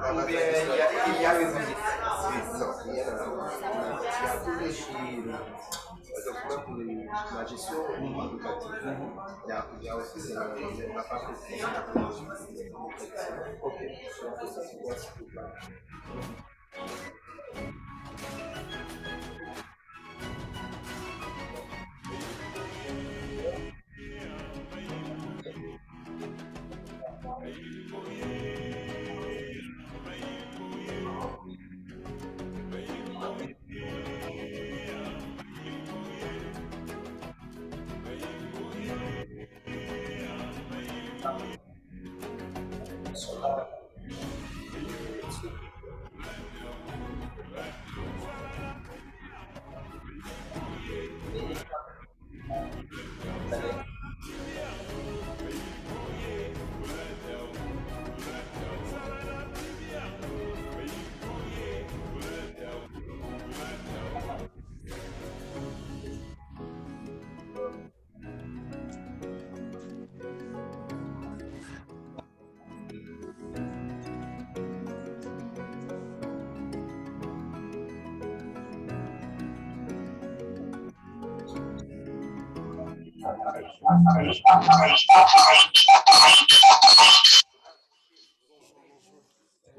Ou bien il y a une musique. Non, il y a tous les chiffres. Donc, pour la gestion éducative, il y a aussi la partie. Ok, donc ça c'est quoi ce truc-là?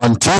One, two.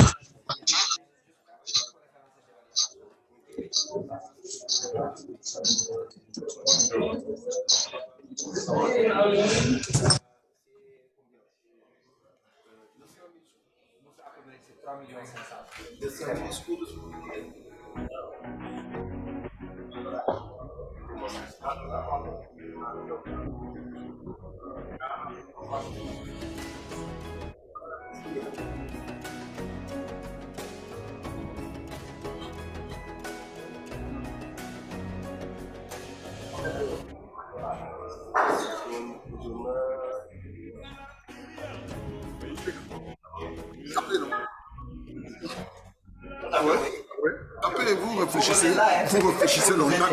Appelez-vous, réfléchissez. Vous réfléchissez longtemps là.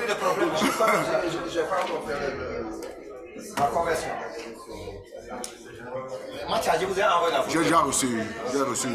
Le problème, je n'ai pas encore fait la conversion. Moi, je vous ai envoyé la photo. J'ai déjà reçu. J'ai reçu.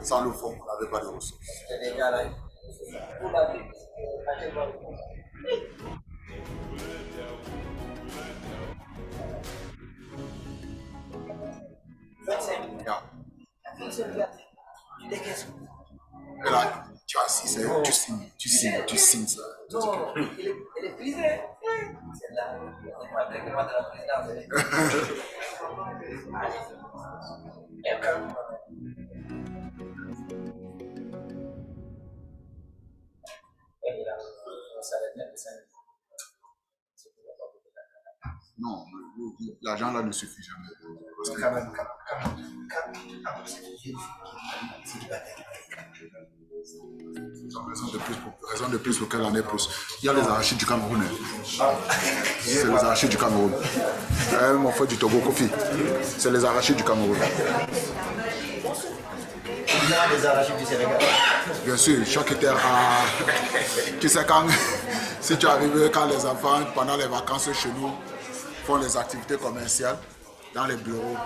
Sans le fond, on n'avait pas de ressources. Yeah. Et là, tu assistes, tu signes ça. Non, l'argent là ne suffit jamais. Raison de plus pour quelle année plus. Il y a les arachides du Cameroun. C'est les arachides du Cameroun. Mon frère du Togo, Kofi. C'est les arachides du Cameroun. Les arachides du Sénégal. Bien sûr, chaque terre a. Tu sais, quand. Si tu arrives, quand les enfants, pendant les vacances chez nous, font les activités commerciales dans les bureaux,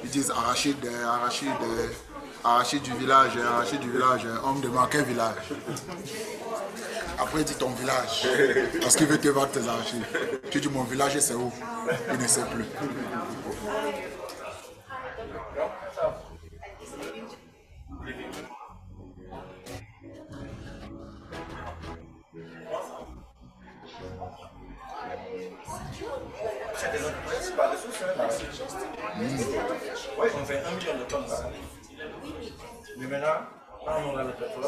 ils disent arachide du village, on me demande quel village. Après, il dit ton village, parce qu'il veut te vendre tes arachides. Tu dis mon village, c'est où? Il ne sait plus. C'était notre principale ressource, on fait 1 million de tonnes par année. Mais maintenant, quand on a le pétrole,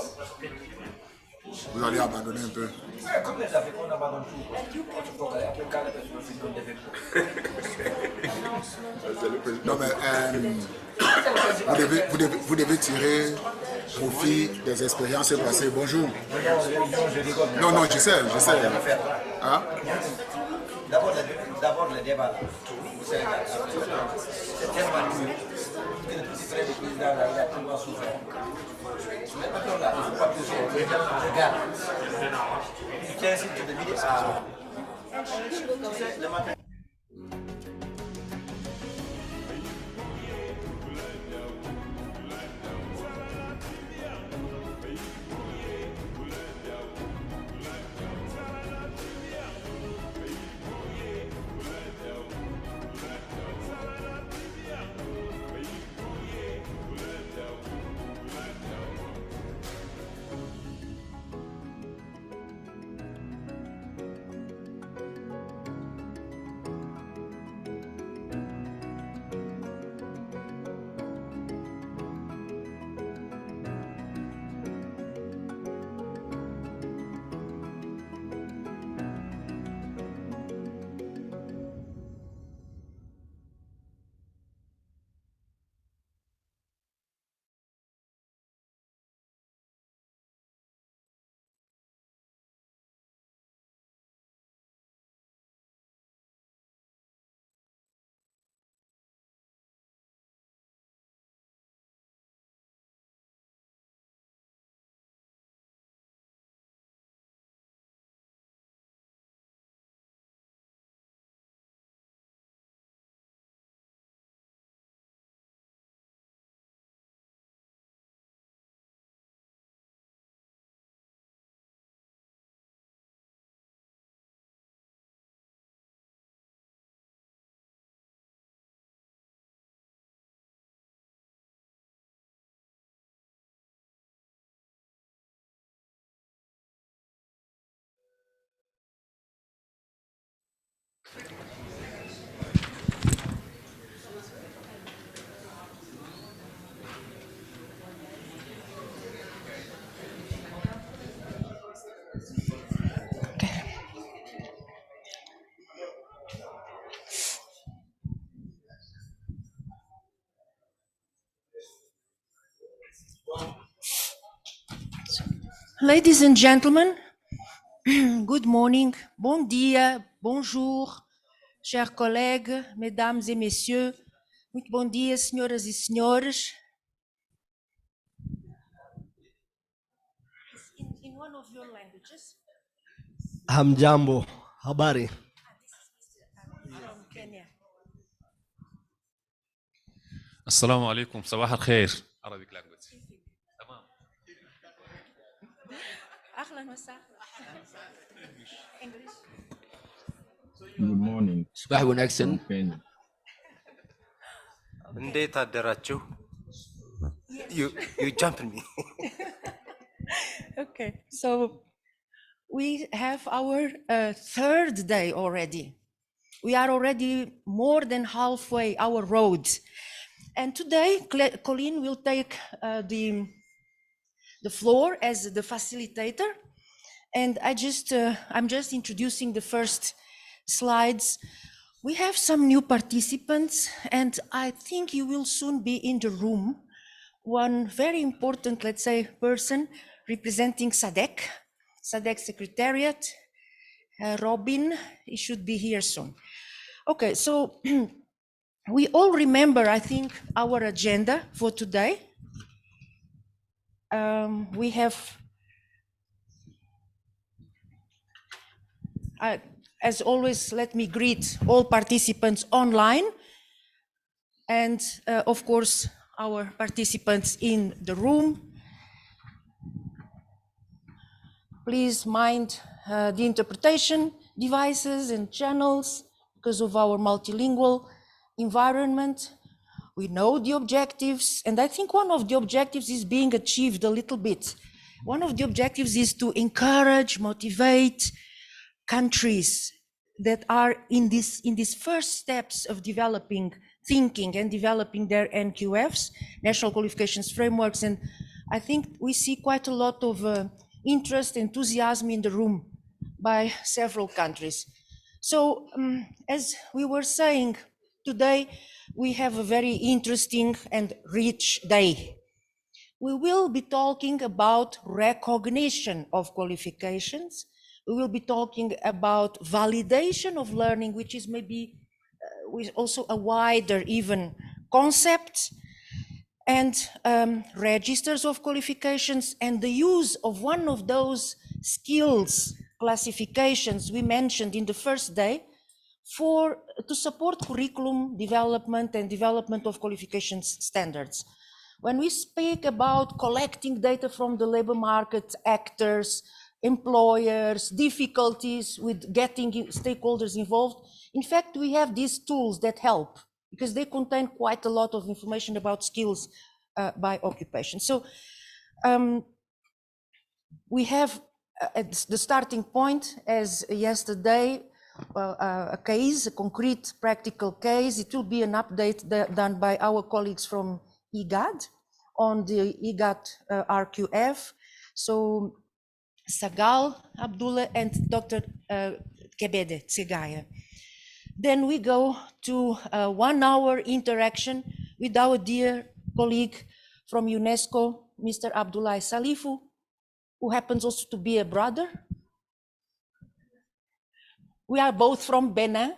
Vous allez abandonner un peu. comme les Africains, on abandonne tout. Après, quand les pétrole finissent, on défait. Non, mais vous devez tirer profit des expériences passées. Bonjour. Non, non, je sais. Hein? D'abord, le débat au Sénégal, c'est tellement dur que le petit frère du président, là, il a tellement souffert. Maintenant, là, il ne faut pas toucher. Regarde. Tu t'incites de midi à. Le matin. Ladies and gentlemen, good morning, bon dia, bonjour, chers collègues, mesdames et messieurs. Muito bom dia, senhoras e senhores. In one of your languages. Hamjambo, habari. From Kenya. السلام عليكم صباح الخير Arabic language. تمام. أهلا وسهلا. Good morning. صباح wanaagsan. From Kenya. እንዴት አደራችሁ? You jumped me. Okay, so we have our third day already. We are already more than halfway our road. And today, Colleen will take the floor as the facilitator. And I'm just introducing the first slides. We have some new participants, and I think you will soon be in the room. One very important, let's say, person representing SADC Secretariat, Robin, he should be here soon. Okay, so we all remember, I think, our agenda for today. We have, as always, let me greet all participants online and, of course, our participants in the room. Please mind the interpretation devices and channels because of our multilingual environment. We know the objectives, and I think one of the objectives is being achieved a little bit. One of the objectives is to encourage, motivate countries that are in these first steps of developing thinking and developing their NQFs, National Qualifications Frameworks, and I think we see quite a lot of interest, enthusiasm in the room by several countries. So, as we were saying, today we have a very interesting and rich day. We will be talking about recognition of qualifications. We will be talking about validation of learning, which is maybe also a wider even concept, and registers of qualifications, and the use of one of those skills classifications we mentioned in the first day to support curriculum development and development of qualifications standards. When we speak about collecting data from the labor market actors, employers, difficulties with getting stakeholders involved, in fact, we have these tools that help because they contain quite a lot of information about skills by occupation. So we have at the starting point, as yesterday, a case, a concrete practical case. It will be an update done by our colleagues from IGAD on the IGAD RQF. So Sagal Abdullah and Dr. Kebede Tsegaya. Then we go to a 1-hour interaction with our dear colleague from UNESCO, Mr. Abdullah Salifu, who happens also to be a brother. We are both from Benin.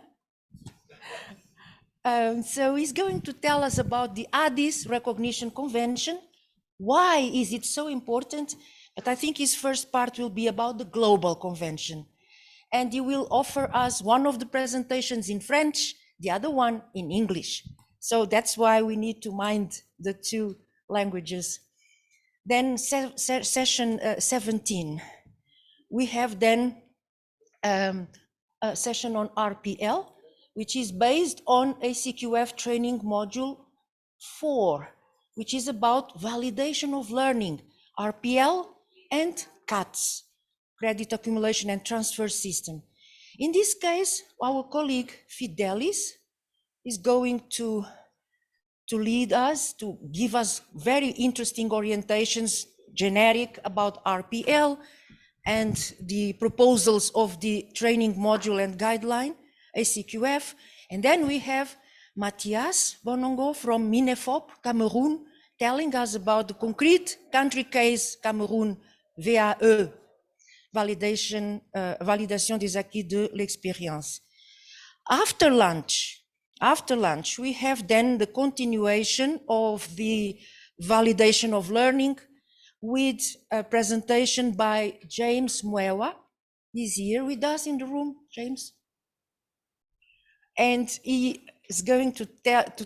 So he's going to tell us about the Addis Recognition Convention. Why is it so important? But I think his first part will be about the global convention. And he will offer us one of the presentations in French, the other one in English. So that's why we need to mind the two languages. Then session 17, we have then a session on RPL, which is based on ACQF training module 4, which is about validation of learning, RPL and CATS, Credit Accumulation and Transfer System. In this case, our colleague Fidelis is going to lead us, to give us very interesting orientations, generic about RPL and the proposals of the training module and guideline, ACQF. And then we have Matthias Bonongo from Minefop, Cameroon, telling us about the concrete country case Cameroon VAE, validation des acquis de l'expérience. After lunch, we have then the continuation of the validation of learning with a presentation by James Mwewa. He's here with us in the room, James. And he is going to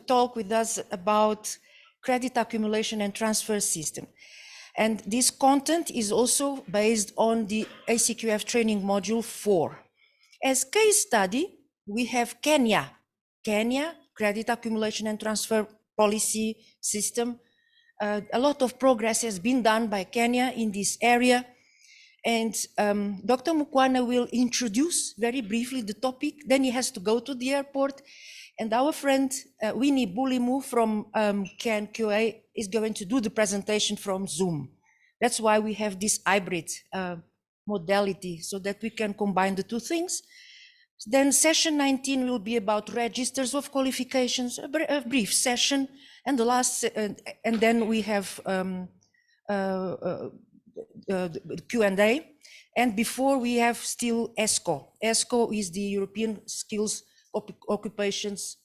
talk with us about credit accumulation and transfer system. And this content is also based on the ACQF training module 4. As case study, we have Kenya. Kenya, credit accumulation and transfer policy system. A lot of progress has been done by Kenya in this area. And Dr. Mukwana will introduce very briefly the topic. Then he has to go to the airport. And our friend Winnie Bulimu from KNQA is going to do the presentation from Zoom. That's why we have this hybrid modality, so that we can combine the two things. Then session 19 will be about registers of qualifications, a brief session, and the last, and then we have Q&A. And before we have still ESCO. ESCO is the European Skills Occupations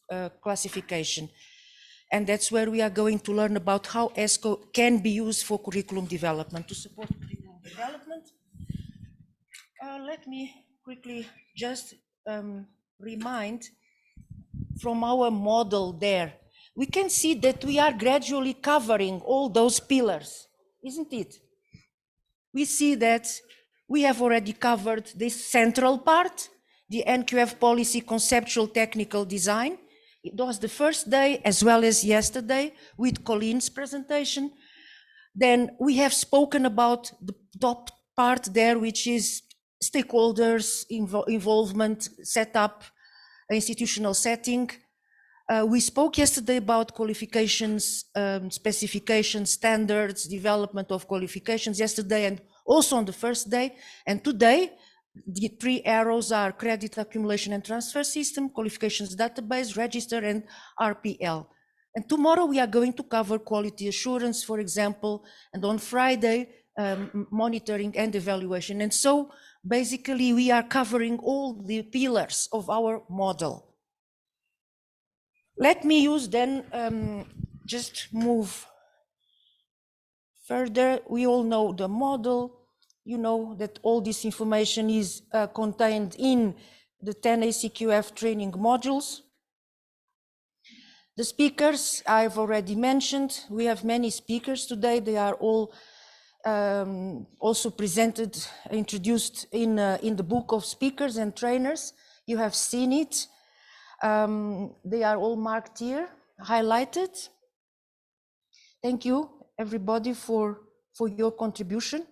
Classification. And that's where we are going to learn about how ESCO can be used for curriculum development, to support curriculum development. Let me quickly just remind from our model there. We can see that we are gradually covering all those pillars, isn't it? We see that we have already covered this central part, the NQF policy conceptual technical design. It was the first day as well as yesterday with Colin's presentation. Then we have spoken about the top part there, which is stakeholders, involvement, setup, institutional setting. We spoke yesterday about qualifications, specifications, standards, development of qualifications yesterday and also on the first day. And today, the three arrows are credit accumulation and transfer system, qualifications database, register, and RPL. And tomorrow we are going to cover quality assurance, for example, and on Friday, monitoring and evaluation. And so basically we are covering all the pillars of our model. Let me use then, just move further. We all know the model. You know that all this information is contained in the 10 ACQF training modules. The speakers I've already mentioned. We have many speakers today. They are all also presented, introduced in the book of speakers and trainers. You have seen it. They are all marked here, highlighted. Thank you, everybody, for your contribution.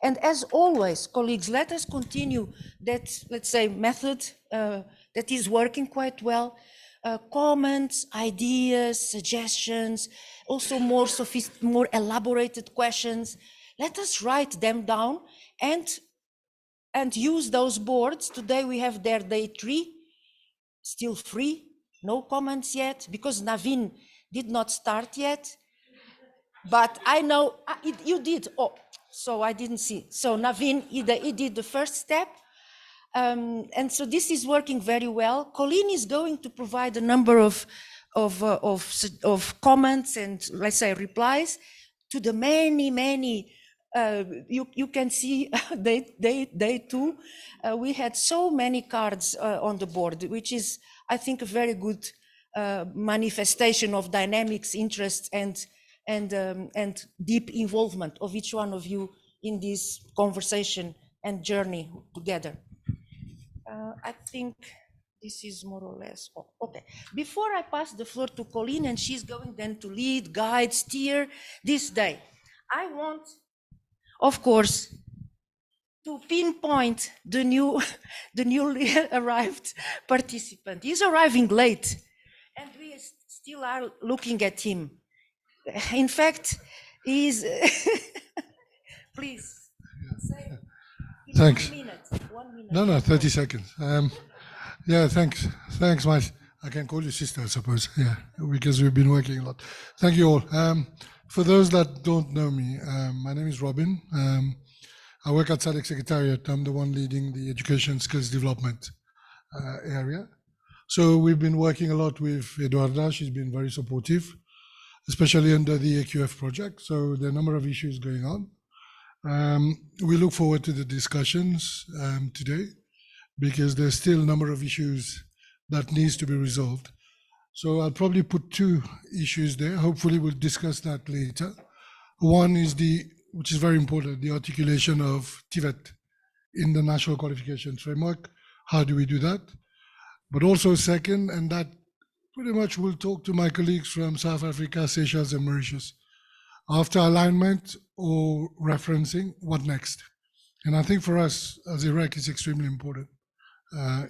And as always, colleagues, let us continue that, let's say, method that is working quite well. Comments, ideas, suggestions, also more elaborated questions. Let us write them down and use those boards. Today we have their day 3. Still free, no comments yet, because Naveen did not start yet. But I know you did. Oh, so I didn't see. So Naveen, he did the first step. And so this is working very well. Colleen is going to provide a number of comments and, let's say, replies to the many. You can see day 2, we had so many cards on the board, which is, I think, a very good manifestation of dynamics, interests, and deep involvement of each one of you in this conversation and journey together. I think this is more or less, okay. Before I pass the floor to Colleen, and she's going then to lead, guide, steer this day, I want, of course, to pinpoint the newly arrived participant. He's arriving late, and we still are looking at him. In fact, he's, please. Thanks. 1 minute. 1 minute. No, 30 seconds. Yeah, thanks, Mike. I can call you sister, I suppose. Yeah, because we've been working a lot. Thank you all. For those that don't know me, my name is Robin. I work at SADC Secretariat. I'm the one leading the education skills development area. So we've been working a lot with Eduarda. She's been very supportive, especially under the AQF project. So there are a number of issues going on. We look forward to the discussions today, because there's still a number of issues that needs to be resolved. So I'll probably put 2 issues there. Hopefully we'll discuss that later. One is the which is very important, the articulation of TVET in the national qualifications framework. How do we do that? But also second, and that pretty much will talk to my colleagues from South Africa, Seychelles, and Mauritius. After alignment or referencing, what next? And I think for us as Iraq, it's extremely important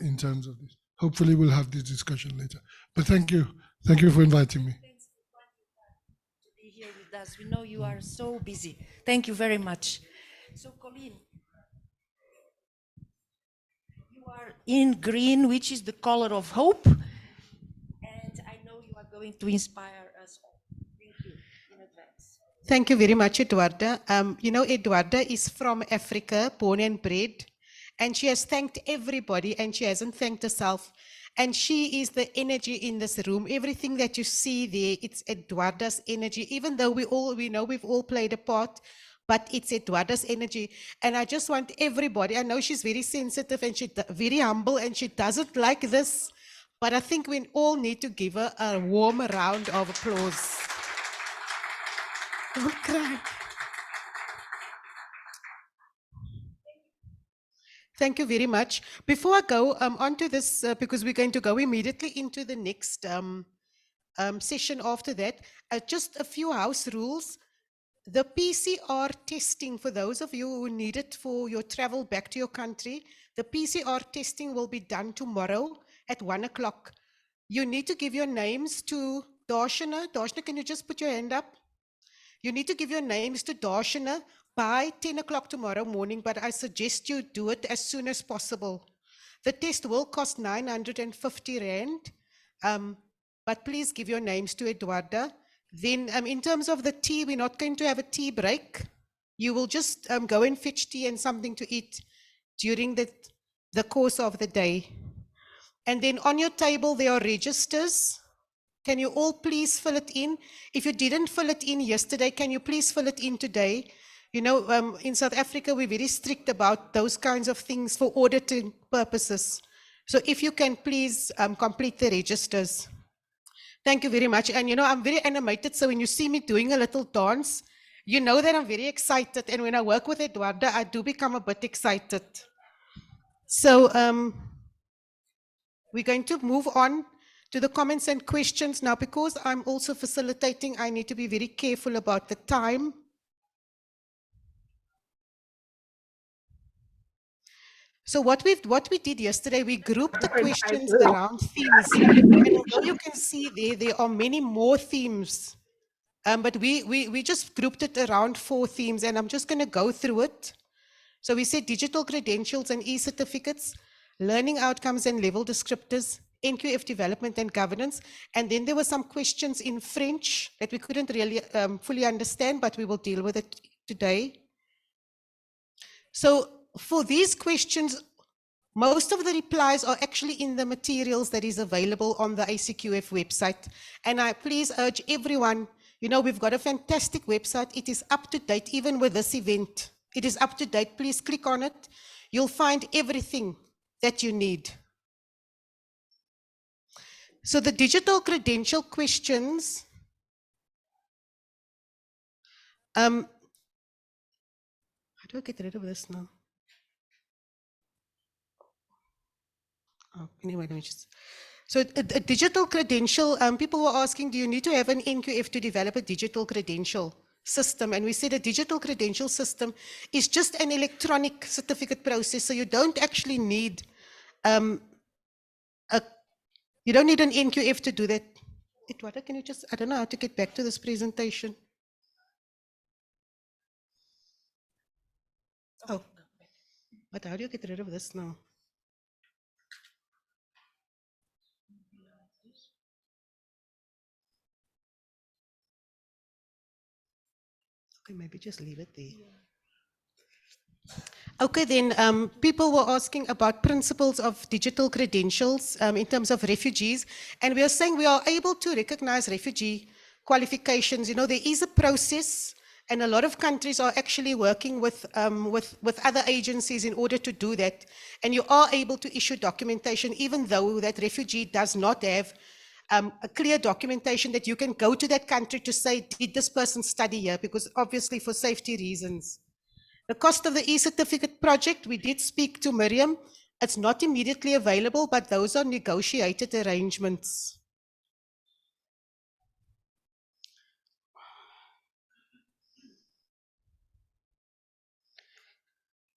in terms of this. Hopefully we'll have this discussion later. But thank you. Thank you for inviting me. Thanks for be here with us. We know you are so busy. Thank you very much. So, Colleen, you are in green, which is the color of hope. And I know you are going to inspire us all. Thank you in advance. Thank you very much, Eduarda. You know, Eduarda is from Africa, born and bred, and she has thanked everybody and she hasn't thanked herself. And she is the energy in this room. Everything that you see there, it's Eduarda's energy, even though we know we've all played a part, but it's Eduarda's energy. And I just want everybody, I know she's very sensitive and she's very humble and she doesn't like this, but I think we all need to give her a warm round of applause. Don't cry. Thank you very much. Before I go on to this, because we're going to go immediately into the next session after that, just a few house rules. The PCR testing, for those of you who need it for your travel back to your country, the PCR testing will be done tomorrow at 1 o'clock. You need to give your names to Darshana. Darshana, can you just put your hand up? You need to give your names to Darshana by 10 o'clock tomorrow morning, but I suggest you do it as soon as possible. The test will cost 950 Rand, but please give your names to Eduarda. Then in terms of the tea, we're not going to have a tea break. You will just go and fetch tea and something to eat during the course of the day. And then on your table, there are registers. Can you all please fill it in? If you didn't fill it in yesterday, can you please fill it in today? You know, in South Africa, we're very strict about those kinds of things for auditing purposes. So if you can please complete the registers. Thank you very much. And you know, I'm very animated. So when you see me doing a little dance, you know that I'm very excited. And when I work with Eduarda, I do become a bit excited. So we're going to move on to the comments and questions now. Because I'm also facilitating, I need to be very careful about the time. So what we did yesterday, we grouped the questions around themes. And although you can see there are many more themes, but we just grouped it around 4 themes, and I'm just going to go through it. So we said digital credentials and e-certificates, learning outcomes and level descriptors, NQF development and governance. And then there were some questions in French that we couldn't really fully understand, but we will deal with it today. So for these questions, most of the replies are actually in the materials that is available on the ACQF website. And I please urge everyone, you know, we've got a fantastic website. It is up to date, even with this event. It is up to date. Please click on it. You'll find everything that you need. So the digital credential questions, how do I get rid of this now? Oh, anyway, let me just. So a digital credential, people were asking, do you need to have an NQF to develop a digital credential system? And we said a digital credential system is just an electronic certificate process. So you don't actually need you don't need an NQF to do that. Eduarda, can you just, I don't know how to get back to this presentation. Oh, but how do you get rid of this now? Okay, maybe just leave it there. Okay, then people were asking about principles of digital credentials in terms of refugees. And we are saying we are able to recognize refugee qualifications. You know, there is a process, and a lot of countries are actually working with other agencies in order to do that. And you are able to issue documentation, even though that refugee does not have a clear documentation that you can go to that country to say, did this person study here? Because obviously for safety reasons. The cost of the e-certificate project, we did speak to Miriam. It's not immediately available, but those are negotiated arrangements.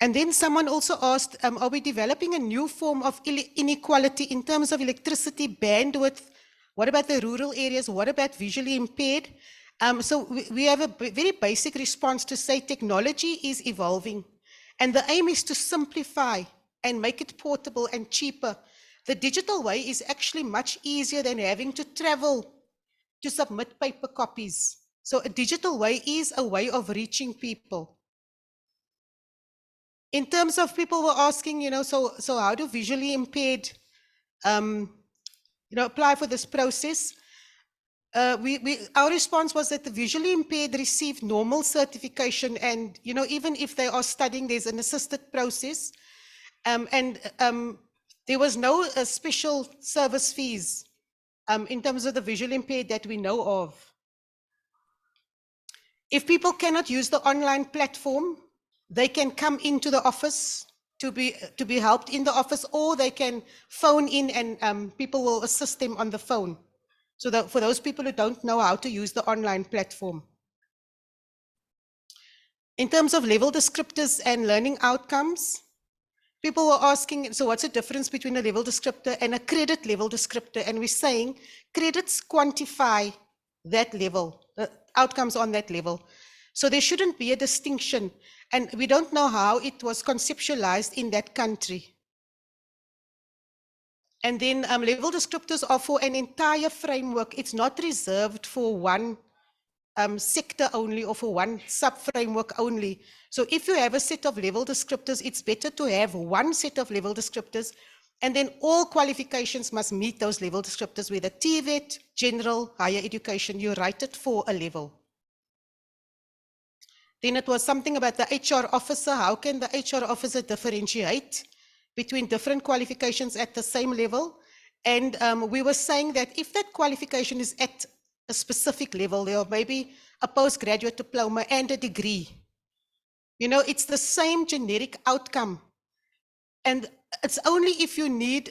And then someone also asked, are we developing a new form of inequality in terms of electricity bandwidth? What about the rural areas? What about visually impaired? So we have a very basic response to say technology is evolving. And the aim is to simplify and make it portable and cheaper. The digital way is actually much easier than having to travel to submit paper copies. So a digital way is a way of reaching people. In terms of people were asking, so how do visually impaired, apply for this process? Our response was that the visually impaired receive normal certification, and even if they are studying, there's an assisted process, and there was no special service fees in terms of the visually impaired that we know of. If people cannot use the online platform, they can come into the office to be helped in the office, or they can phone in and people will assist them on the phone. So that for those people who don't know how to use the online platform. In terms of level descriptors and learning outcomes, people were asking, so what's the difference between a level descriptor and a credit level descriptor? And we're saying credits quantify that level, the outcomes on that level. So there shouldn't be a distinction. And we don't know how it was conceptualized in that country. And then level descriptors are for an entire framework. It's not reserved for one sector only or for one sub-framework only. So if you have a set of level descriptors, it's better to have one set of level descriptors, and then all qualifications must meet those level descriptors, whether TVET, general, higher education, you write it for a level. Then it was something about the HR officer. How can the HR officer differentiate between different qualifications at the same level? And we were saying that if that qualification is at a specific level, there may be a postgraduate diploma and a degree. It's the same generic outcome. And it's only if you need,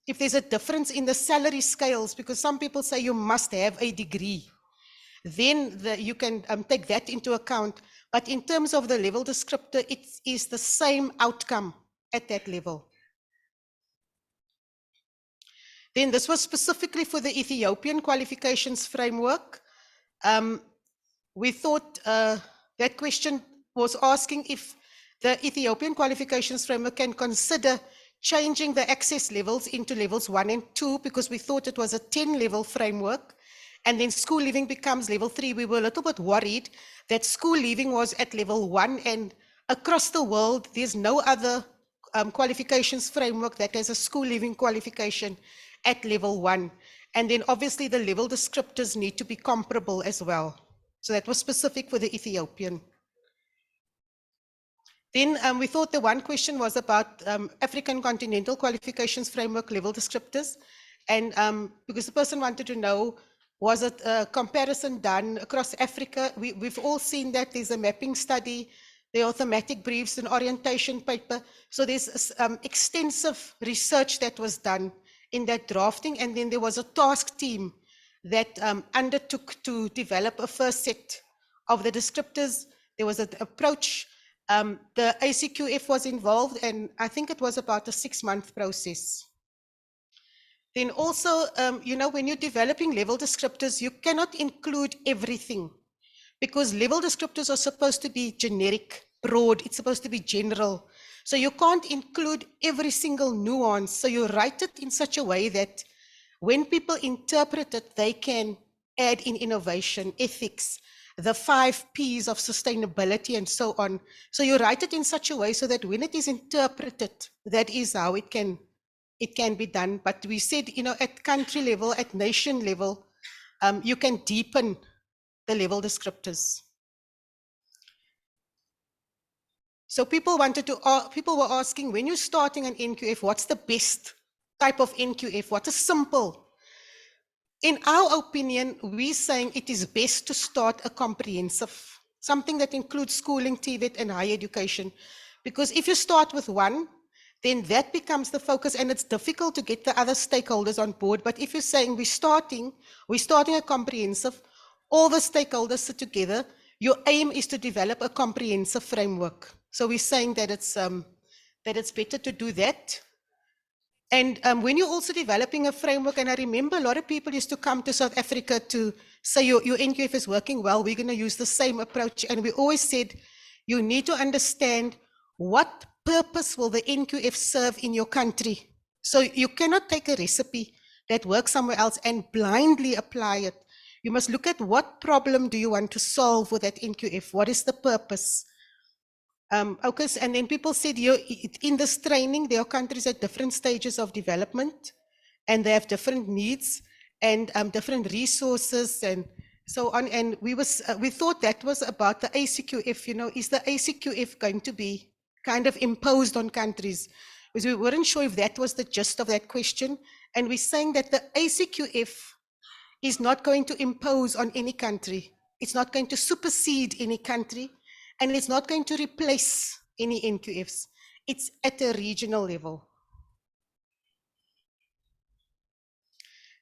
if there's a difference in the salary scales, because some people say you must have a degree, then you can take that into account. But in terms of the level descriptor, it is the same outcome at that level. Then this was specifically for the Ethiopian qualifications framework. We thought that question was asking if the Ethiopian qualifications framework can consider changing the access levels into levels 1 and 2, because we thought it was a 10-level framework. And then school leaving becomes level 3. We were a little bit worried that school leaving was at level 1, and across the world, there's no other qualifications framework that has a school leaving qualification at level 1. And then obviously the level descriptors need to be comparable as well. So that was specific for the Ethiopian. Then we thought the one question was about African Continental Qualifications Framework level descriptors. And because the person wanted to know, was it a comparison done across Africa? We've all seen that there's a mapping study, there are thematic briefs, an orientation paper. So there's extensive research that was done in that drafting. And then there was a task team that undertook to develop a first set of the descriptors. There was an approach. The ACQF was involved, and I think it was about a 6-month process. Then also, when you're developing level descriptors, you cannot include everything, because level descriptors are supposed to be generic, broad, it's supposed to be general. So you can't include every single nuance. So you write it in such a way that when people interpret it, they can add in innovation, ethics, the 5 Ps of sustainability and so on. So you write it in such a way so that when it is interpreted, that is how it can be done. But we said, at country level, at nation level, you can deepen the level descriptors. So people were asking, when you're starting an NQF, what's the best type of NQF? What is simple? In our opinion, we're saying it is best to start a comprehensive, something that includes schooling, TVET, and higher education. Because if you start with one, then that becomes the focus, and it's difficult to get the other stakeholders on board. But if you're saying we're starting a comprehensive, all the stakeholders sit together, your aim is to develop a comprehensive framework. So we're saying that it's better to do that. And when you're also developing a framework, and I remember a lot of people used to come to South Africa to say your NQF is working well, we're going to use the same approach. And we always said, you need to understand what purpose will the NQF serve in your country. So you cannot take a recipe that works somewhere else and blindly apply it. You must look at what problem do you want to solve with that NQF? What is the purpose? Okay, and then people said, in this training, there are countries at different stages of development, and they have different needs and different resources and so on. And we thought that was about the ACQF. You know, is the ACQF going to be kind of imposed on countries? Because we weren't sure if that was the gist of that question. And we're saying that the ACQF is not going to impose on any country. It's not going to supersede any country. And it's not going to replace any NQFs. It's at a regional level.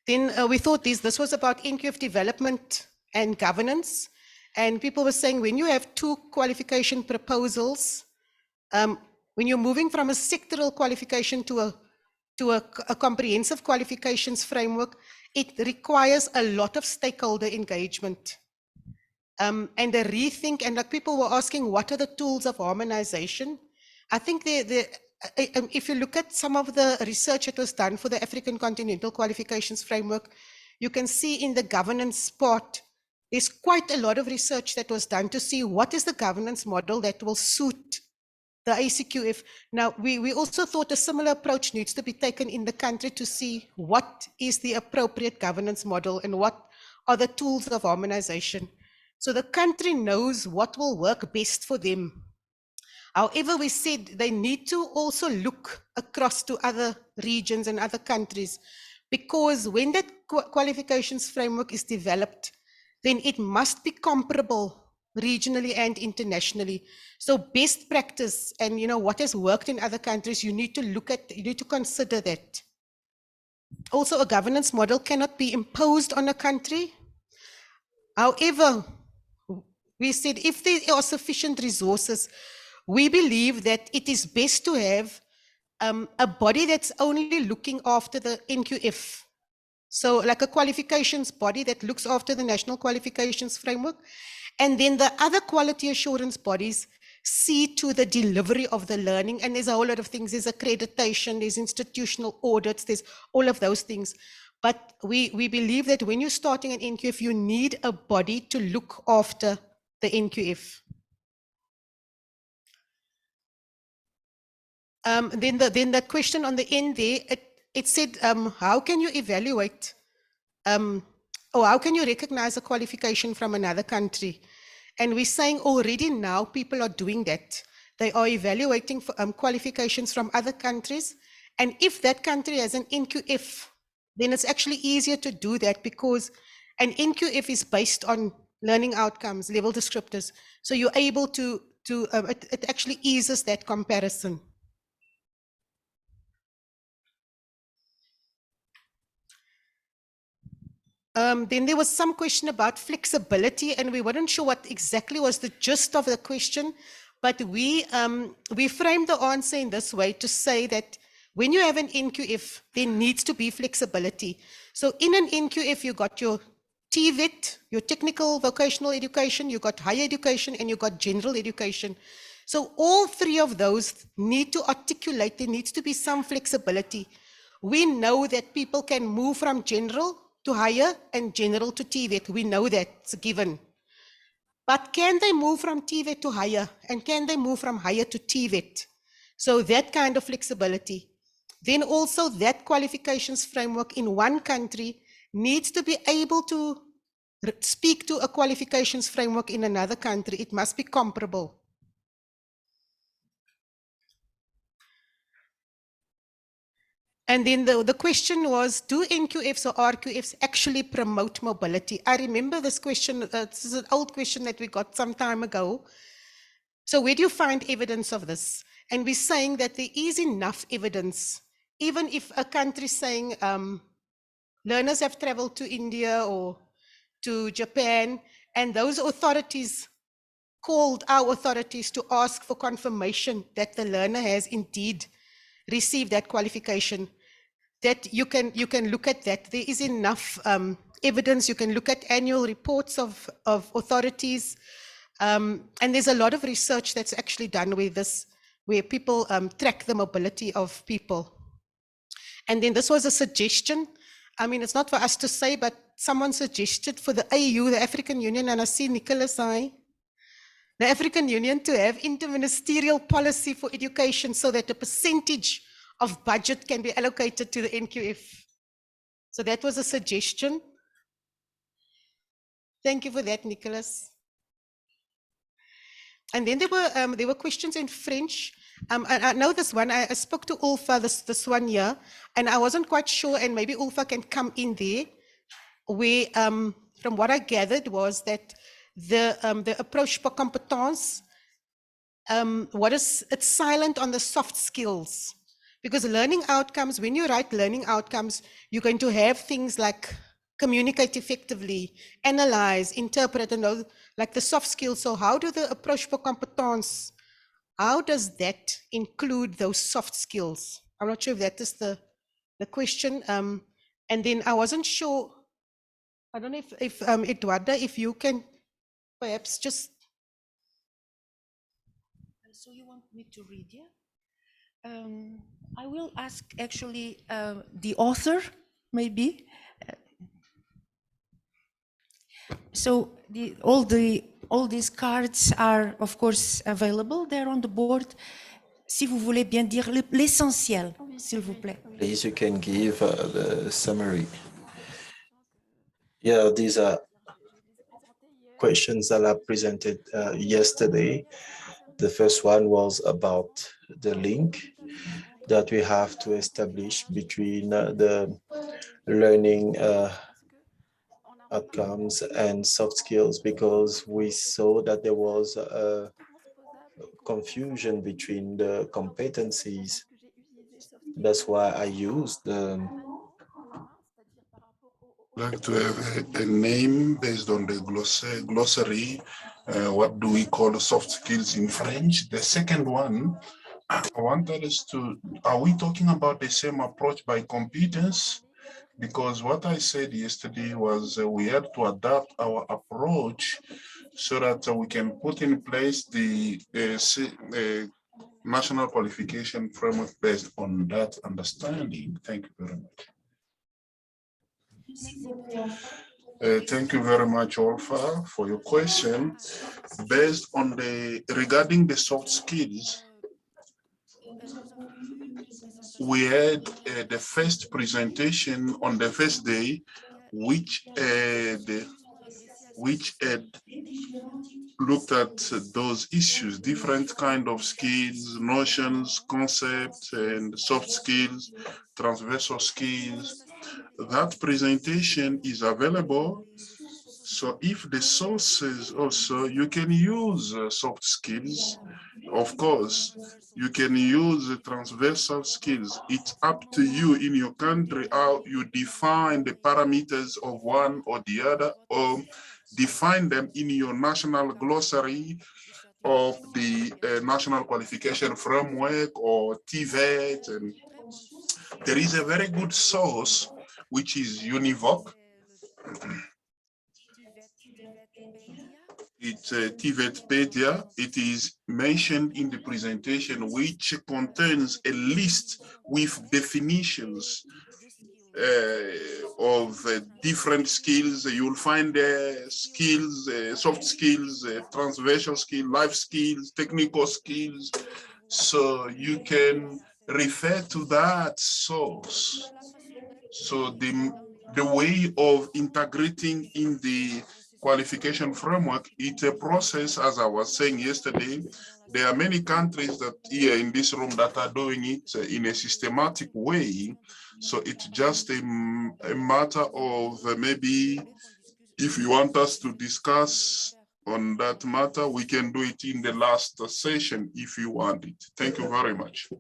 Then we thought this was about NQF development and governance. And people were saying, when you have two qualification proposals, when you're moving from a sectoral qualification to a comprehensive qualifications framework, it requires a lot of stakeholder engagement. And a rethink, and like people were asking, what are the tools of harmonization? I think if you look at some of the research that was done for the African Continental Qualifications Framework, you can see in the governance part, there's quite a lot of research that was done to see what is the governance model that will suit the ACQF. Now, we also thought a similar approach needs to be taken in the country to see what is the appropriate governance model and what are the tools of harmonization. So the country knows what will work best for them. However, we said they need to also look across to other regions and other countries, because when that qualifications framework is developed, then it must be comparable regionally and internationally. So best practice and what has worked in other countries, you need to look at, you need to consider that. Also, a governance model cannot be imposed on a country. However, we said if there are sufficient resources, we believe that it is best to have a body that's only looking after the NQF. So like a qualifications body that looks after the National Qualifications Framework. And then the other quality assurance bodies see to the delivery of the learning. And there's a whole lot of things. There's accreditation, there's institutional audits, there's all of those things. But we believe that when you're starting an NQF, you need a body to look after the NQF. Then the question on the end there, it said, how can you evaluate, or how can you recognize a qualification from another country? And we're saying already now people are doing that. They are evaluating for, qualifications from other countries. And if that country has an NQF, then it's actually easier to do that, because an NQF is based on learning outcomes, level descriptors. So you're able to it actually eases that comparison. Then there was some question about flexibility, and we weren't sure what exactly was the gist of the question, but we framed the answer in this way to say that when you have an NQF, there needs to be flexibility. So in an NQF, you got your TVET, your technical vocational education, you got higher education, and you got general education. So all three of those need to articulate, there needs to be some flexibility. We know that people can move from general to higher and general to TVET. We know that's a given. But can they move from TVET to higher? And can they move from higher to TVET? So that kind of flexibility. Then also that qualifications framework in one country needs to be able to speak to a qualifications framework in another country. It must be comparable. And then the question was, do NQFs or RQFs actually promote mobility? I remember this question, this is an old question that we got some time ago. So where do you find evidence of this? And we're saying that there is enough evidence, even if a country is saying learners have traveled to India or to Japan, and those authorities called our authorities to ask for confirmation that the learner has indeed received that qualification, that you can look at that. There is enough evidence. You can look at annual reports of authorities. And there's a lot of research that's actually done with this, where people track the mobility of people. And then this was a suggestion. I mean, it's not for us to say, but someone suggested for the AU, the African Union, and I see Nicholas, the African Union, to have interministerial policy for education so that a percentage of budget can be allocated to the NQF. So that was a suggestion. Thank you for that, Nicholas. And then there were questions in French. And I know this one. I spoke to Ulfa this one year, and I wasn't quite sure, and maybe Ulfa can come in there, where from what I gathered was that the approach for competence, it's silent on the soft skills, because learning outcomes, when you write learning outcomes, you're going to have things like communicate effectively, analyze, interpret, and know, like the soft skills. So how do the approach for competence, how does that include those soft skills? I'm not sure if that is the question. And then I wasn't sure, I don't know if Eduarda, if you can perhaps just. So you want me to read, yeah? I will ask actually the author, maybe. So all these cards are, of course, available there on the board. Si vous voulez bien dire l'essentiel, s'il vous plaît. Please, you can give the summary. Yeah, these are questions that I presented yesterday. The first one was about the link that we have to establish between the learning outcomes and soft skills, because we saw that there was a confusion between the competencies. That's why I used like to have a name based on the glossary. What do we call soft skills in French? The second one, I wanted us to, are we talking about the same approach by competence? Because what I said yesterday was we had to adapt our approach so that we can put in place the national qualification framework based on that understanding. Thank you very much. Thank you very much, Olfa, for your question. Based on regarding the soft skills, we had the first presentation on the first day, which had looked at those issues, different kind of skills, notions, concepts, and soft skills, transversal skills. That presentation is available. So if the sources also, you can use soft skills. Of course, you can use transversal skills. It's up to you in your country how you define the parameters of one or the other, or define them in your national glossary of the National Qualification Framework or TVET. And there is a very good source, which is Univoc. It's TVETpedia. It is mentioned in the presentation, which contains a list with definitions of different skills. You'll find skills, soft skills, transversal skills, life skills, technical skills. So you can refer to that source. So the way of integrating in the qualification framework, it's a process, as I was saying yesterday. There are many countries that here in this room that are doing it in a systematic way. So it's just a matter of maybe if you want us to discuss on that matter, we can do it in the last session if you want it. Thank you very much.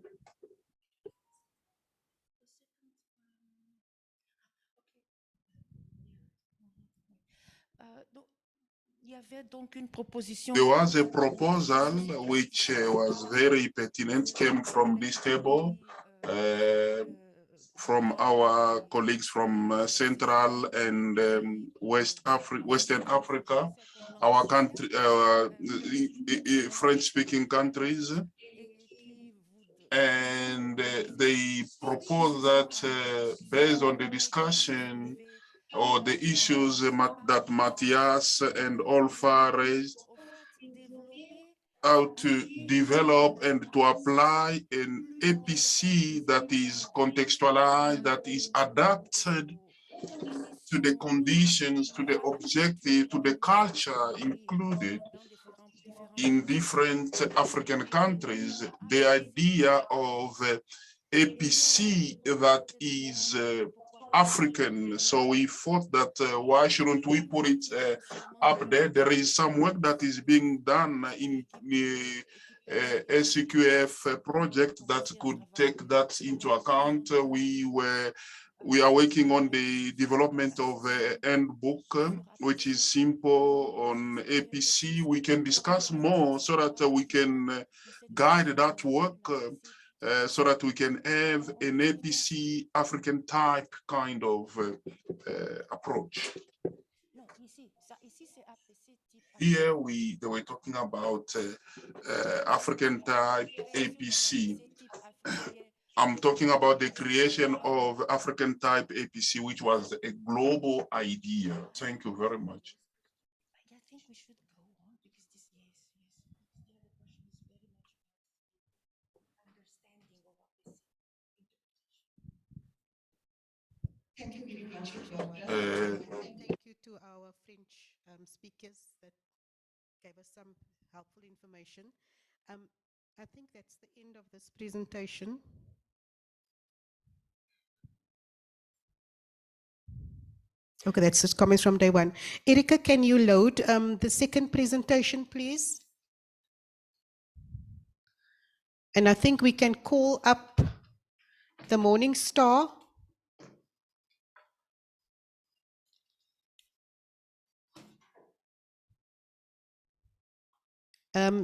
There was a proposal which was very pertinent, came from this table, from our colleagues from Central and Western Africa, our country, French-speaking countries, and they propose that based on the discussion or the issues that Matthias and Olfa raised, how to develop and to apply an APC that is contextualized, that is adapted to the conditions, to the objective, to the culture included in different African countries. The idea of APC that is African. So we thought that why shouldn't we put it up there? There is some work that is being done in the ACQF project that could take that into account. We are working on the development of a handbook, which is simple on APC. We can discuss more so that we can guide that work so that we can have an APC African type kind of approach. Here they were talking about African type APC. I'm talking about the creation of African type APC, which was a global idea. Thank you very much. I think we should go on because this, Thank you very much, and thank you to our French speakers that gave us some helpful information. I think that's the end of this presentation. Okay, that's just comments from day one. Erika, can you load the second presentation, please? And I think we can call up the Morning Star.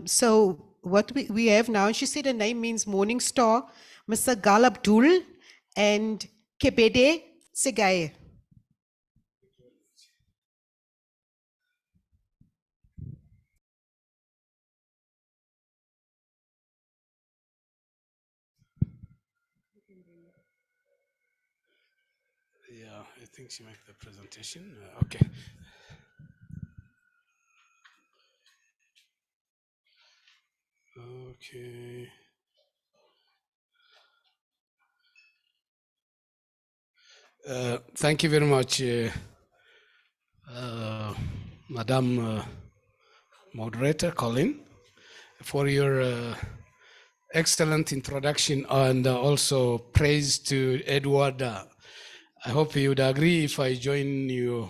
So what we have now, she said her name means Morning Star, Mr. Gal Abdul and Kebede Segaye. Yeah, I think she made the presentation. Okay. Okay. Thank you very much, Madam Moderator Colin, for your excellent introduction and also praise to Edward. I hope you would agree if I join you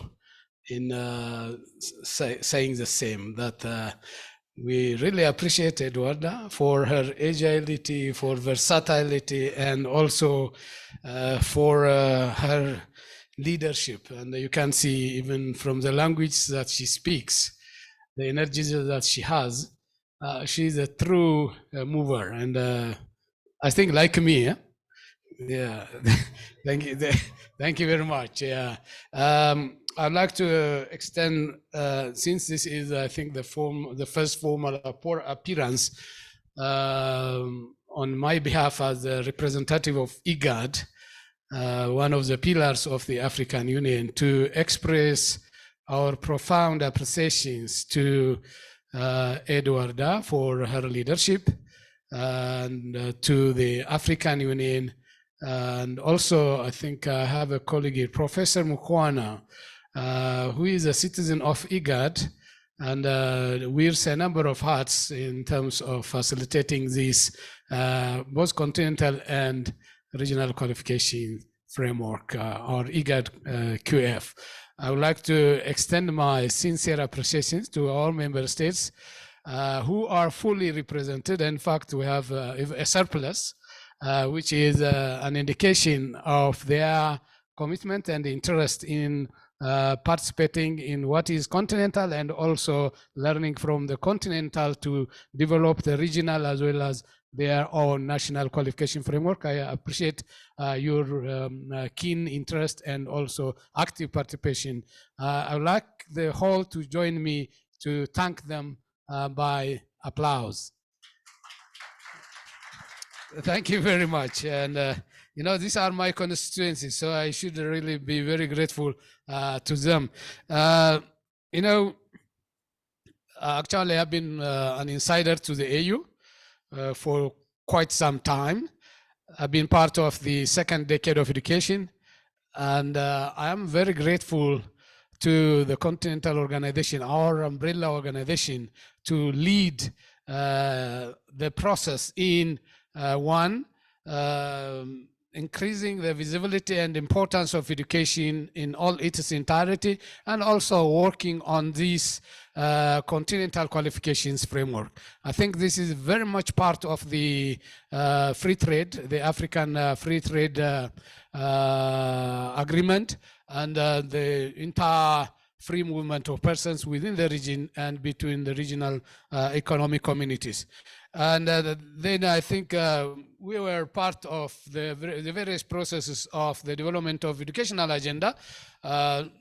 in saying the same, that we really appreciate Edwarda for her agility, for versatility, and also for her leadership. And you can see even from the language that she speaks, the energy that she has, she's a true mover. And I think like me, yeah, thank you. Thank you very much. Yeah. I'd like to extend, since this is, I think, the first formal appearance on my behalf as a representative of IGAD, one of the pillars of the African Union, to express our profound appreciations to Edwarda for her leadership and to the African Union. And also, I think I have a colleague here, Professor Mukwana, who is a citizen of IGAD, and wears a number of hats in terms of facilitating this both continental and regional qualification framework, or IGAD QF. I would like to extend my sincere appreciation to all member states who are fully represented. In fact, we have a surplus, which is an indication of their commitment and interest in participating in what is continental, and also learning from the continental to develop the regional as well as their own national qualification framework. I appreciate your keen interest and also active participation. I would like the hall to join me to thank them by applause. Thank you very much. And you know, these are my constituencies, so I should really be very grateful to them. You know, actually, I've been an insider to the AU for quite some time. I've been part of the second decade of education, and I am very grateful to the Continental Organization, our umbrella organization, to lead the process in one, increasing the visibility and importance of education in all its entirety, and also working on this continental qualifications framework. I think this is very much part of the free trade, the African free trade agreement, and the entire free movement of persons within the region and between the regional economic communities. And then I think we were part of the various processes of the development of educational agenda,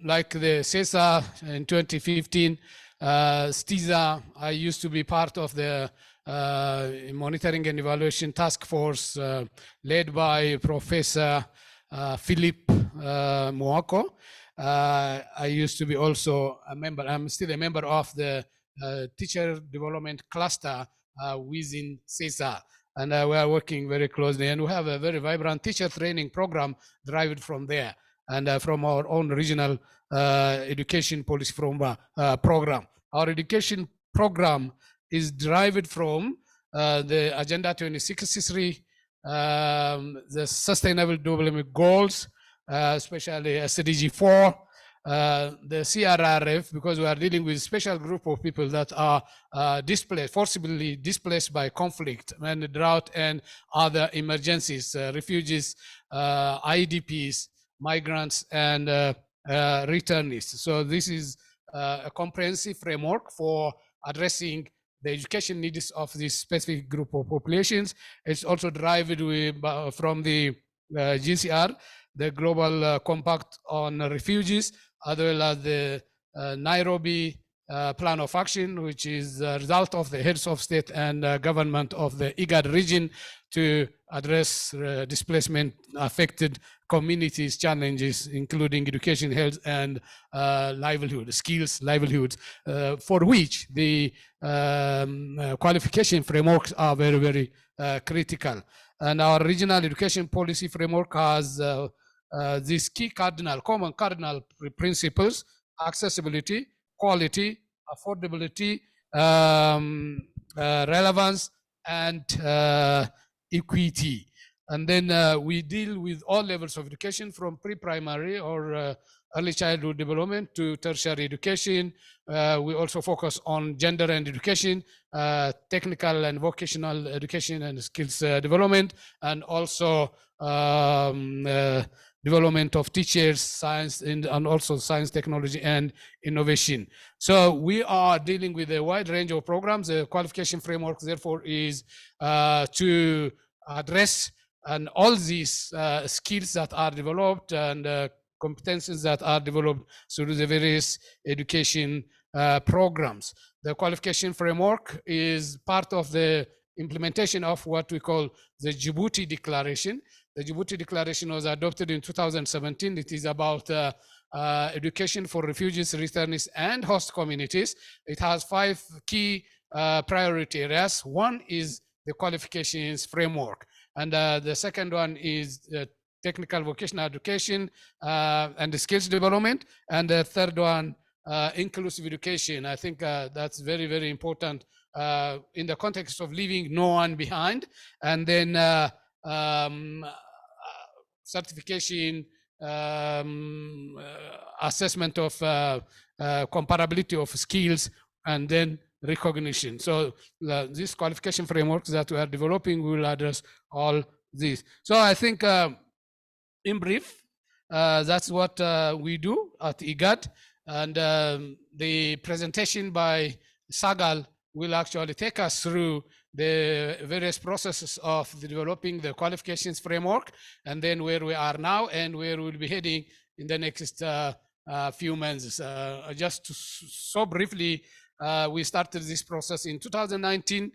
like the CESA in 2015, STISA. I used to be part of the monitoring and evaluation task force led by Professor Philip Mwako. I used to be also a member, I'm still a member of the teacher development cluster within CESA, and we are working very closely, and we have a very vibrant teacher training program derived from there, and from our own regional education policy program. Our education program is derived from the Agenda 2063, the Sustainable Development Goals, especially SDG 4, the CRRF, because we are dealing with a special group of people that are displaced, forcibly displaced by conflict and drought and other emergencies, refugees, IDPs, migrants, and returnees. So this is a comprehensive framework for addressing the education needs of this specific group of populations. It's also derived from the GCR, the Global Compact on Refugees, as well as the Nairobi Plan of Action, which is a result of the heads of state and government of the IGAD region to address displacement affected communities challenges, including education, health, and livelihood, skills, livelihoods, for which the qualification frameworks are very, very critical. And our regional education policy framework has these key common cardinal principles: accessibility, quality, affordability, relevance, and equity. And then we deal with all levels of education, from pre-primary or early childhood development to tertiary education. We also focus on gender and education, technical and vocational education and skills development, and also development of teachers, science, and also science, technology, and innovation. So we are dealing with a wide range of programs. The qualification framework, therefore, is to address and all these skills that are developed and competencies that are developed through the various education programs. The qualification framework is part of the implementation of what we call the Djibouti Declaration. The Djibouti Declaration was adopted in 2017. It is about education for refugees, returnees, and host communities. It has 5 key priority areas. One is the qualifications framework, and the second one is technical vocational education and the skills development. And the third one, inclusive education. I think that's very, very important in the context of leaving no one behind. And then certification, assessment of comparability of skills, and then recognition. So these qualification frameworks that we are developing will address all these. So I think in brief, that's what we do at IGAD. And the presentation by Sagal will actually take us through the various processes of developing the qualifications framework, and then where we are now and where we'll be heading in the next few months. Just so briefly, we started this process in 2019.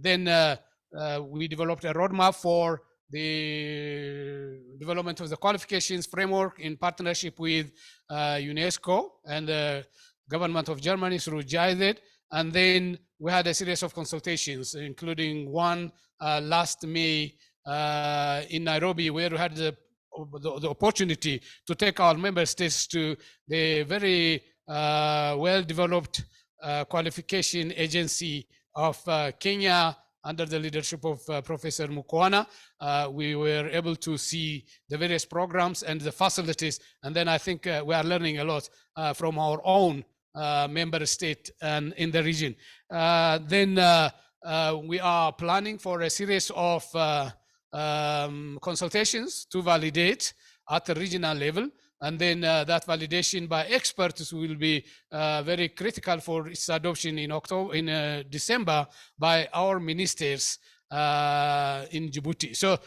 Then we developed a roadmap for the development of the qualifications framework in partnership with UNESCO and the government of Germany through GIZ. And then we had a series of consultations, including one last May in Nairobi, where we had the opportunity to take our member states to the very well-developed qualification agency of Kenya under the leadership of Professor Mukwana. We were able to see the various programs and the facilities, and then I think we are learning a lot from our own member state and in the region. Then we are planning for a series of consultations to validate at the regional level, and then that validation by experts will be very critical for its adoption in December by our ministers in Djibouti. So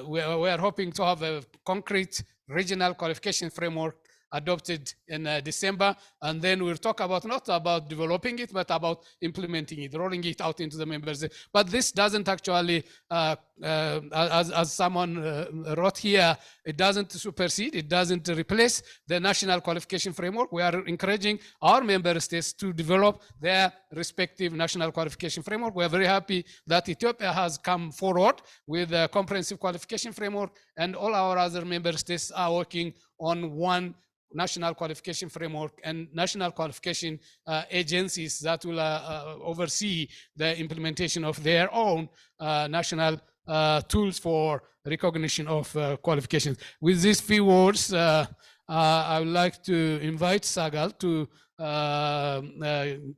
we are hoping to have a concrete regional qualification framework adopted in December, and then we'll talk about not about developing it, but about implementing it, rolling it out into the members. But this doesn't actually, as someone wrote here, it doesn't supersede, it doesn't replace the national qualification framework. We are encouraging our member states to develop their respective national qualification framework. We are very happy that Ethiopia has come forward with a comprehensive qualification framework, and all our other member states are working on one national qualification framework and national qualification agencies that will oversee the implementation of their own national tools for recognition of qualifications. With these few words, I would like to invite Sagal to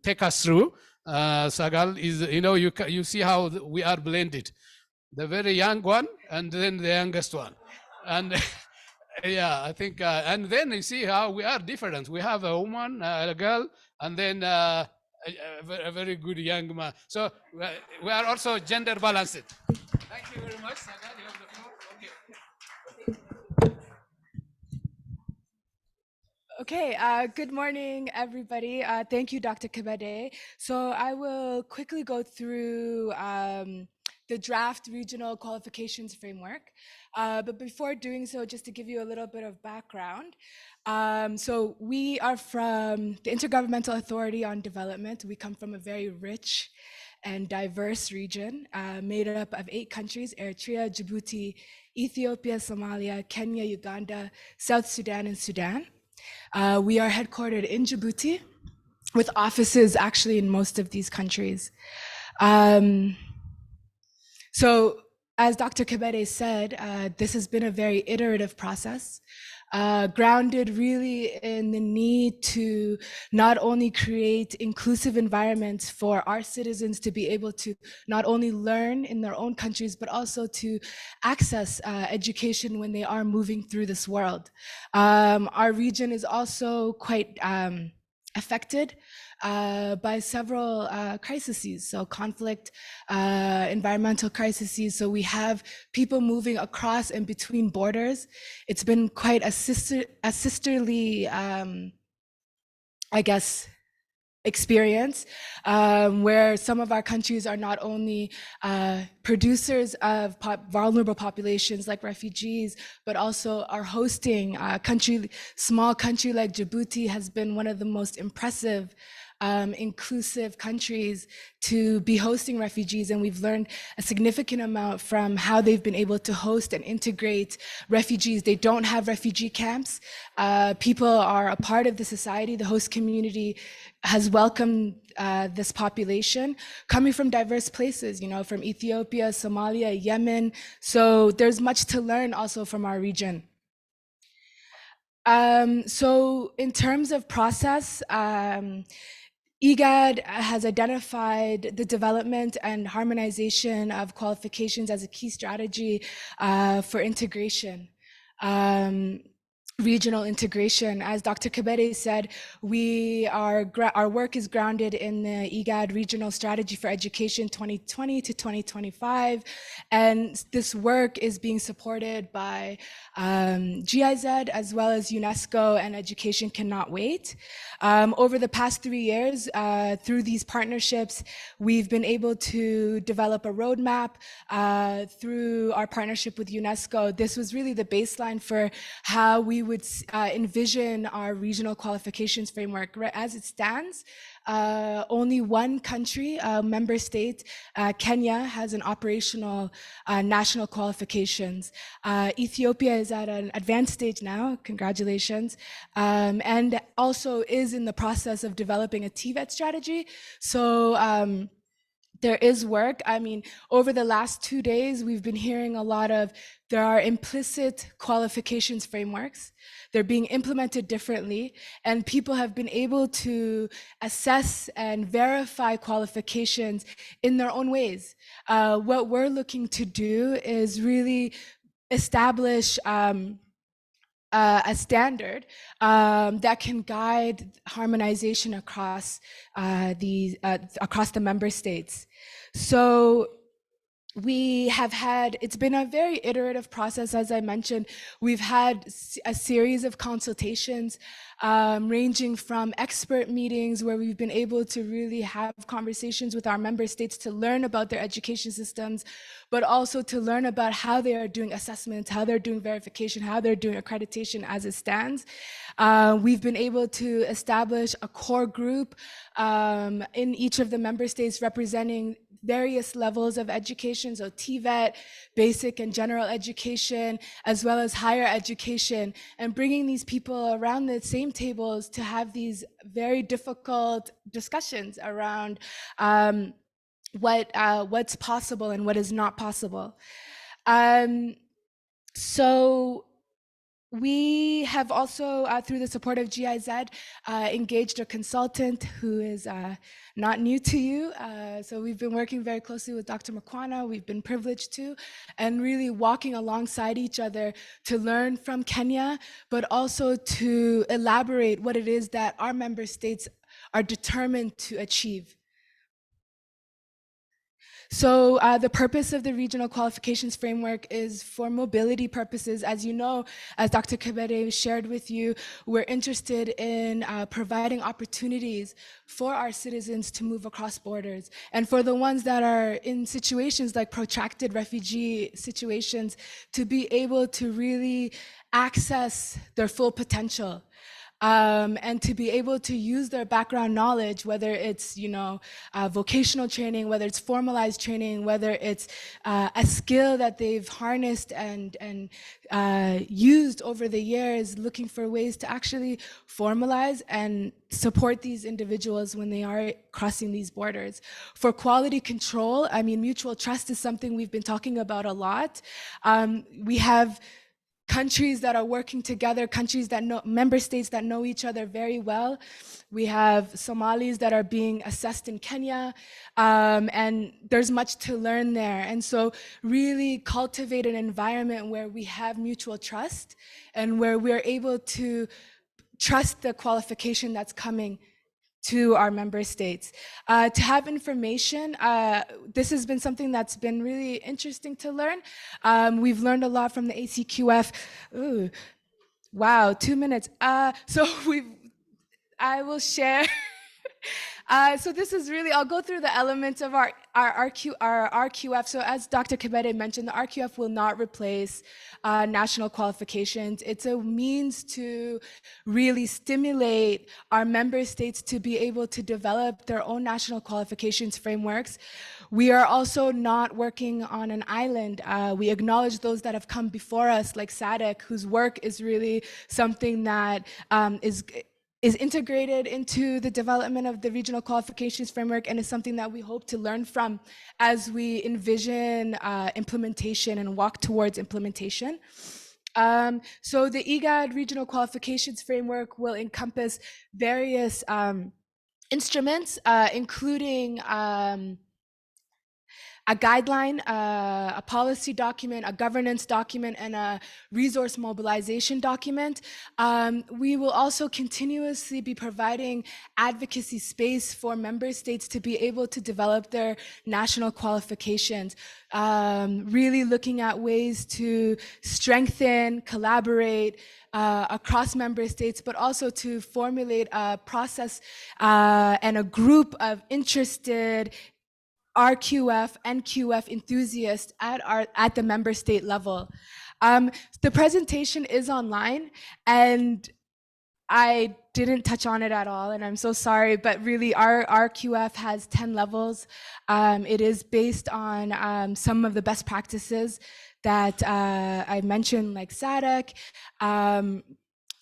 take us through. Sagal is, you see how we are blended. The very young one and then the youngest one. And yeah, I think, and then you see how we are different. We have a woman, a girl, and then a very good young man. So we are also gender balanced. Thank you very much, Sagal. You have the floor. Okay. Okay, good morning, everybody. Thank you, Dr. Kebede. So I will quickly go through the draft regional qualifications framework. But before doing so, just to give you a little bit of background. So we are from the Intergovernmental Authority on Development. We come from a very rich and diverse region made up of 8 countries: Eritrea, Djibouti, Ethiopia, Somalia, Kenya, Uganda, South Sudan, and Sudan. We are headquartered in Djibouti with offices actually in most of these countries. So as Dr. Kebede said, this has been a very iterative process, grounded really in the need to not only create inclusive environments for our citizens to be able to not only learn in their own countries, but also to access education when they are moving through this world. Our region is also quite affected by several crises, so conflict, environmental crises. So we have people moving across and between borders. It's been quite a sisterly, I guess, experience where some of our countries are not only producers of vulnerable populations like refugees, but also are hosting small country like Djibouti has been one of the most impressive inclusive countries to be hosting refugees. And we've learned a significant amount from how they've been able to host and integrate refugees. They don't have refugee camps. People are a part of the society. The host community has welcomed this population coming from diverse places, from Ethiopia, Somalia, Yemen. So there's much to learn also from our region. So in terms of process, IGAD has identified the development and harmonization of qualifications as a key strategy for integration. Regional integration. As Dr. Kabede said, our work is grounded in the IGAD Regional Strategy for Education 2020 to 2025. And this work is being supported by GIZ as well as UNESCO and Education Cannot Wait. Over the past 3 years, through these partnerships, we've been able to develop a roadmap through our partnership with UNESCO. This was really the baseline for how we would envision our regional qualifications framework. As it stands, only one country, member state, Kenya, has an operational national qualifications. Ethiopia is at an advanced stage now, congratulations, and also is in the process of developing a TVET strategy. So there is work. I mean, over the last 2 days, we've been hearing a lot of, there are implicit qualifications frameworks. They're being implemented differently, and people have been able to assess and verify qualifications in their own ways. What we're looking to do is really establish a standard that can guide harmonization across the member states. So we have had, it's been a very iterative process, as I mentioned. We've had a series of consultations ranging from expert meetings where we've been able to really have conversations with our member states to learn about their education systems, but also to learn about how they are doing assessments, how they're doing verification, how they're doing accreditation as it stands. We've been able to establish a core group in each of the member states representing various levels of education, so TVET, basic and general education, as well as higher education, and bringing these people around the same tables to have these very difficult discussions around what's possible and what is not possible. So we have also, through the support of GIZ, engaged a consultant who is not new to you. So we've been working very closely with Dr. Makwana. We've been privileged to, and really walking alongside each other to learn from Kenya, but also to elaborate what it is that our member states are determined to achieve. So the purpose of the regional qualifications framework is for mobility purposes. As you know, as Dr. Kabede shared with you, we're interested in providing opportunities for our citizens to move across borders. And for the ones that are in situations like protracted refugee situations, to be able to really access their full potential. And to be able to use their background knowledge, whether it's vocational training, whether it's formalized training, whether it's a skill that they've harnessed and used over the years, looking for ways to actually formalize and support these individuals when they are crossing these borders. For quality control, I mean, mutual trust is something we've been talking about a lot. We have countries that are working together, countries that know, member states that know each other very well. We have Somalis that are being assessed in Kenya, and there's much to learn there. And so really cultivate an environment where we have mutual trust and where we're able to trust the qualification that's coming to our member states. To have information, this has been something that's been really interesting to learn. We've learned a lot from the ACQF. Ooh, wow, 2 minutes. I will share So this is really, I'll go through the elements of our RQF. So as Dr. Kebede mentioned, the RQF will not replace national qualifications. It's a means to really stimulate our member states to be able to develop their own national qualifications frameworks. We are also not working on an island. We acknowledge those that have come before us, like SADC, whose work is really something that is integrated into the development of the regional qualifications framework and is something that we hope to learn from as we envision implementation and walk towards implementation. So the IGAD regional qualifications framework will encompass various instruments, including a guideline, a policy document, a governance document, and a resource mobilization document. We will also continuously be providing advocacy space for member states to be able to develop their national qualifications, really looking at ways to strengthen, collaborate, across member states, but also to formulate a process and a group of interested RQF and QF enthusiasts at the member state level. The presentation is online, and I didn't touch on it at all, and I'm so sorry, but really our RQF has 10 levels. It is based on some of the best practices that I mentioned, like SADC.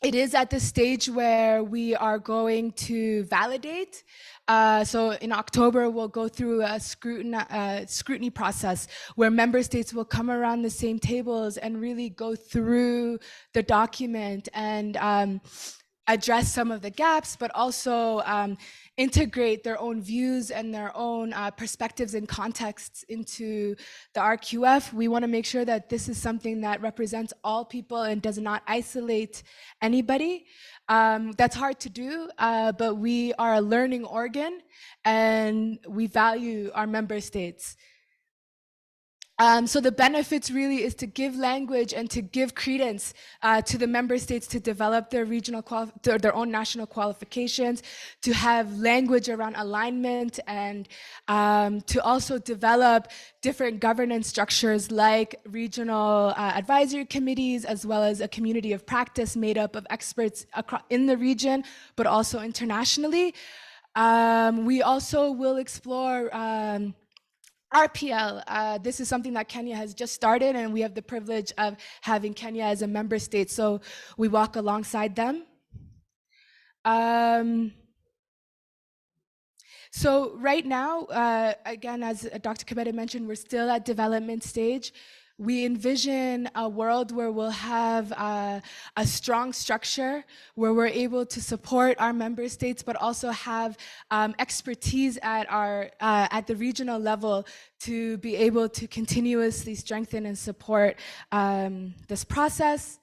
It is at the stage where we are going to validate. So in October, we'll go through a scrutiny process where member states will come around the same tables and really go through the document and address some of the gaps, but also integrate their own views and their own perspectives and contexts into the RQF. We want to make sure that this is something that represents all people and does not isolate anybody. That's hard to do, but we are a learning organ and we value our member states. So the benefits really is to give language and to give credence to the member states to develop their their own national qualifications, to have language around alignment, and to also develop different governance structures like regional advisory committees, as well as a community of practice made up of experts in the region, but also internationally. We also will explore RPL. This is something that Kenya has just started, and we have the privilege of having Kenya as a member state, so we walk alongside them. So right now, again, as Dr. Kebede mentioned, we're still at development stage. We envision a world where we'll have a strong structure, where we're able to support our member states, but also have expertise at the regional level to be able to continuously strengthen and support this process.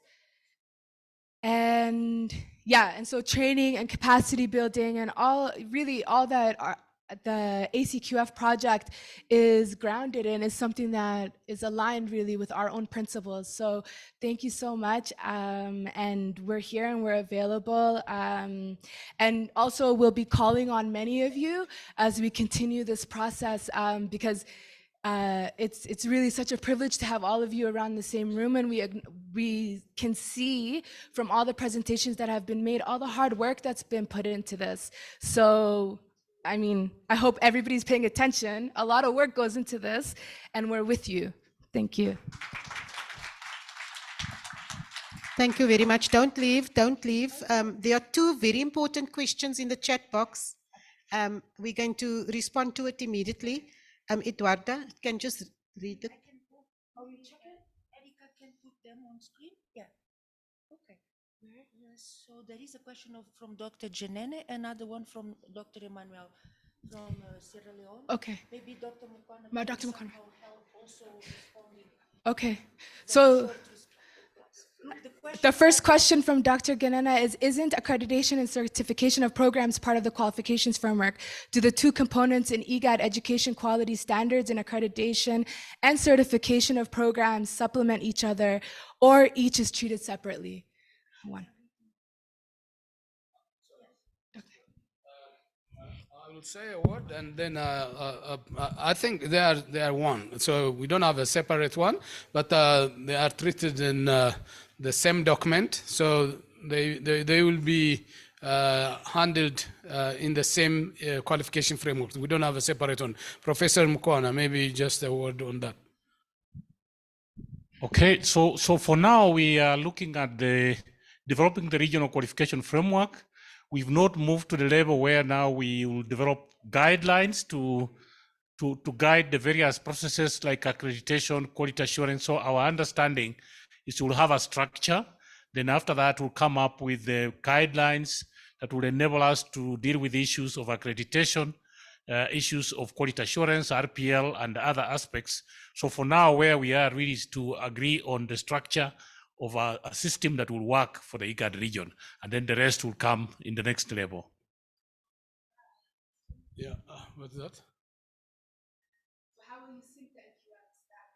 And yeah, and so training and capacity building and all that the ACQF project is grounded in is something that is aligned really with our own principles. So thank you so much. And we're here and we're available. And also we'll be calling on many of you as we continue this process, because it's really such a privilege to have all of you around the same room, and we can see from all the presentations that have been made, all the hard work that's been put into this. So I mean, I hope everybody's paying attention. A lot of work goes into this, and we're with you. Thank you. Thank you very much. Don't leave, don't leave. There are two very important questions in the chat box. We're going to respond to it immediately. Eduarda can just read it. Are we checking? Erika can put them on screen? Yeah. Okay. So there is a question from Dr. Janene, another one from Dr. Emmanuel from Sierra Leone. Okay. Maybe Dr. Mukwana. Dr. Mukwana. Help also responding. Okay. So the first question from Dr. Ganena is, isn't accreditation and certification of programs part of the qualifications framework? Do the two components in EGAD education quality standards and accreditation and certification of programs supplement each other, or each is treated separately? One. I will say a word, and then I think they are one. So we don't have a separate one, but they are treated in the same document. So they will be handled in the same qualification framework. We don't have a separate one. Professor Mukwana, maybe just a word on that. Okay, so for now we are looking at developing the regional qualification framework. We've not moved to the level where now we will develop guidelines to guide the various processes like accreditation, quality assurance. So our understanding is we'll have a structure. Then after that, we'll come up with the guidelines that will enable us to deal with issues of accreditation, issues of quality assurance, RPL, and other aspects. So for now, where we are really is to agree on the structure of a system that will work for the IGAD region, and then the rest will come in the next level. Yeah, what's that? So how will you sync the NQFs that?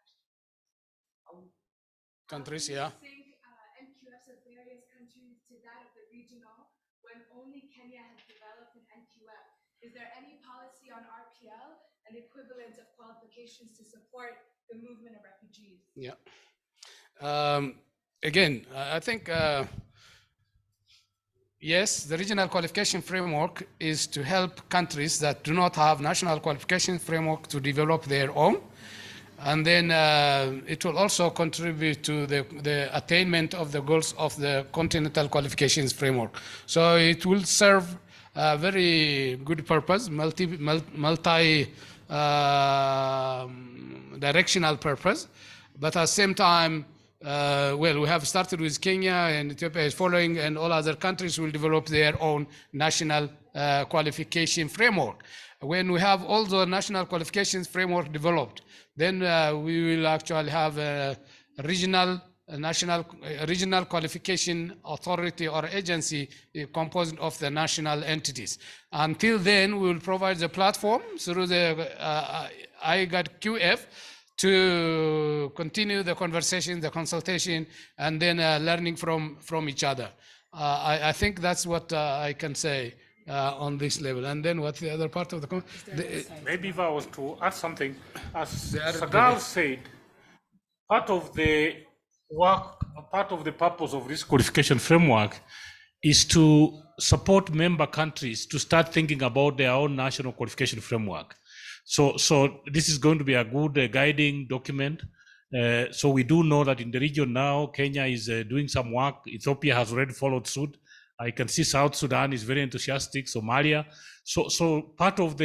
Countries, How yeah. will you sync NQFs of various countries to that of the regional when only Kenya has developed an NQF? Is there any policy on RPL and equivalent of qualifications to support the movement of refugees? Yeah. Again, I think, yes, the regional qualification framework is to help countries that do not have national qualification framework to develop their own. And then it will also contribute to the attainment of the goals of the continental qualifications framework. So it will serve a very good purpose, multi-directional purpose. But at the same time, well, we have started with Kenya, and Ethiopia is following, and all other countries will develop their own national qualification framework. When we have all the national qualifications framework developed, then we will actually have a regional regional qualification authority or agency composed of the national entities. Until then, we will provide the platform through the ACQF to continue the conversation, the consultation, and then learning from each other. I think that's what I can say on this level. And then what's the other part of the maybe if I was to add something, as Sagal said, part of the work, part of the purpose of this qualification framework is to support member countries to start thinking about their own national qualification framework. So this is going to be a good guiding document. So we do know that in the region now, Kenya is doing some work. Ethiopia has already followed suit. I can see South Sudan is very enthusiastic, Somalia. So part of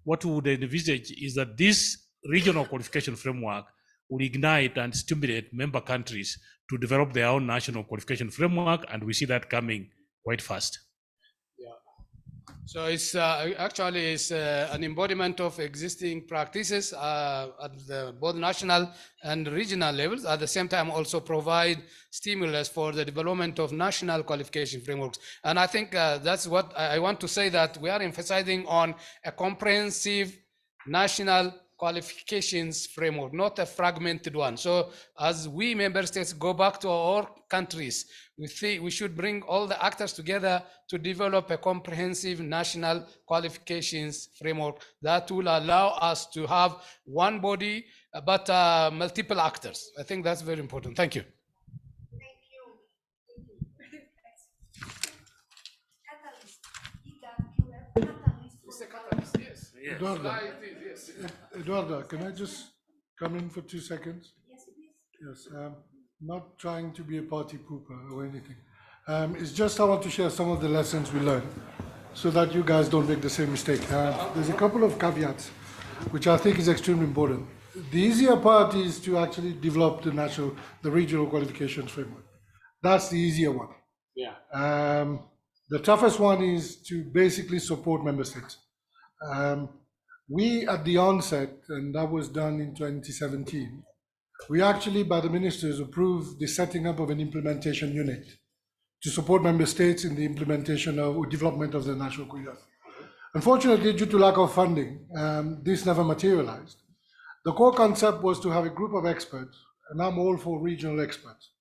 what we would envisage is that this regional qualification framework will ignite and stimulate member countries to develop their own national qualification framework, and we see that coming quite fast. So it's actually an embodiment of existing practices at both national and regional levels. At the same time, also provide stimulus for the development of national qualification frameworks. And I think that's what I want to say, that we are emphasizing on a comprehensive national qualifications framework, not a fragmented one. So as we member states go back to our countries, we think we should bring all the actors together to develop a comprehensive national qualifications framework that will allow us to have one body, but multiple actors. I think that's very important. Thank you. Eduardo, can I just come in for 2 seconds? Yes, please. Yes, not trying to be a party pooper or anything. It's just I want to share some of the lessons we learned so that you guys don't make the same mistake. There's a couple of caveats which I think is extremely important. The easier part is to actually develop the regional qualifications framework. That's the easier one. Yeah. The toughest one is to basically support member states. We, at the onset, and that was done in 2017, we actually, by the ministers, approved the setting up of an implementation unit to support member states in the implementation or development of the national curriculum. Unfortunately, due to lack of funding, this never materialized. The core concept was to have a group of experts, and I'm all for regional experts,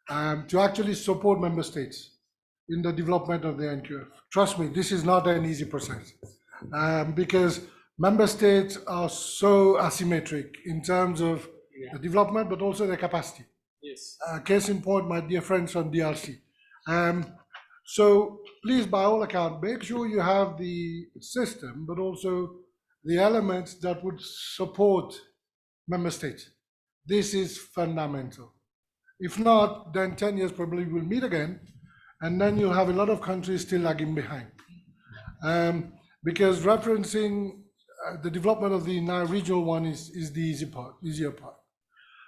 to actually support member states in the development of the NQF. Trust me, this is not an easy process. because member states are so asymmetric in terms of the development, but also their capacity. Yes. Case in point, my dear friends from DRC. So please, by all accounts, make sure you have the system, but also the elements that would support member states. This is fundamental. If not, then 10 years probably we'll meet again, and then you'll have a lot of countries still lagging behind. Because referencing the development of the regional one is the easier part.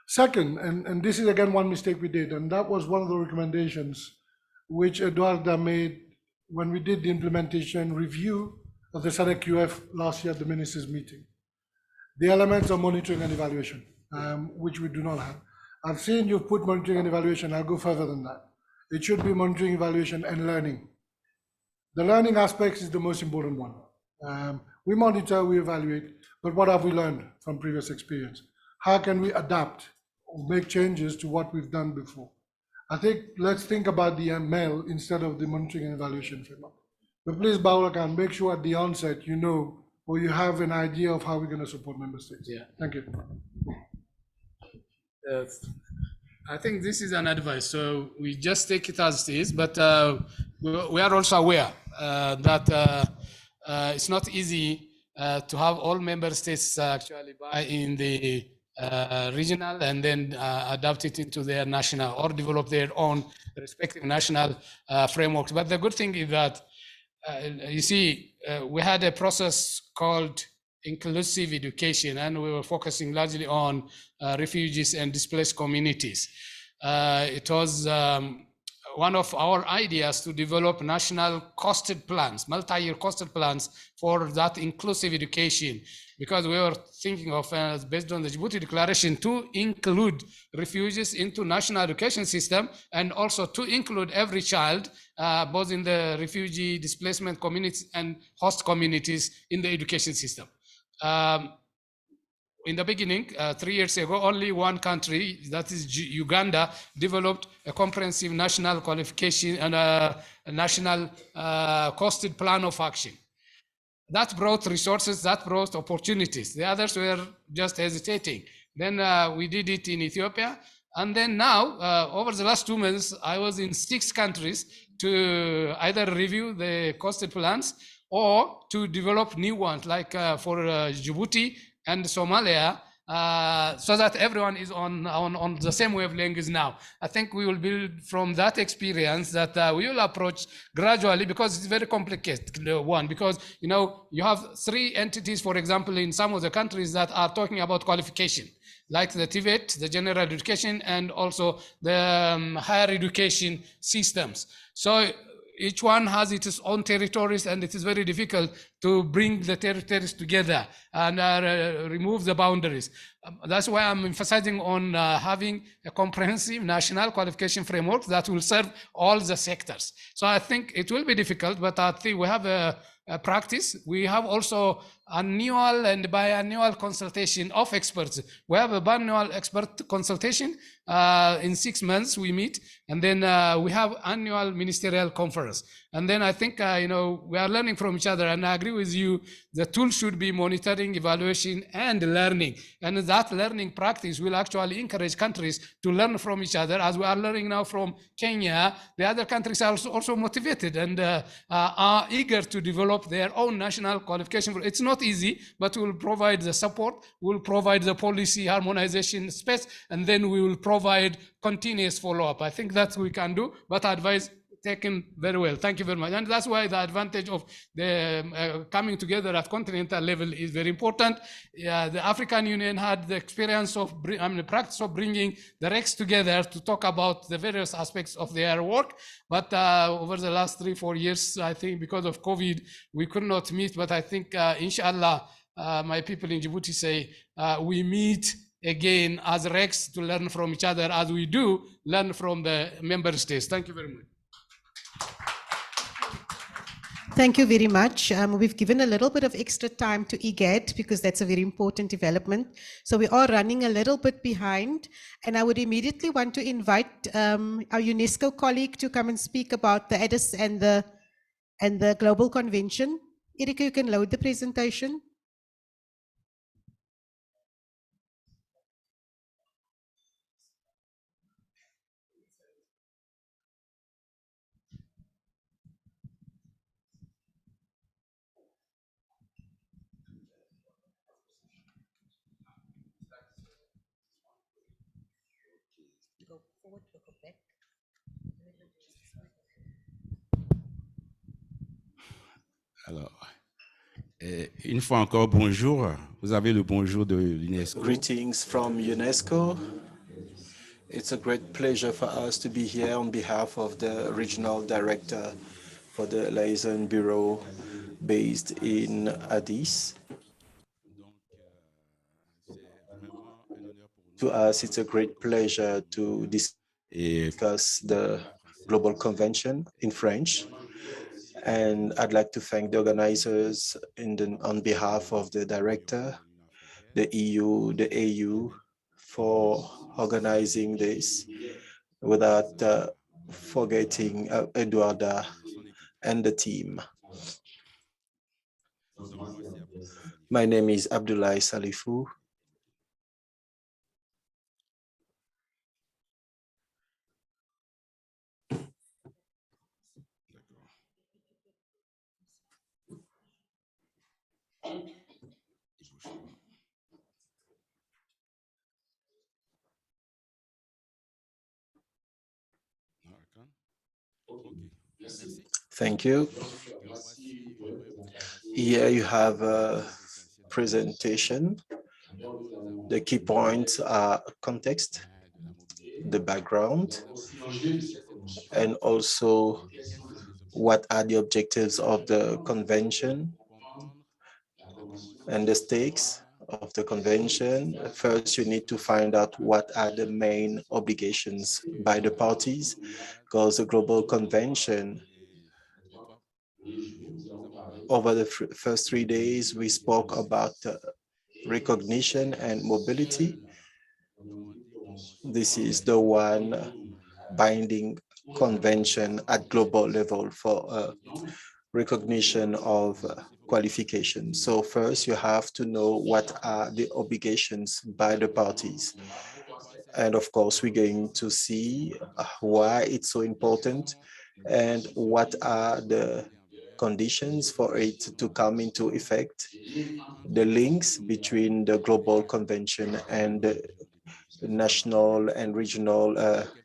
Second, and this is again one mistake we did, and that was one of the recommendations which Eduardo made when we did the implementation review of the ACQF last year at the ministers' meeting. The elements of monitoring and evaluation, which we do not have. I've seen you put monitoring and evaluation. I'll go further than that. It should be monitoring, evaluation, and learning. The learning aspect is the most important one. We monitor, we evaluate, but what have we learned from previous experience? How can we adapt or make changes to what we've done before? I think let's think about the ML instead of the monitoring and evaluation framework. But please, Baula, make sure at the onset you know or you have an idea of how we're going to support member states. Yeah. Thank you. I think this is an advice, so we just take it as it is, but we are also aware that it's not easy to have all member states actually buy in the regional and then adapt it into their national or develop their own respective national frameworks. But the good thing is that, you see, we had a process called inclusive education, and we were focusing largely on refugees and displaced communities. It was one of our ideas to develop national costed plans, multi-year costed plans for that inclusive education, because we were thinking of, based on the Djibouti Declaration, to include refugees into national education system and also to include every child, both in the refugee displacement communities and host communities in the education system. In the beginning, 3 years ago, only one country, that is Uganda, developed a comprehensive national qualification and a national costed plan of action. That brought resources, that brought opportunities. The others were just hesitating. Then we did it in Ethiopia. And then now, over the last 2 months, I was in 6 countries to either review the costed plans or to develop new ones, like for Djibouti and Somalia, so that everyone is on the same wavelength now. I think we will build from that experience that we will approach gradually, because it's very complicated one, because you have 3 entities, for example, in some of the countries that are talking about qualification, like the TVET, the general education, and also the higher education systems. So each one has its own territories, and it is very difficult to bring the territories together and remove the boundaries. That's why I'm emphasizing on having a comprehensive national qualification framework that will serve all the sectors. So I think it will be difficult, but I think we have a practice. We have also annual and biannual consultation of experts. We have a biannual expert consultation. In 6 months we meet, and then we have annual ministerial conference. And then I think we are learning from each other, and I agree with you, the tool should be monitoring, evaluation, and learning. And that learning practice will actually encourage countries to learn from each other, as we are learning now from Kenya. The other countries are also motivated and are eager to develop their own national qualification. It's not easy, but we'll provide the support, we'll provide the policy harmonization space, and then we will provide continuous follow-up. I think that we can do, but advice taken very well. Thank you very much. And that's why the advantage of the coming together at continental level is very important. The African Union had the experience of, the practice of bringing the RECs together to talk about the various aspects of their work. But over the last 3-4 years, I think because of COVID, we could not meet. But I think, inshallah, my people in Djibouti say, we meet again as RECs to learn from each other, as we do learn from the member states. Thank you very much. Thank you very much. We've given a little bit of extra time to IGAD because that's a very important development. So we are running a little bit behind, and I would immediately want to invite our UNESCO colleague to come and speak about the EDIS and the Global Convention. Erika, you can load the presentation. Alors, une fois encore, bonjour. Vous avez le bonjour de l'UNESCO. Greetings from UNESCO. It's a great pleasure for us to be here on behalf of the Regional Director for the Liaison Bureau based in Addis. To us, it's a great pleasure to discuss the Global Convention in French. And I'd like to thank the organizers on behalf of the director, the EU, the AU, for organizing this, without forgetting Eduarda and the team. My name is Abdoulaye Salifou. Thank you. Here you have a presentation. The key points are context, the background, and also what are the objectives of the convention and the stakes of the convention. First, you need to find out what are the main obligations by the parties, because the global convention, over the first 3 days, we spoke about recognition and mobility. This is the one binding convention at global level for recognition of qualifications. So first you have to know what are the obligations by the parties. And of course, we're going to see why it's so important and what are the conditions for it to come into effect, the links between the global convention and the national and regional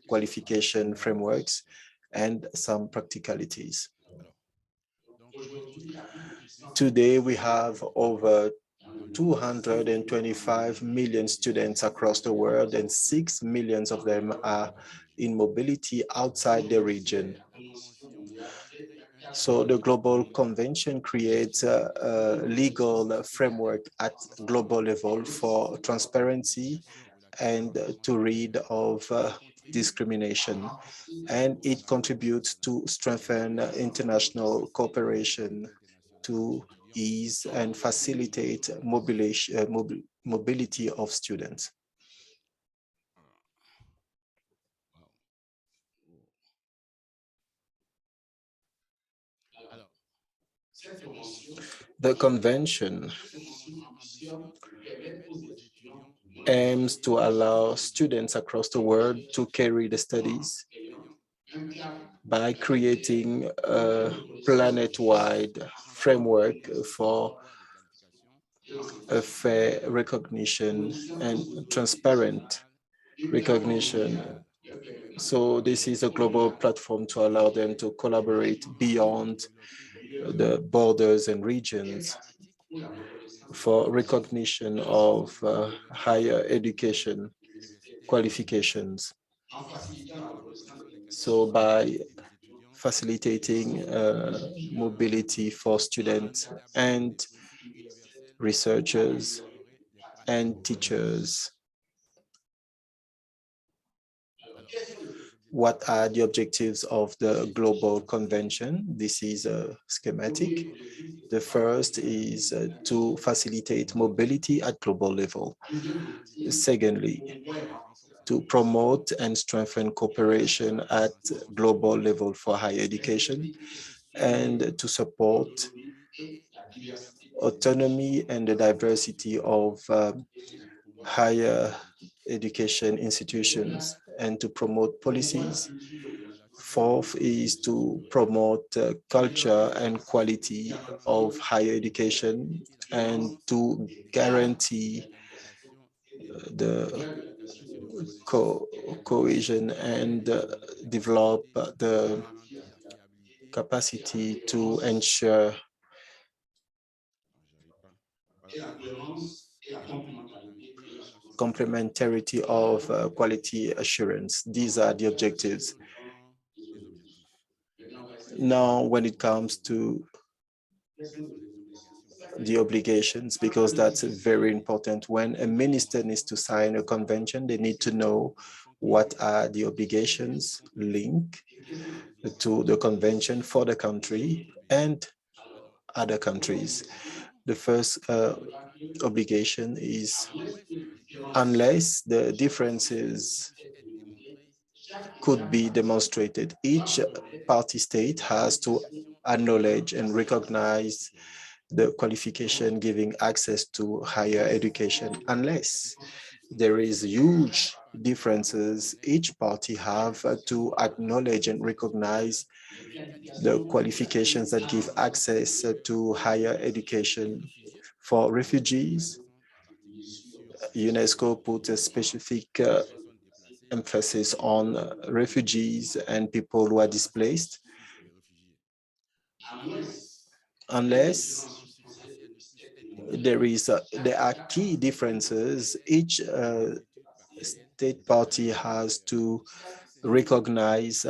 qualification frameworks, and some practicalities. Today, we have over 225 million students across the world, and 6 million of them are in mobility outside the region. So the Global Convention creates a legal framework at global level for transparency and to rid of discrimination. And it contributes to strengthen international cooperation to ease and facilitate mobility of students. The convention aims to allow students across the world to carry the studies by creating a planet-wide framework for a fair recognition and transparent recognition. So this is a global platform to allow them to collaborate beyond the borders and regions for recognition of higher education qualifications. So by facilitating mobility for students and researchers and teachers. What are the objectives of the Global Convention? This is a schematic. The first is to facilitate mobility at global level. Secondly, to promote and strengthen cooperation at global level for higher education, and to support autonomy and the diversity of higher education institutions and to promote policies. Fourth is to promote culture and quality of higher education and to guarantee the cohesion and develop the capacity to ensure complementarity of quality assurance. These are the objectives. Now, when it comes to the obligations, because that's very important. When a minister needs to sign a convention, they need to know what are the obligations linked to the convention for the country and other countries. The first obligation is unless the differences could be demonstrated, each party state has to acknowledge and recognize the qualification giving access to higher education. Unless there is huge differences, each party have to acknowledge and recognize the qualifications that give access to higher education. For refugees, UNESCO put a specific emphasis on refugees and people who are displaced. Unless there are key differences, each state party has to recognize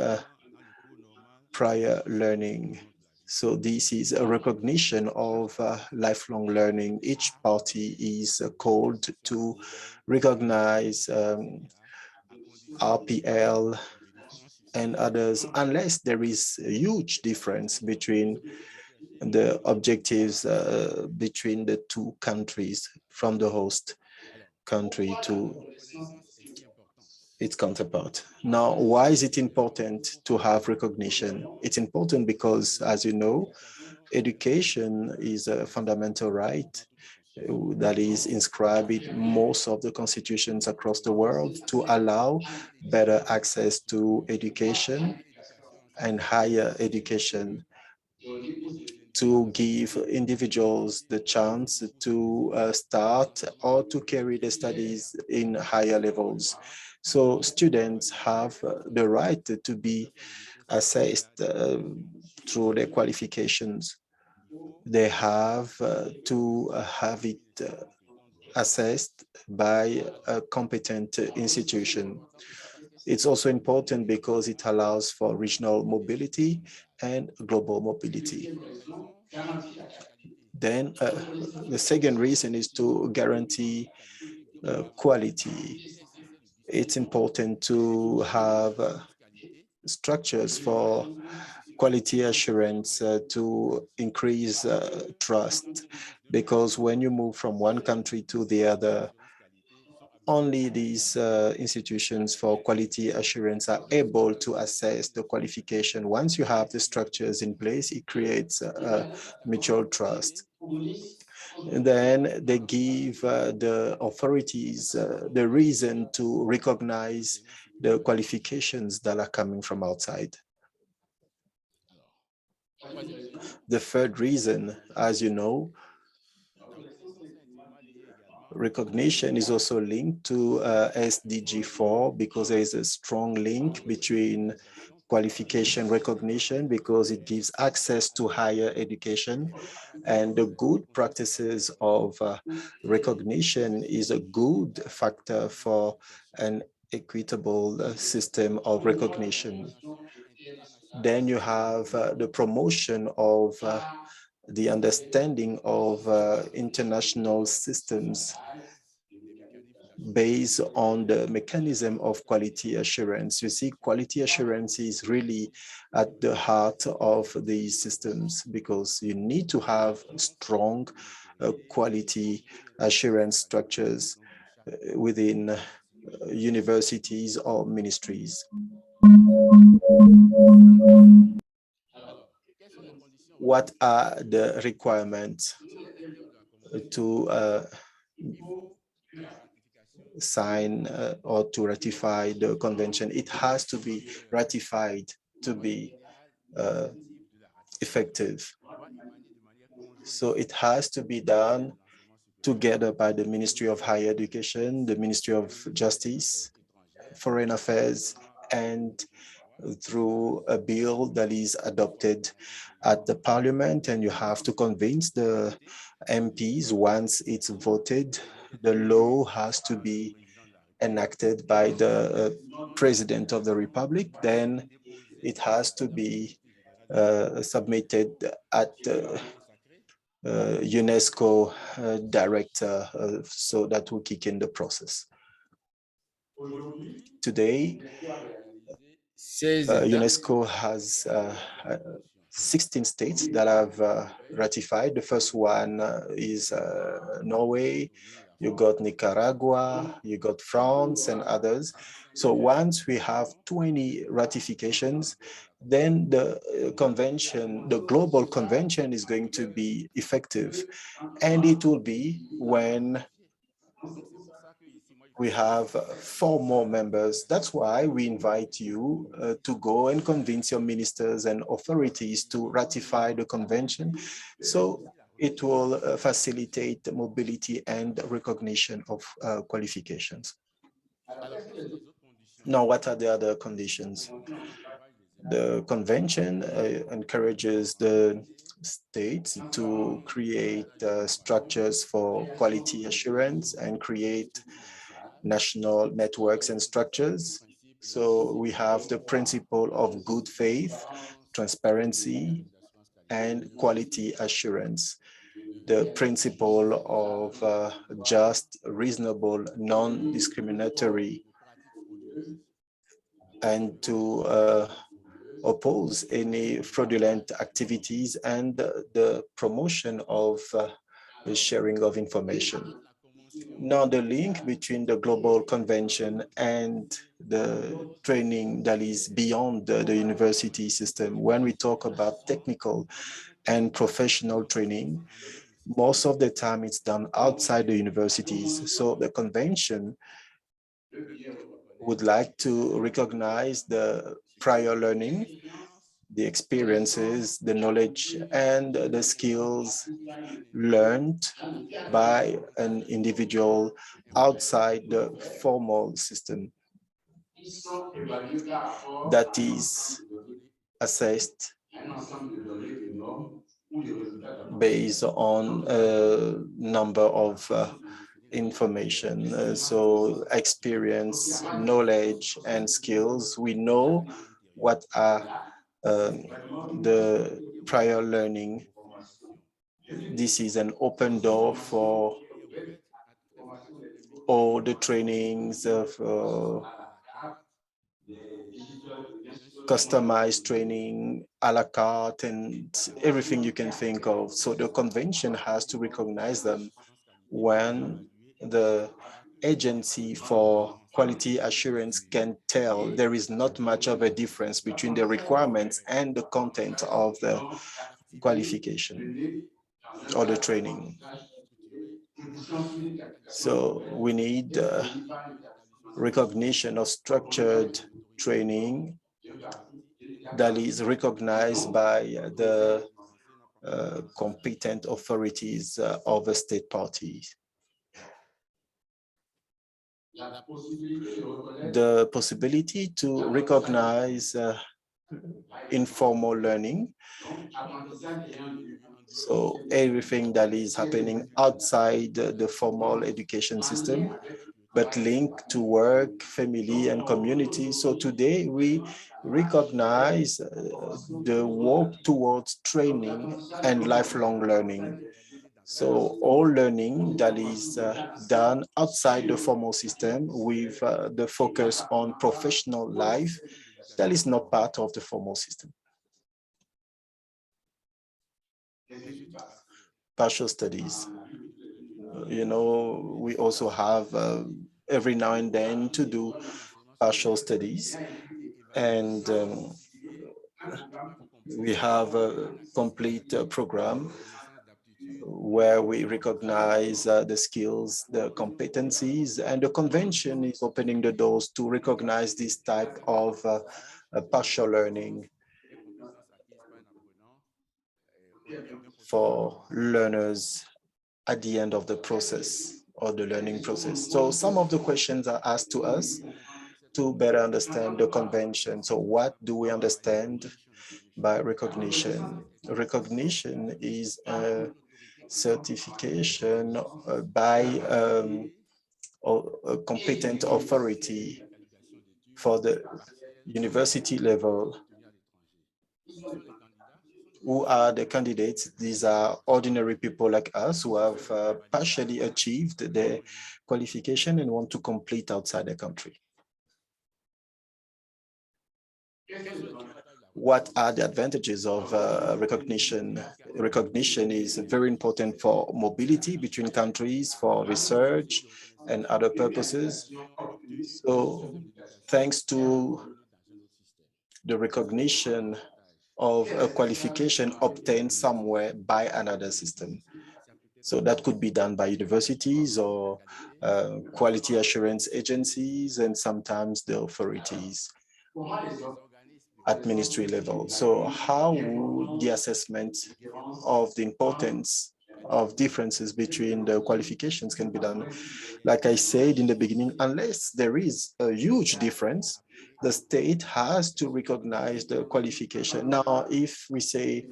prior learning. So this is a recognition of lifelong learning. Each party is called to recognize RPL and others, unless there is a huge difference between the objectives between the two countries, from the host country to its counterpart. Now, why is it important to have recognition? It's important because, as you know, education is a fundamental right that is inscribed in most of the constitutions across the world to allow better access to education and higher education, to give individuals the chance to start or to carry their studies in higher levels. So students have the right to be assessed through their qualifications. They have to have it assessed by a competent institution. It's also important because it allows for regional mobility and global mobility. Then the second reason is to guarantee quality. It's important to have structures for quality assurance to increase trust, because when you move from one country to the other, only these institutions for quality assurance are able to assess the qualification. Once you have the structures in place, it creates mutual trust. And then they give the authorities the reason to recognize the qualifications that are coming from outside. The third reason, as you know, recognition is also linked to SDG 4, because there is a strong link between qualification recognition, because it gives access to higher education, and the good practices of recognition is a good factor for an equitable system of recognition. Then you have the promotion of the understanding of international systems based on the mechanism of quality assurance. You see, quality assurance is really at the heart of these systems, because you need to have strong quality assurance structures within universities or ministries. what are the requirements to sign or to ratify the convention? It has to be ratified to be effective. So it has to be done together by the Ministry of Higher Education, the Ministry of Justice, Foreign Affairs, and through a bill that is adopted at the parliament, and you have to convince the MPs. Once it's voted, the law has to be enacted by the President of the Republic. Then it has to be submitted at UNESCO director, so that will kick in the process. Today, UNESCO has 16 states that have ratified. The first one is Norway, you got Nicaragua, you got France and others. So once we have 20 ratifications, then the convention, the global convention is going to be effective. And it will be when we have 4 more members. That's why we invite you to go and convince your ministers and authorities to ratify the convention. So it will facilitate mobility and recognition of qualifications. Now, what are the other conditions? The convention encourages the states to create structures for quality assurance and create national networks and structures. So we have the principle of good faith, transparency, and quality assurance. The principle of just, reasonable, non-discriminatory, and to oppose any fraudulent activities, and the promotion of the sharing of information. Now, the link between the global convention and the training that is beyond the university system. When we talk about technical and professional training, most of the time it's done outside the universities. So the convention would like to recognize the prior learning, the experiences, the knowledge, and the skills learned by an individual outside the formal system that is assessed based on a number of information. So experience, knowledge, and skills. We know what are the prior learning. This is an open door for all the trainings of customized training, a la carte, and everything you can think of. So the convention has to recognize them. When the agency for quality assurance can tell there is not much of a difference between the requirements and the content of the qualification or the training. So we need recognition of structured training that is recognized by the competent authorities of the state parties. The possibility to recognize informal learning. So everything that is happening outside the formal education system, but linked to work, family, and community. So today we recognize the work towards training and lifelong learning. So all learning that is done outside the formal system with the focus on professional life that is not part of the formal system. Partial studies. You know, we also have every now and then to do partial studies. And We have a complete program where we recognize the skills, the competencies, and the convention is opening the doors to recognize this type of partial learning for learners at the end of the process or the learning process. So some of the questions are asked to us to better understand the convention. So what do we understand by recognition? Recognition is a certification by a competent authority for the university level. Who are the candidates? These are ordinary people like us who have partially achieved their qualification and want to complete outside the country. What are the advantages of recognition? Recognition is very important for mobility between countries, for research and other purposes. So thanks to the recognition of a qualification obtained somewhere by another system. So that could be done by universities or quality assurance agencies and sometimes the authorities at ministry level. So how would the assessment of the importance of differences between the qualifications can be done? Like I said in the beginning, unless there is a huge difference, the state has to recognize the qualification. Now, if we say,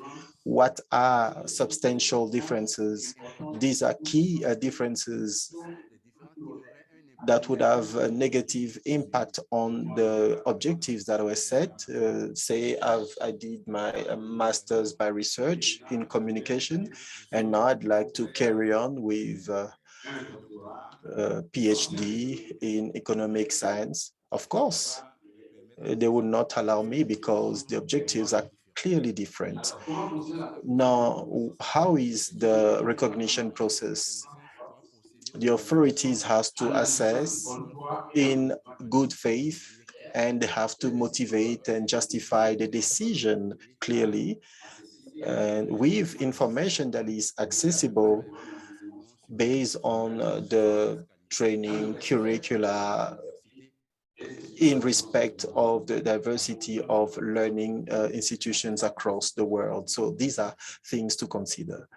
what are substantial differences? These are key differences that would have a negative impact on the objectives that were set. Say I did my master's by research in communication, and now I'd like to carry on with PhD in economic science. Of course, they would not allow me because the objectives are clearly different. Now, how is the recognition process? The authorities has to assess in good faith, and they have to motivate and justify the decision clearly, and with information that is accessible based on the training curricula in respect of the diversity of learning institutions across the world. So these are things to consider.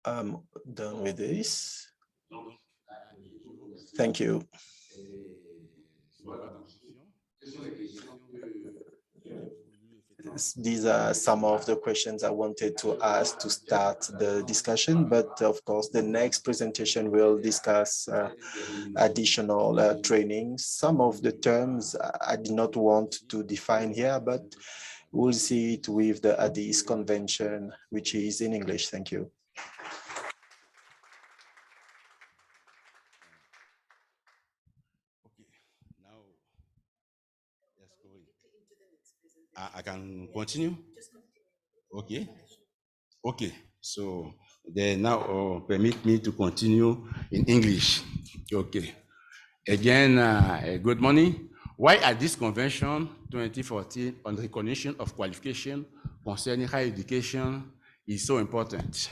I'm done with this. Thank you. These are some of the questions I wanted to ask to start the discussion, but of course, the next presentation will discuss additional trainings. Some of the terms I did not want to define here, but we'll see it with the Addis Convention, which is in English. Thank you. I can continue? Okay. Okay. So then now permit me to continue in English. Okay. Again, good morning. Why at this convention 2014 on recognition of qualification concerning higher education is so important?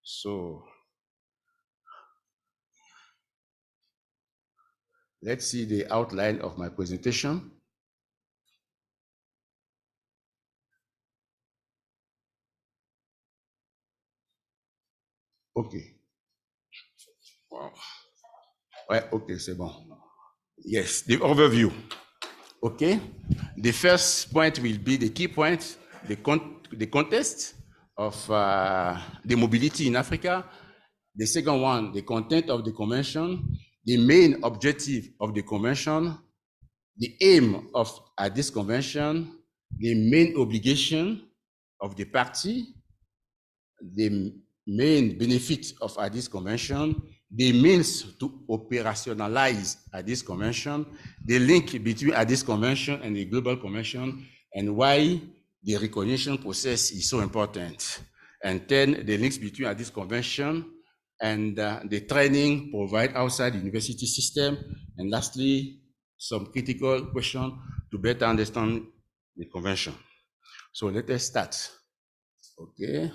So let's see the outline of my presentation. Okay. Wow. Ouais, okay, c'est bon. Yes, the overview. Okay. The first point will be the key point, the context of the mobility in Africa. The second one, the content of the convention, the main objective of the convention, the aim of this convention, the main obligation of the party, the main benefit of this convention, the means to operationalize this convention, the link between this convention and the global convention, and why the recognition process is so important. And then the links between this convention and the training provided outside the university system. And lastly, some critical questions to better understand the convention. So let us start. Okay.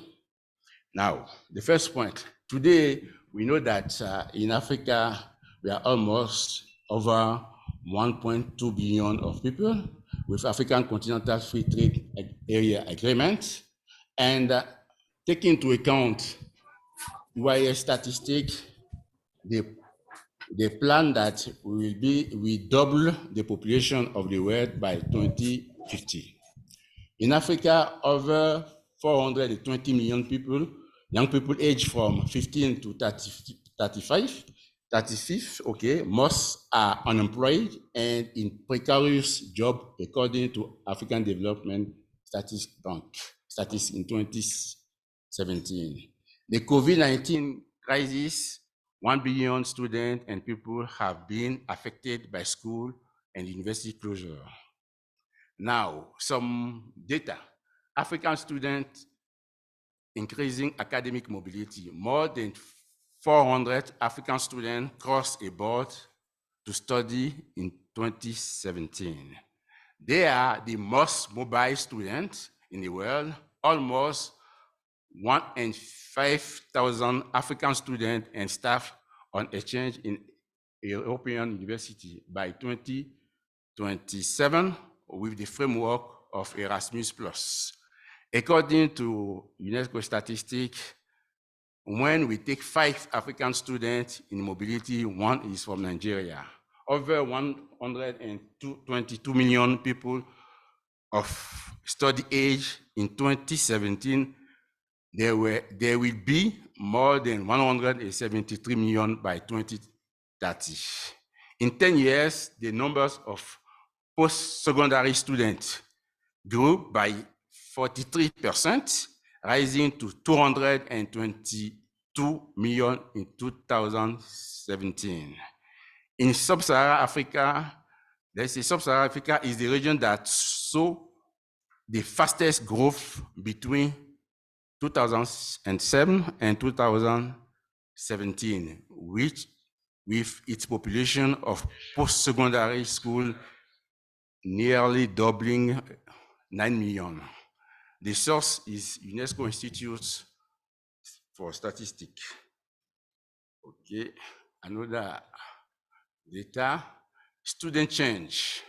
Now, the first point. Today, we know that in Africa, we are almost over 1.2 billion of people with African Continental Free Trade Area Agreement. And taking into account UIS statistics, they plan that we double the population of the world by 2050. In Africa, over 420 million people, young people aged from 15 to 35, okay, most are unemployed and in precarious job according to African Development Statistics Bank statistics in 2017. The COVID-19 crisis, 1 billion students and people have been affected by school and university closure. Now, some data. African students increasing academic mobility. More than 400 African students crossed a border to study in 2017. They are the most mobile students in the world. Almost 1,500 African students and staff on exchange in European university by 2027 with the framework of Erasmus+. According to UNESCO statistics, when we take 5 African students in mobility, 1 is from Nigeria. Over 122 million people of study age in 2017, there will be more than 173 million by 2030. In 10 years, the numbers of post-secondary students grew by 43%, rising to 222 million in 2017. In Sub-Saharan Africa, Sub-Saharan Africa is the region that saw the fastest growth between 2007 and 2017, which with its population of post-secondary school nearly doubling 9 million. The source is UNESCO Institute for Statistics. Okay, another data, student change.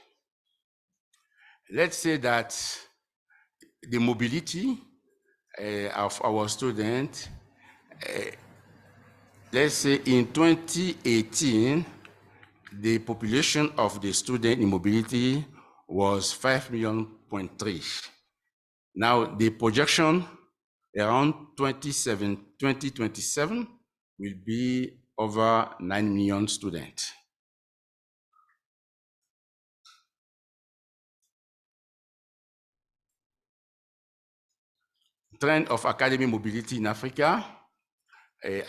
Let's say that the mobility of our students, let's say in 2018, the population of the student in mobility was 5.3 million. Now the projection around 2027 will be over 9 million students. Trend of academic mobility in Africa,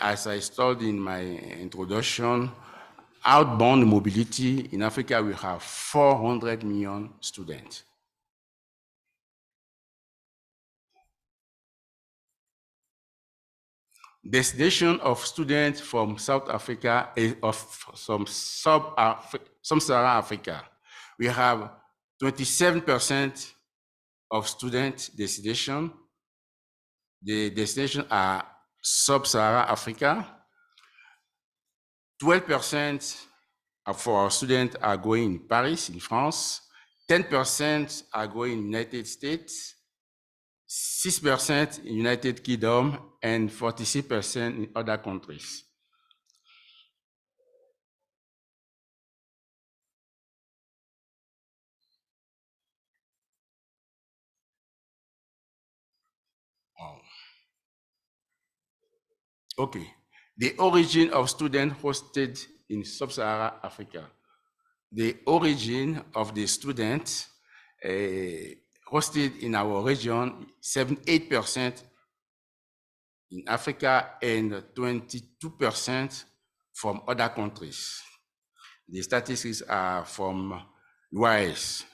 as I studied in my introduction, outbound mobility in Africa will have 400 million students. Destination of students from South Africa, of some Sub-Saharan Africa. We have 27% of student destination. The destinations are Sub-Saharan Africa. 12% of our students are going in Paris, in France. 10% are going in United States. 6% in United Kingdom and 46% in other countries. Okay, the origin of students hosted in Sub-Saharan Africa. The origin of the students hosted in our region, 78% in Africa and 22% from other countries. The statistics are from UIS.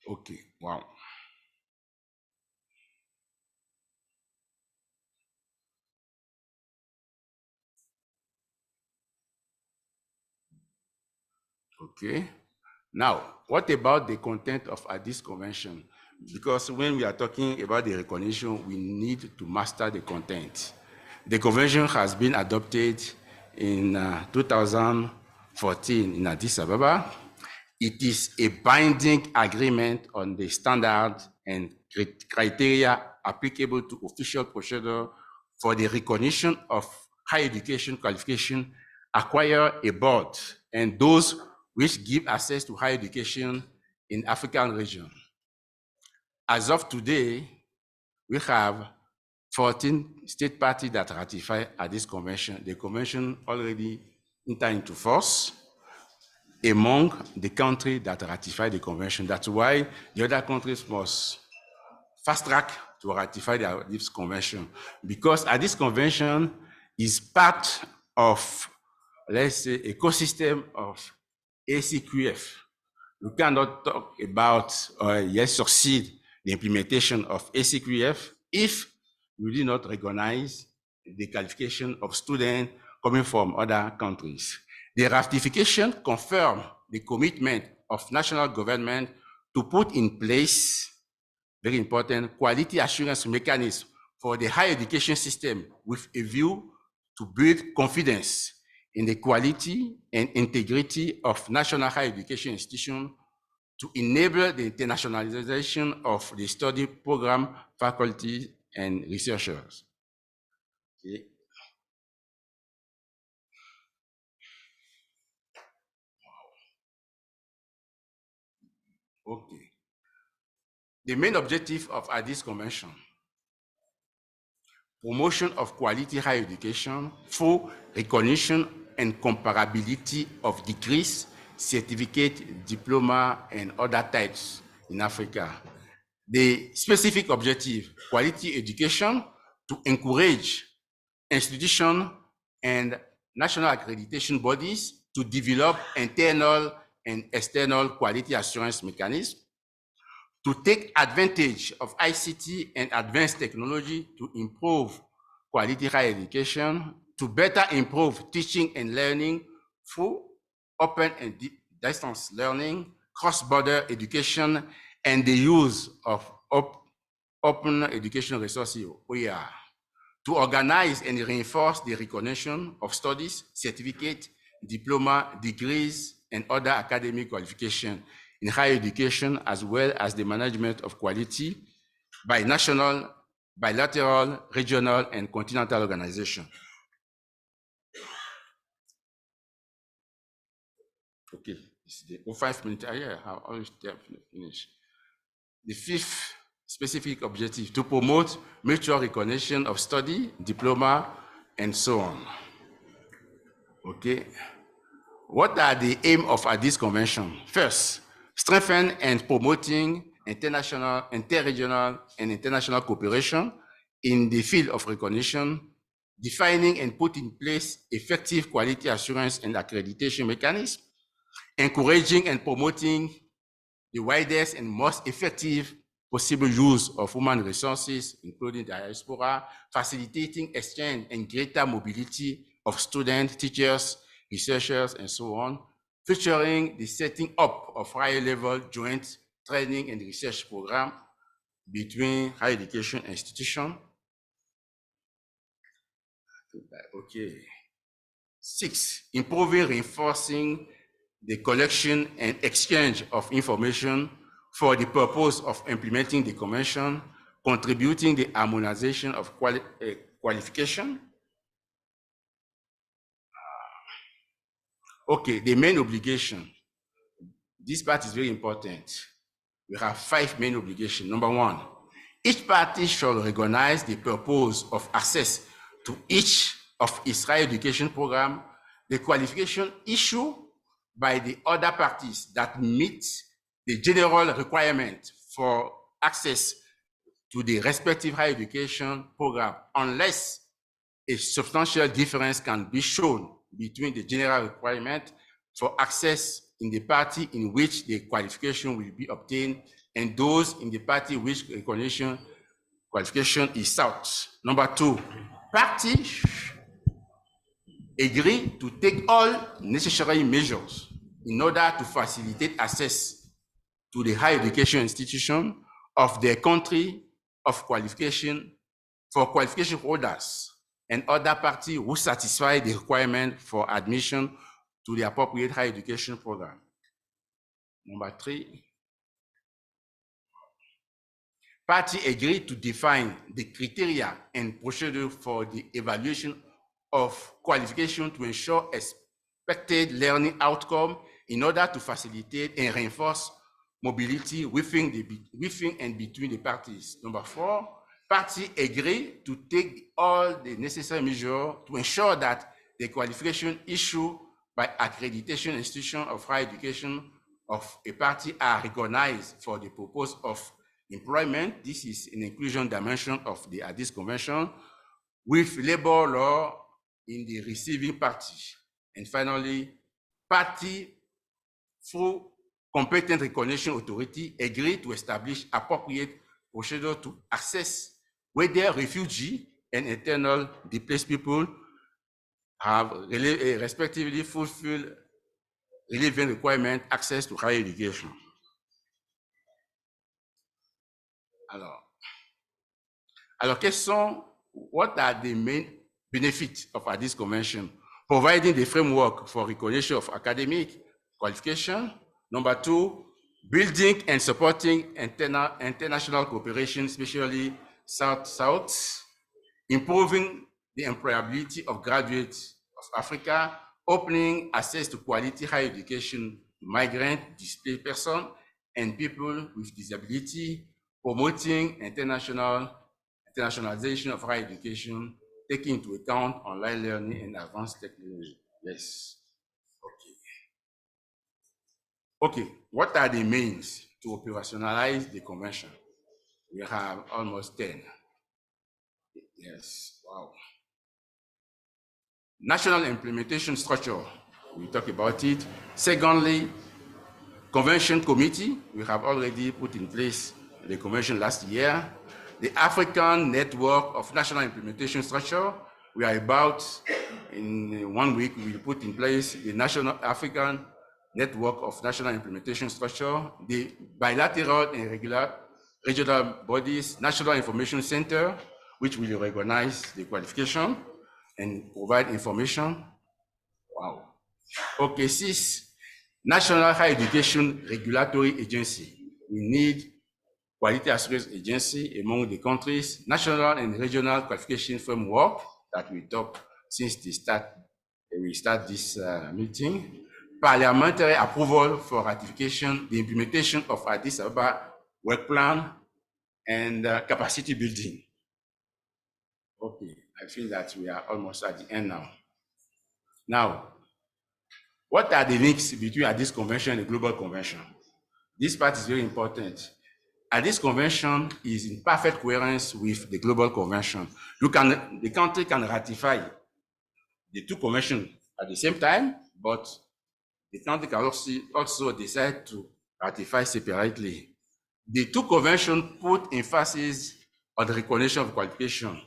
Okay, wow. Okay. Now, what about the content of this convention? Because when we are talking about the recognition, we need to master the content. The convention has been adopted in 2014 in Addis Ababa. It is a binding agreement on the standard and criteria applicable to official procedure for the recognition of higher education qualification acquired abroad and those which give access to higher education in African region. As of today, we have 14 state parties that ratify this convention. The convention already entered into force among the countries that ratify the convention. That's why the other countries must fast track to ratify this convention, because this convention is part of, let's say, ecosystem of ACQF. We cannot talk about succeed the implementation of ACQF if we do not recognize the qualification of students coming from other countries. The ratification confirms the commitment of national government to put in place, very important, quality assurance mechanism for the higher education system with a view to build confidence in the quality and integrity of national higher education institutions to enable the internationalization of the study program, faculty, and researchers. Okay. Okay. The main objective of this convention: promotion of quality higher education through recognition and comparability of degrees, certificate, diploma, and other types in Africa. The specific objective: quality education to encourage institutions and national accreditation bodies to develop internal and external quality assurance mechanisms, to take advantage of ICT and advanced technology to improve quality higher education, to better improve teaching and learning through open and distance learning, cross-border education, and the use of open educational resources, OER, to organize and reinforce the recognition of studies, certificate, diploma, degrees, and other academic qualifications in higher education, as well as the management of quality by national, bilateral, regional, and continental organizations. Okay, it's the 5 minutes. Yeah, I always finish. The fifth specific objective: to promote mutual recognition of study, diploma, and so on. Okay. What are the aims of this convention? First, strengthen and promoting international, interregional, and international cooperation in the field of recognition, defining and put in place effective quality assurance and accreditation mechanisms, encouraging and promoting the widest and most effective possible use of human resources, including the diaspora, facilitating exchange and greater mobility of students, teachers, researchers, and so on, featuring the setting up of higher-level joint training and research program between higher education institutions. Okay. 6, improving, reinforcing the collection and exchange of information for the purpose of implementing the convention, contributing the harmonization of qualification. Okay, the main obligation. This part is very important. We have 5 main obligations. Number 1, each party shall recognize the purpose of access to each of its higher education program, the qualification issued by the other parties that meet the general requirement for access to the respective higher education program, unless a substantial difference can be shown between the general requirement for access in the party in which the qualification will be obtained and those in the party which recognition qualification is sought. Number 2, parties agree to take all necessary measures in order to facilitate access to the higher education institution of their country of qualification for qualification holders and other parties who satisfy the requirement for admission to the appropriate higher education program. Number 3, parties agree to define the criteria and procedure for the evaluation of qualification to ensure expected learning outcome in order to facilitate and reinforce mobility within and between the parties. Number 4, parties agree to take all the necessary measures to ensure that the qualification issued by accreditation institution of higher education of a party are recognized for the purpose of employment. This is an inclusion dimension of the Addis Convention with labor law in the receiving party. And finally, party through competent recognition authority agree to establish appropriate procedure to access whether refugee and internal displaced people have respectively fulfilled relevant requirement access to higher education. Alors, what are the main benefits of Addis Convention? Providing the framework for recognition of academic qualification. Number 2, building and supporting international cooperation, especially South-South, improving the employability of graduates of Africa, opening access to quality higher education to migrant, displaced persons, and people with disability, promoting internationalization of higher education, taking into account online learning and advanced technology. Yes. Okay, what are the means to operationalize the convention? We have almost 10. Yes, wow. National implementation structure, we talk about it. Secondly, convention committee, we have already put in place the convention last year. The African network of national implementation structure, we are about, in 1 week, we will put in place the National African network of national implementation structure, the bilateral and regular regional bodies, National Information Center, which will recognize the qualification and provide information. Wow. Okay, 6, National Higher Education Regulatory Agency. We need quality assurance agency among the countries, national and regional qualification framework that we talk since we start this meeting. Parliamentary approval for ratification, the implementation of Addis Ababa work plan, and capacity building. Okay, I feel that we are almost at the end now. Now, what are the links between Addis Convention and the Global Convention? This part is very important. Addis Convention is in perfect coherence with the Global Convention. The country can ratify the 2 conventions at the same time, but the country can also decide to ratify separately. The 2 conventions put emphasis on the recognition of qualification.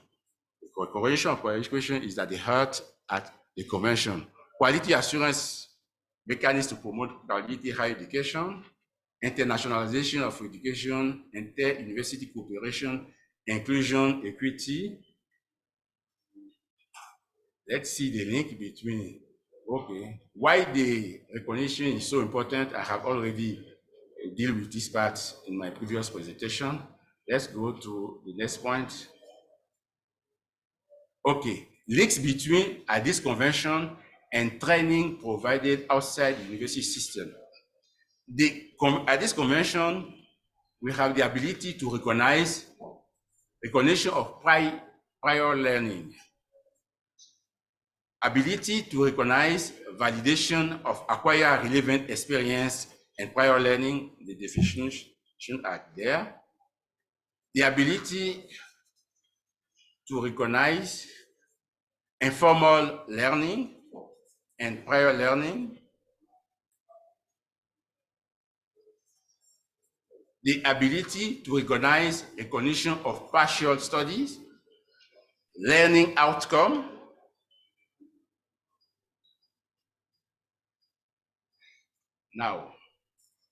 The recognition of qualification is at the heart at the convention. Quality assurance mechanism to promote quality higher education, internationalization of education, inter-university cooperation, inclusion, equity. Let's see the link between, okay, why the recognition is so important. I have already dealt with this part in my previous presentation. Let's go to the next point. Okay, links between Addis Convention and training provided outside the university system. At this convention, we have the ability to recognition of prior learning, ability to recognize validation of acquired relevant experience and prior learning, the definitions are there. The ability to recognize informal learning and prior learning. the ability to recognize recognition of partial studies, learning outcome, now,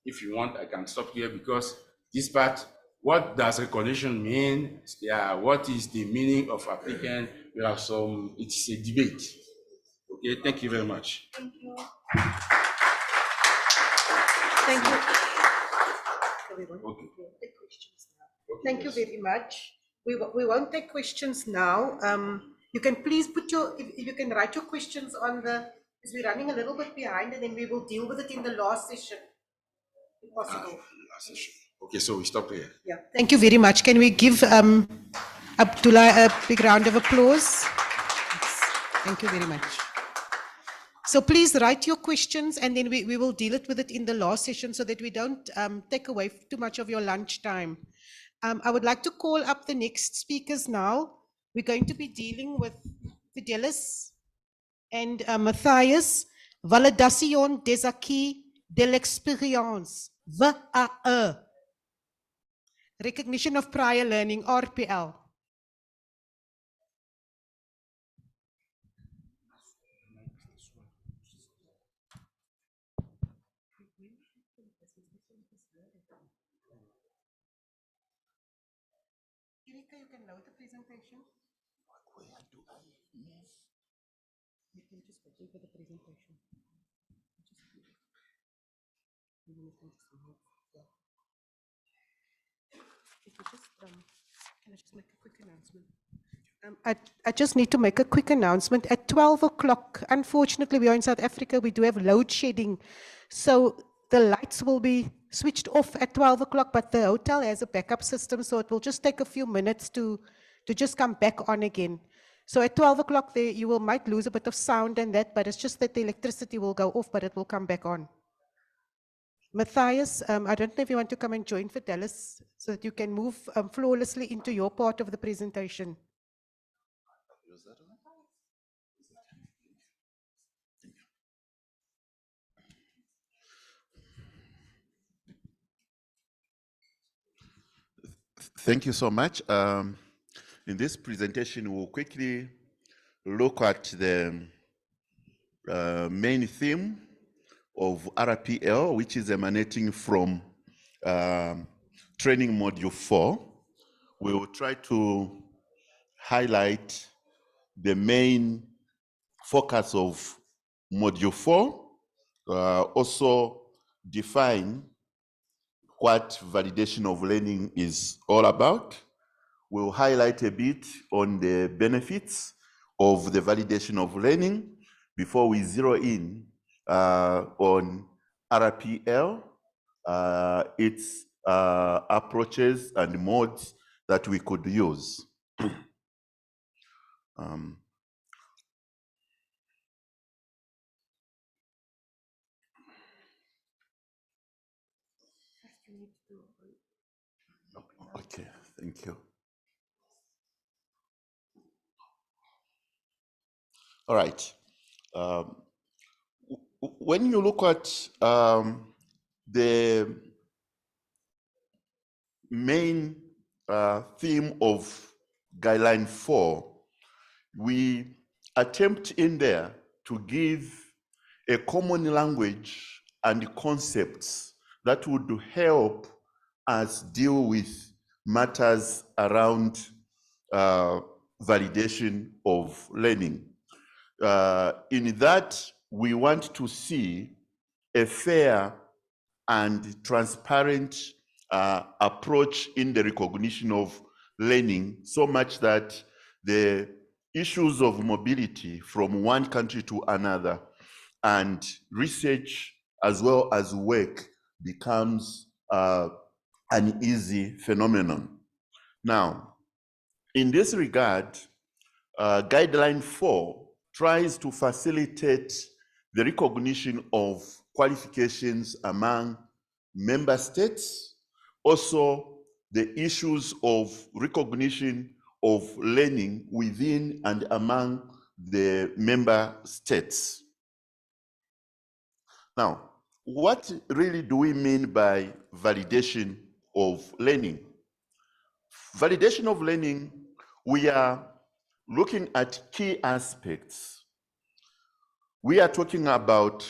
if you want, I can stop here because this part, what does recognition mean? Yeah, what is the meaning of applicant? We have some, it's a debate. Okay, thank you very much. Thank you. Thank you. Okay. Thank you very much. We won't take questions now. You can please put your, if you can write your questions on the, because we're running a little bit behind, and then we will deal with it in the last session, if possible. Last session. Okay, so we stop here. Yeah. Thank you very much. Can we give Abdullah a big round of applause? Yes. Thank you very much. So please write your questions, and then we will deal with it in the last session so that we don't take away too much of your lunch time. I would like to call up the next speakers now. We're going to be dealing with Fidelis and Matthias. Validation des acquis de l'expérience, VAE. Recognition of prior learning, RPL. Erika, you can load the presentation. You can just go over the presentation. Can I just make a quick announcement? I just need to make a quick announcement. At 12 o'clock, unfortunately, we are in South Africa, we do have load shedding. So the lights will be switched off at 12 o'clock, but the hotel has a backup system, so it will just take a few minutes to just come back on again. So at 12 o'clock, you might lose a bit of sound and that, but it's just that the electricity will go off, but it will come back on. Matthias, I don't know if you want to come and join Fidelis so that you can move flawlessly into your part of the presentation. Thank you so much. In this presentation, we'll quickly look at the main theme of RPL, which is emanating from training module 4. We will try to highlight the main focus of module 4, also define what validation of learning is all about. We'll highlight a bit on the benefits of the validation of learning before we zero in on RPL, its approaches and modes that we could use. Okay, thank you. All right. When you look at the main theme of guideline 4, we attempt in there to give a common language and concepts that would help us deal with matters around validation of learning. In that, we want to see a fair and transparent approach in the recognition of learning, so much that the issues of mobility from one country to another and research as well as work becomes an easy phenomenon. Now, in this regard, guideline 4 tries to facilitate the recognition of qualifications among member states, also the issues of recognition of learning within and among the member states. Now, what really do we mean by validation of learning. Validation of learning, we are looking at key aspects. We are talking about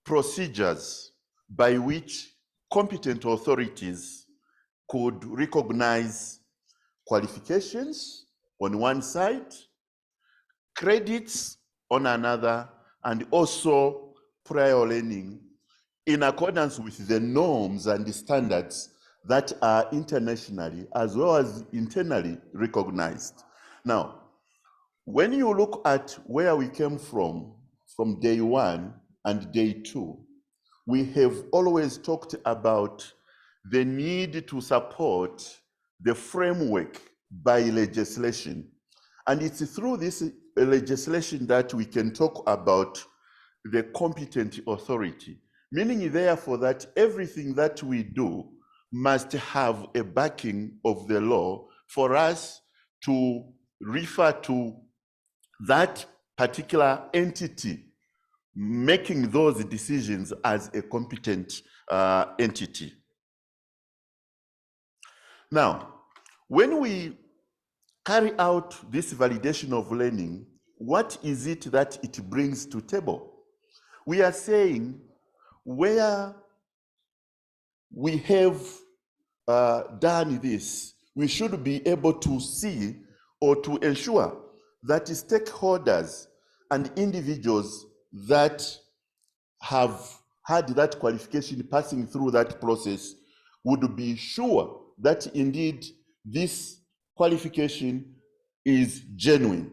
procedures by which competent authorities could recognize qualifications on one side, credits on another, and also prior learning in accordance with the norms and the standards that are internationally as well as internally recognized. Now, when you look at where we came from day one and day two, we have always talked about the need to support the framework by legislation. And it's through this legislation that we can talk about the competent authority, meaning therefore that everything that we do must have a backing of the law for us to refer to that particular entity making those decisions as a competent entity. Now, when we carry out this validation of learning, what is it that it brings to table? We are saying where we have done this, we should be able to see or to ensure that stakeholders and individuals that have had that qualification passing through that process would be sure that indeed this qualification is genuine.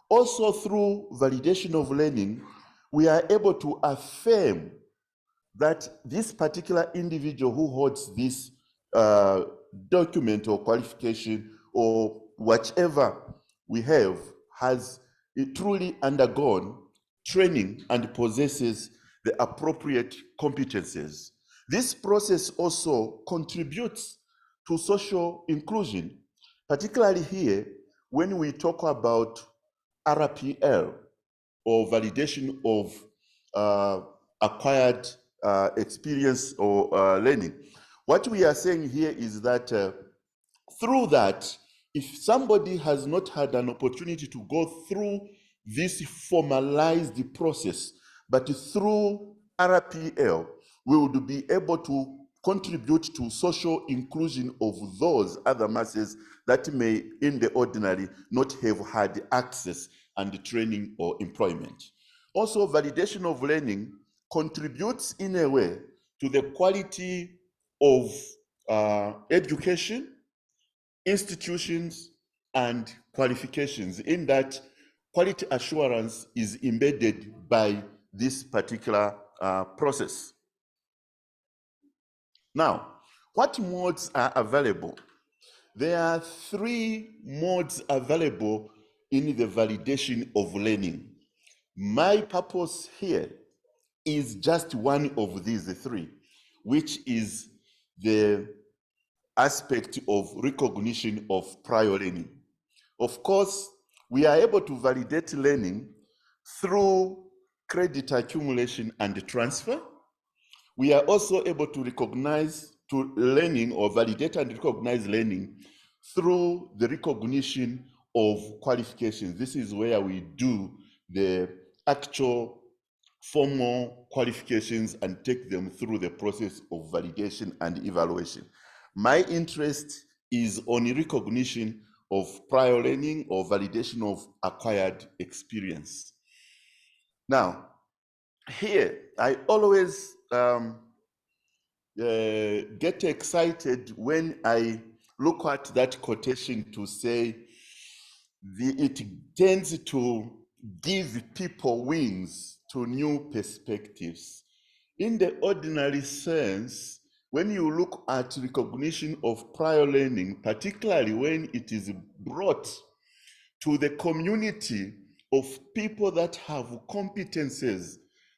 Also, through validation of learning, we are able to affirm that this particular individual who holds this document or qualification or whatever we have has truly undergone training and possesses the appropriate competences. This process also contributes to social inclusion, particularly here when we talk about RPL or validation of acquired experience or learning. What we are saying here is that through that, if somebody has not had an opportunity to go through this formalized process, but through RPL, we would be able to contribute to social inclusion of those other masses that may in the ordinary not have had access and training or employment. Also, validation of learning contributes in a way to the quality of education, institutions, and qualifications, in that quality assurance is embedded by this particular process. Now, what modes are available? There are 3 modes available in the validation of learning. My purpose here is just one of these 3, which is the aspect of recognition of prior learning. Of course, we are able to validate learning through credit accumulation and transfer. We are also able to recognize to learning or validate and recognize learning through the recognition of qualifications. This is where we do the actual formal qualifications and take them through the process of validation and evaluation. My interest is on recognition of prior learning or validation of acquired experience. Now, here, I always get excited when I look at that quotation to say it tends to give people wings to new perspectives. In the ordinary sense, when you look at recognition of prior learning, particularly when it is brought to the community of people that have competences,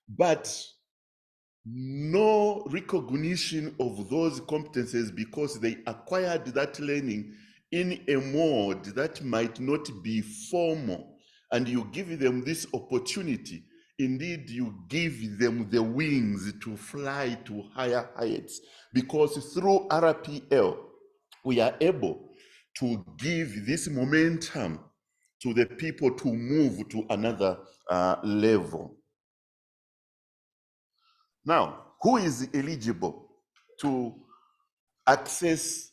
but no recognition of those competences because they acquired that learning in a mode that might not be formal, and you give them this opportunity, indeed you give them the wings to fly to higher heights, because through RPL, we are able to give this momentum to the people to move to another level. Now, who is eligible to access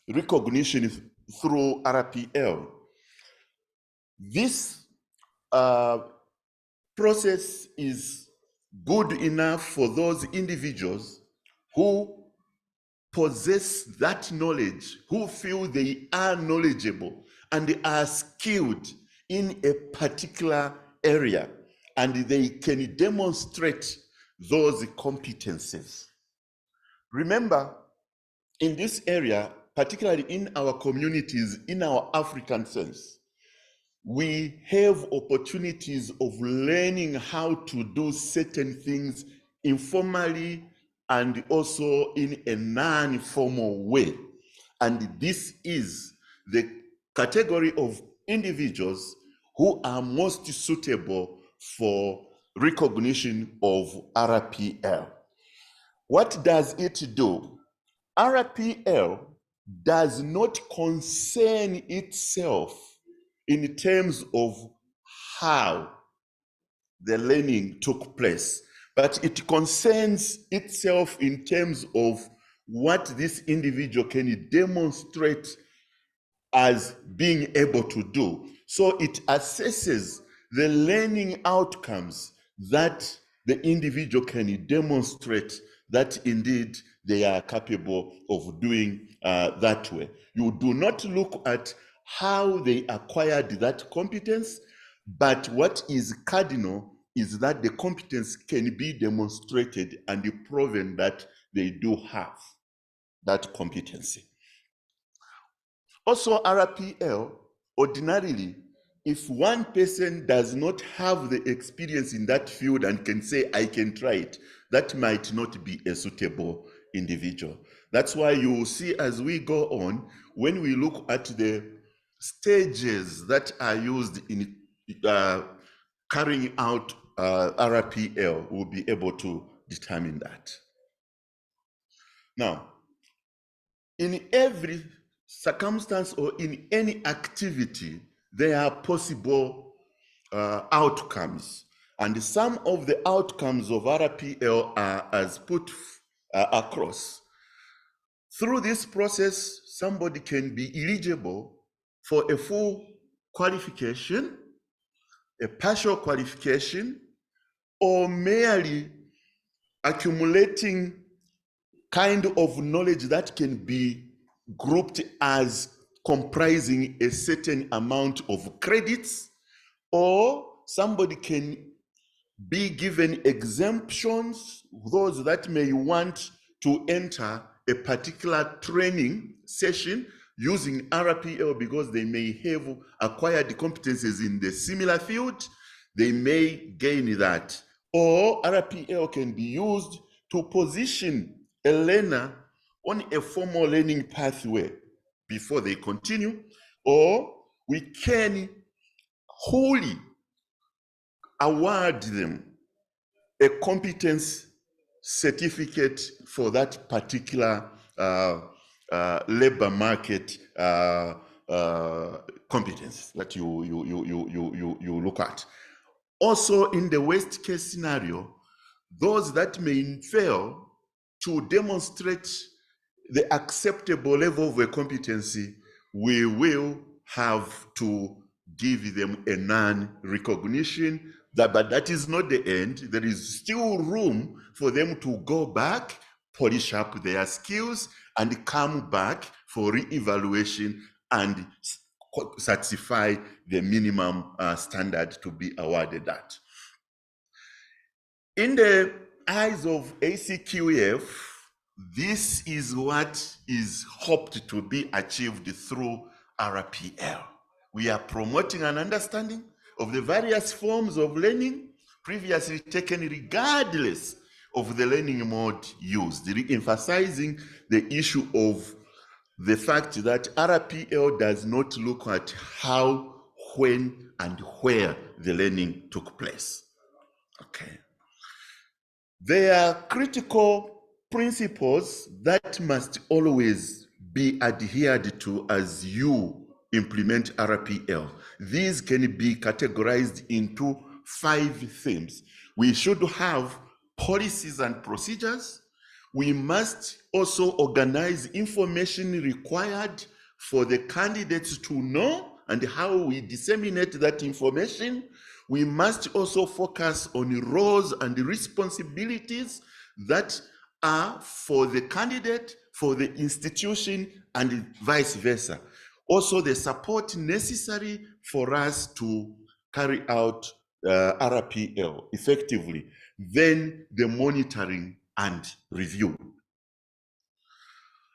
recognition through RPL? This process is good enough for those individuals who possess that knowledge, who feel they are knowledgeable and are skilled in a particular area, and they can demonstrate those competences. Remember, in this area, particularly in our communities, in our African sense, we have opportunities of learning how to do certain things informally and also in a non-formal way. And this is the category of individuals who are most suitable for recognition of RPL. What does it do? RPL does not concern itself in terms of how the learning took place, but it concerns itself in terms of what this individual can demonstrate as being able to do. So it assesses the learning outcomes that the individual can demonstrate that indeed they are capable of doing that way. You do not look at how they acquired that competence, but what is cardinal is that the competence can be demonstrated and proven that they do have that competency. Also, RPL, ordinarily, if one person does not have the experience in that field and can say, I can try it, that might not be a suitable individual. That's why you will see as we go on, when we look at the stages that are used in carrying out RPL, we'll be able to determine that. Now, in every circumstance or in any activity, there are possible outcomes. And some of the outcomes of RPL are as put across. Through this process, somebody can be eligible for a full qualification, a partial qualification, or merely accumulating kind of knowledge that can be grouped as comprising a certain amount of credits, or somebody can be given exemptions, those that may want to enter a particular training session using RPL because they may have acquired competencies in the similar field, they may gain that. Or RPL can be used to position a learner on a formal learning pathway before they continue, or we can wholly award them a competence certificate for that particular labor market competence that you look at. Also, in the worst case scenario, those that may fail to demonstrate the acceptable level of a competency, we will have to give them a non-recognition. But that is not the end. There is still room for them to go back, polish up their skills, and come back for re-evaluation and satisfy the minimum standard to be awarded that. In the eyes of ACQF, this is what is hoped to be achieved through RPL. We are promoting an understanding of the various forms of learning previously taken regardless of the learning mode used, re-emphasizing the issue of the fact that RPL does not look at how, when and where the learning took place. Okay. There are critical principles that must always be adhered to as you implement RPL. These can be categorized into 5 themes. We should have policies and procedures. We must also organize information required for the candidates to know and how we disseminate that information. We must also focus on roles and responsibilities that are for the candidate, for the institution, and vice versa. Also, the support necessary for us to carry out RPL effectively. Then the monitoring and review.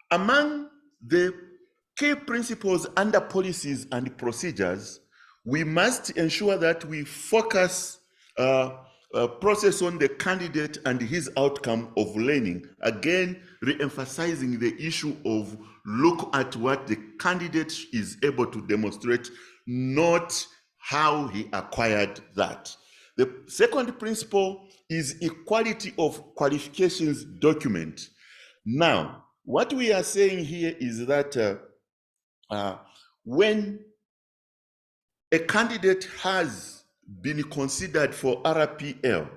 Among the key principles under policies and procedures, we must ensure that we focus process on the candidate and his outcome of learning. Again, re-emphasizing the issue of look at what the candidate is able to demonstrate, not how he acquired that. The second principle is equality of qualifications document. Now, what we are saying here is that when a candidate has been considered for RPL,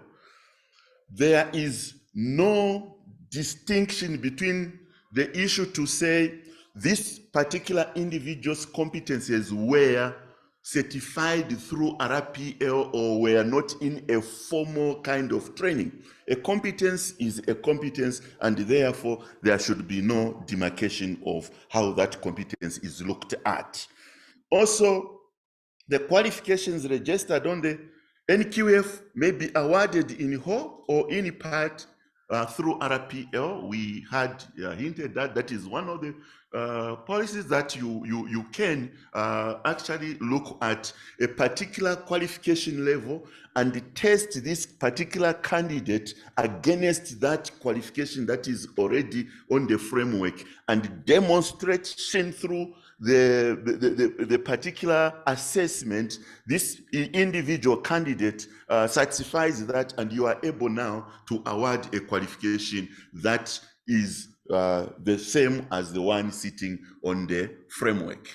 there is no distinction between the issue to say this particular individual's competencies were certified through RPL or were not in a formal kind of training. A competence is a competence, and therefore there should be no demarcation of how that competence is looked at. Also, the qualifications registered on the NQF may be awarded in whole or in part through RPL. We had hinted that that is one of the policies that you can actually look at a particular qualification level and test this particular candidate against that qualification that is already on the framework and demonstration through the particular assessment. This individual candidate satisfies that, and you are able now to award a qualification that is the same as the one sitting on the framework.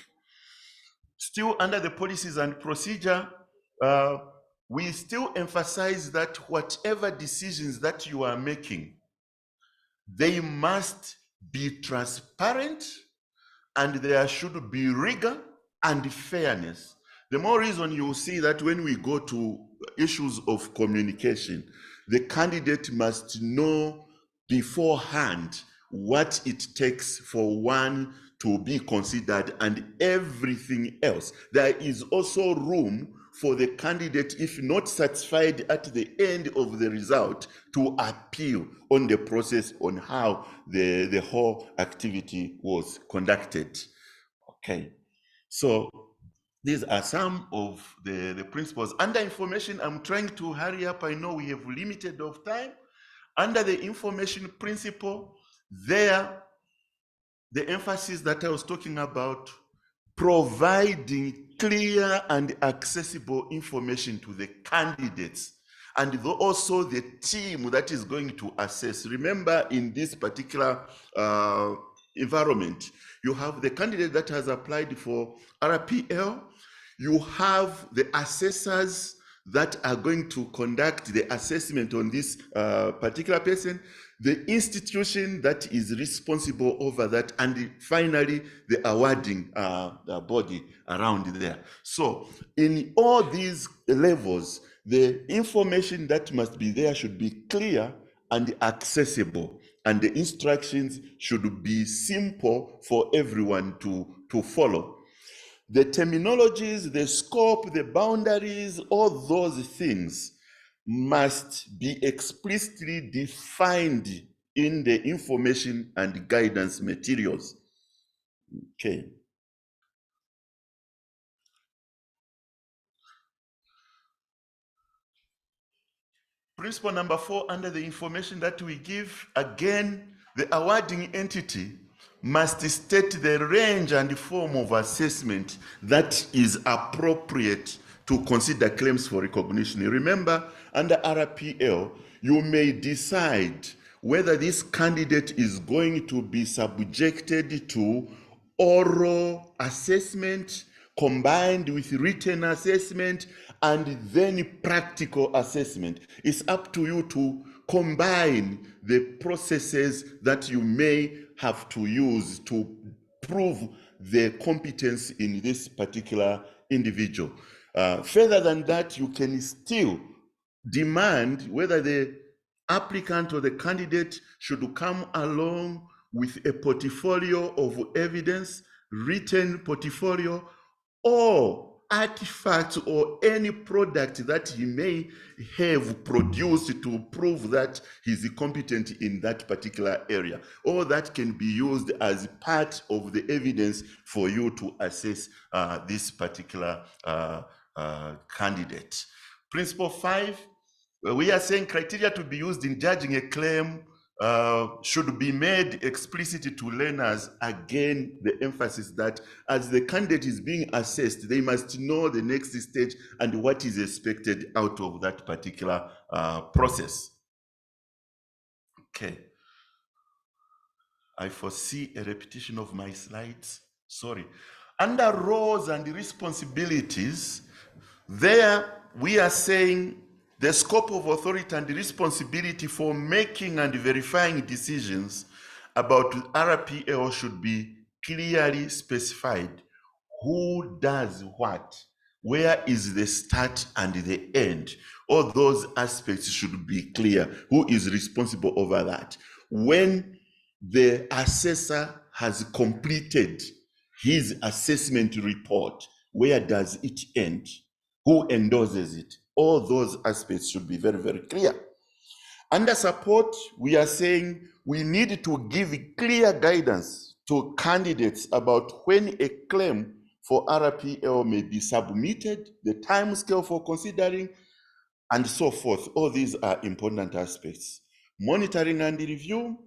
Still under the policies and procedure, we still emphasize that whatever decisions that you are making, they must be transparent, and there should be rigor and fairness. The more reason you will see that when we go to issues of communication, the candidate must know beforehand what it takes for one to be considered and everything else. There is also room for the candidate, if not satisfied at the end of the result, to appeal on the process on how the whole activity was conducted. Okay, so these are some of the principles. Under information, I'm trying to hurry up. I know we have limited of time. Under the information principle, there, the emphasis that I was talking about, providing clear and accessible information to the candidates and also the team that is going to assess. Remember, in this particular environment, you have the candidate that has applied for RPL, you have the assessors that are going to conduct the assessment on this particular person, the institution that is responsible over that, and finally the awarding body around there. So in all these levels, the information that must be there should be clear and accessible, and the instructions should be simple for everyone to follow. The terminologies, the scope, the boundaries, all those things must be explicitly defined in the information and guidance materials. Okay. Principle number 4, under the information that we give, again, the awarding entity must state the range and form of assessment that is appropriate to consider claims for recognition. Remember, under RPL, you may decide whether this candidate is going to be subjected to oral assessment combined with written assessment and then practical assessment. It's up to you to combine the processes that you may have to use to prove the competence in this particular individual. Further than that, you can still demand whether the applicant or the candidate should come along with a portfolio of evidence, written portfolio, or artifacts or any product that he may have produced to prove that he's competent in that particular area. All that can be used as part of the evidence for you to assess this particular candidate. Principle 5, we are saying criteria to be used in judging a claim should be made explicit to learners. Again, the emphasis that as the candidate is being assessed, they must know the next stage and what is expected out of that particular process. Okay. I foresee a repetition of my slides. Sorry. Under roles and responsibilities, there we are saying the scope of authority and responsibility for making and verifying decisions about RPL should be clearly specified. Who does what? Where is the start and the end? All those aspects should be clear. Who is responsible over that? When the assessor has completed his assessment report, where does it end? Who endorses it? All those aspects should be very, very clear. Under support, we are saying we need to give clear guidance to candidates about when a claim for RPL may be submitted, the time scale for considering, and so forth. All these are important aspects. Monitoring and review,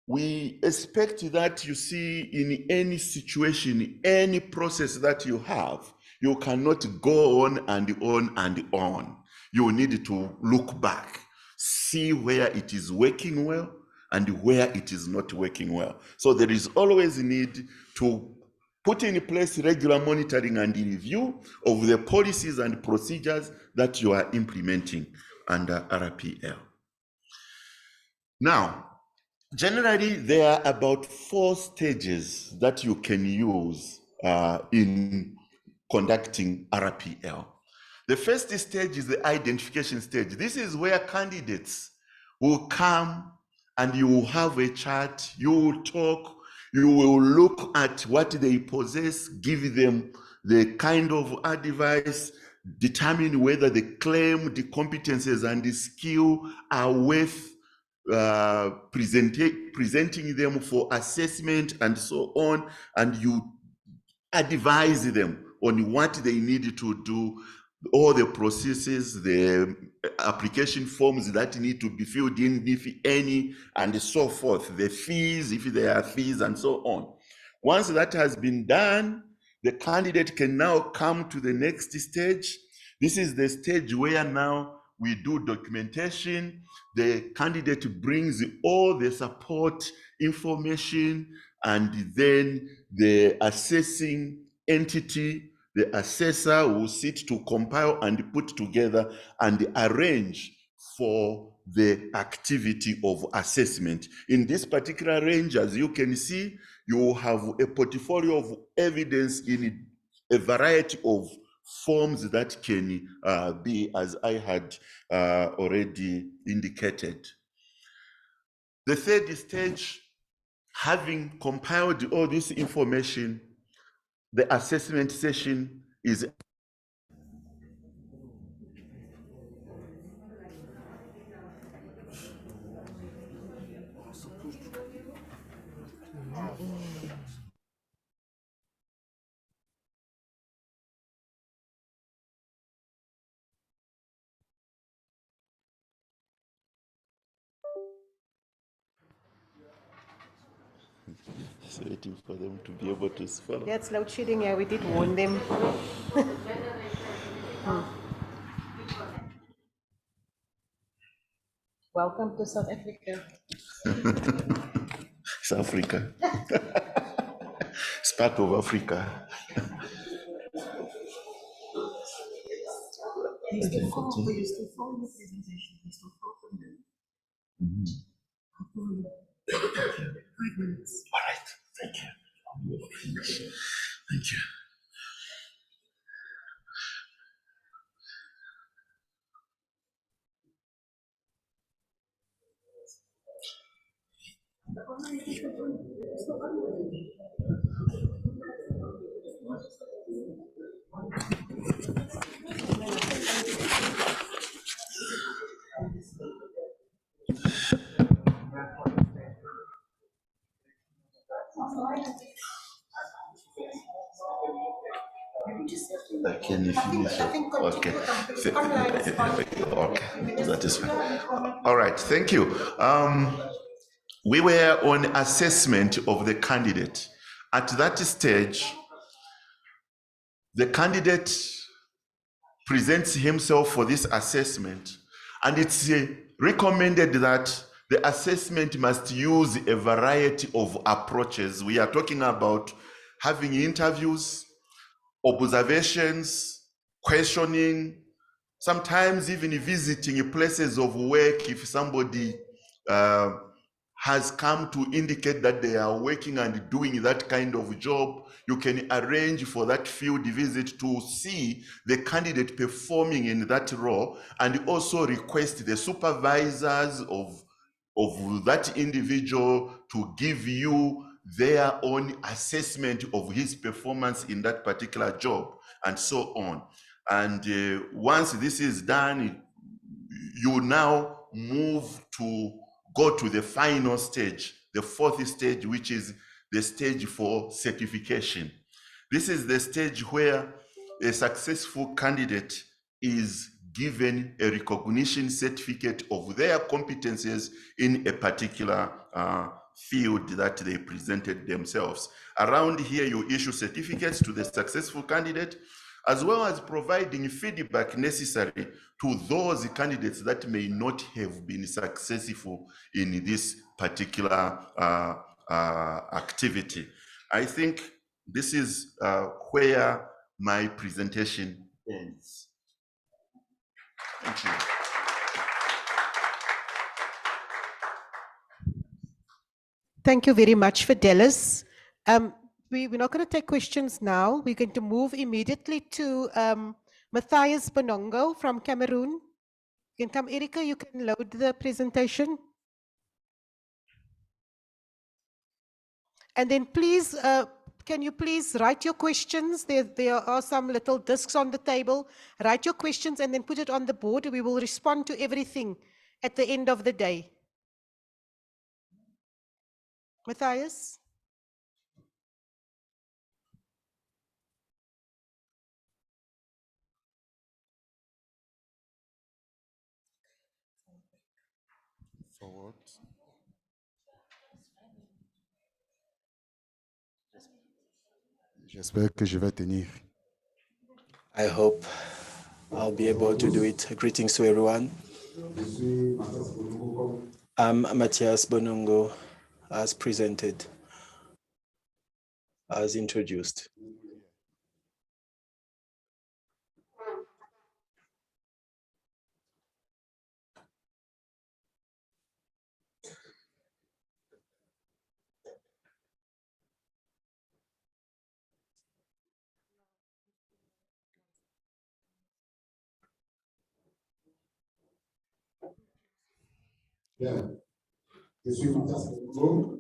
we expect that you see in any situation, any process that you have, you cannot go on and on and on. You need to look back, see where it is working well and where it is not working well. So there is always a need to put in place regular monitoring and review of the policies and procedures that you are implementing under RPL. Now, generally, there are about 4 stages that you can use in conducting RPL. The first stage is the identification stage. This is where candidates will come and you will have a chat, you will talk, you will look at what they possess, give them the kind of advice, determine whether the claim, the competences and the skill are worth presenting them for assessment and so on, and you advise them on what they need to do, all the processes, the application forms that need to be filled in, if any, and so forth, the fees, if there are fees, and so on. Once that has been done, the candidate can now come to the next stage. This is the stage where now we do documentation. The candidate brings all the support information, and then the assessing entity, the assessor, will sit to compile and put together and arrange for the activity of assessment. In this particular range, as you can see, you will have a portfolio of evidence in a variety of forms that can be, as I had already indicated. The third stage, having compiled all this information, the assessment session is Just waiting for them to be able to follow. Yeah, it's load shedding. Yeah, we did warn them. Welcome to South Africa. It's Africa. It's part of Africa. All right, thank you. Thank you. Can you finish it? Okay. Okay, that is fine. All right, thank you. We were on assessment of the candidate. At that stage, the candidate presents himself for this assessment, and it's recommended that the assessment must use a variety of approaches. We are talking about having interviews, observations, questioning, sometimes even visiting places of work if somebody has come to indicate that they are working and doing that kind of job. You can arrange for that field visit to see the candidate performing in that role, and also request the supervisors of that individual to give you their own assessment of his performance in that particular job, and so on. And once this is done, you now move to go to the final stage, the fourth stage, which is the stage for certification. This is the stage where a successful candidate is given a recognition certificate of their competencies in a particular field that they presented themselves. Around here, you issue certificates to the successful candidate, as well as providing feedback necessary to those candidates that may not have been successful in this particular activity. I think this is where my presentation ends. Thank you. Thank you very much, Fidelis. We're not going to take questions now. We're going to move immediately to Matthias Bonongo from Cameroon. You can come, Erika, you can load the presentation. And then please, can you please write your questions? There are some little discs on the table. Write your questions and then put it on the board. We will respond to everything at the end of the day. Matthias? Forward. J'espère que je vais tenir. I hope I'll be able to do it. Greetings to everyone. I'm Matthias Bonongo, as presented, as introduced.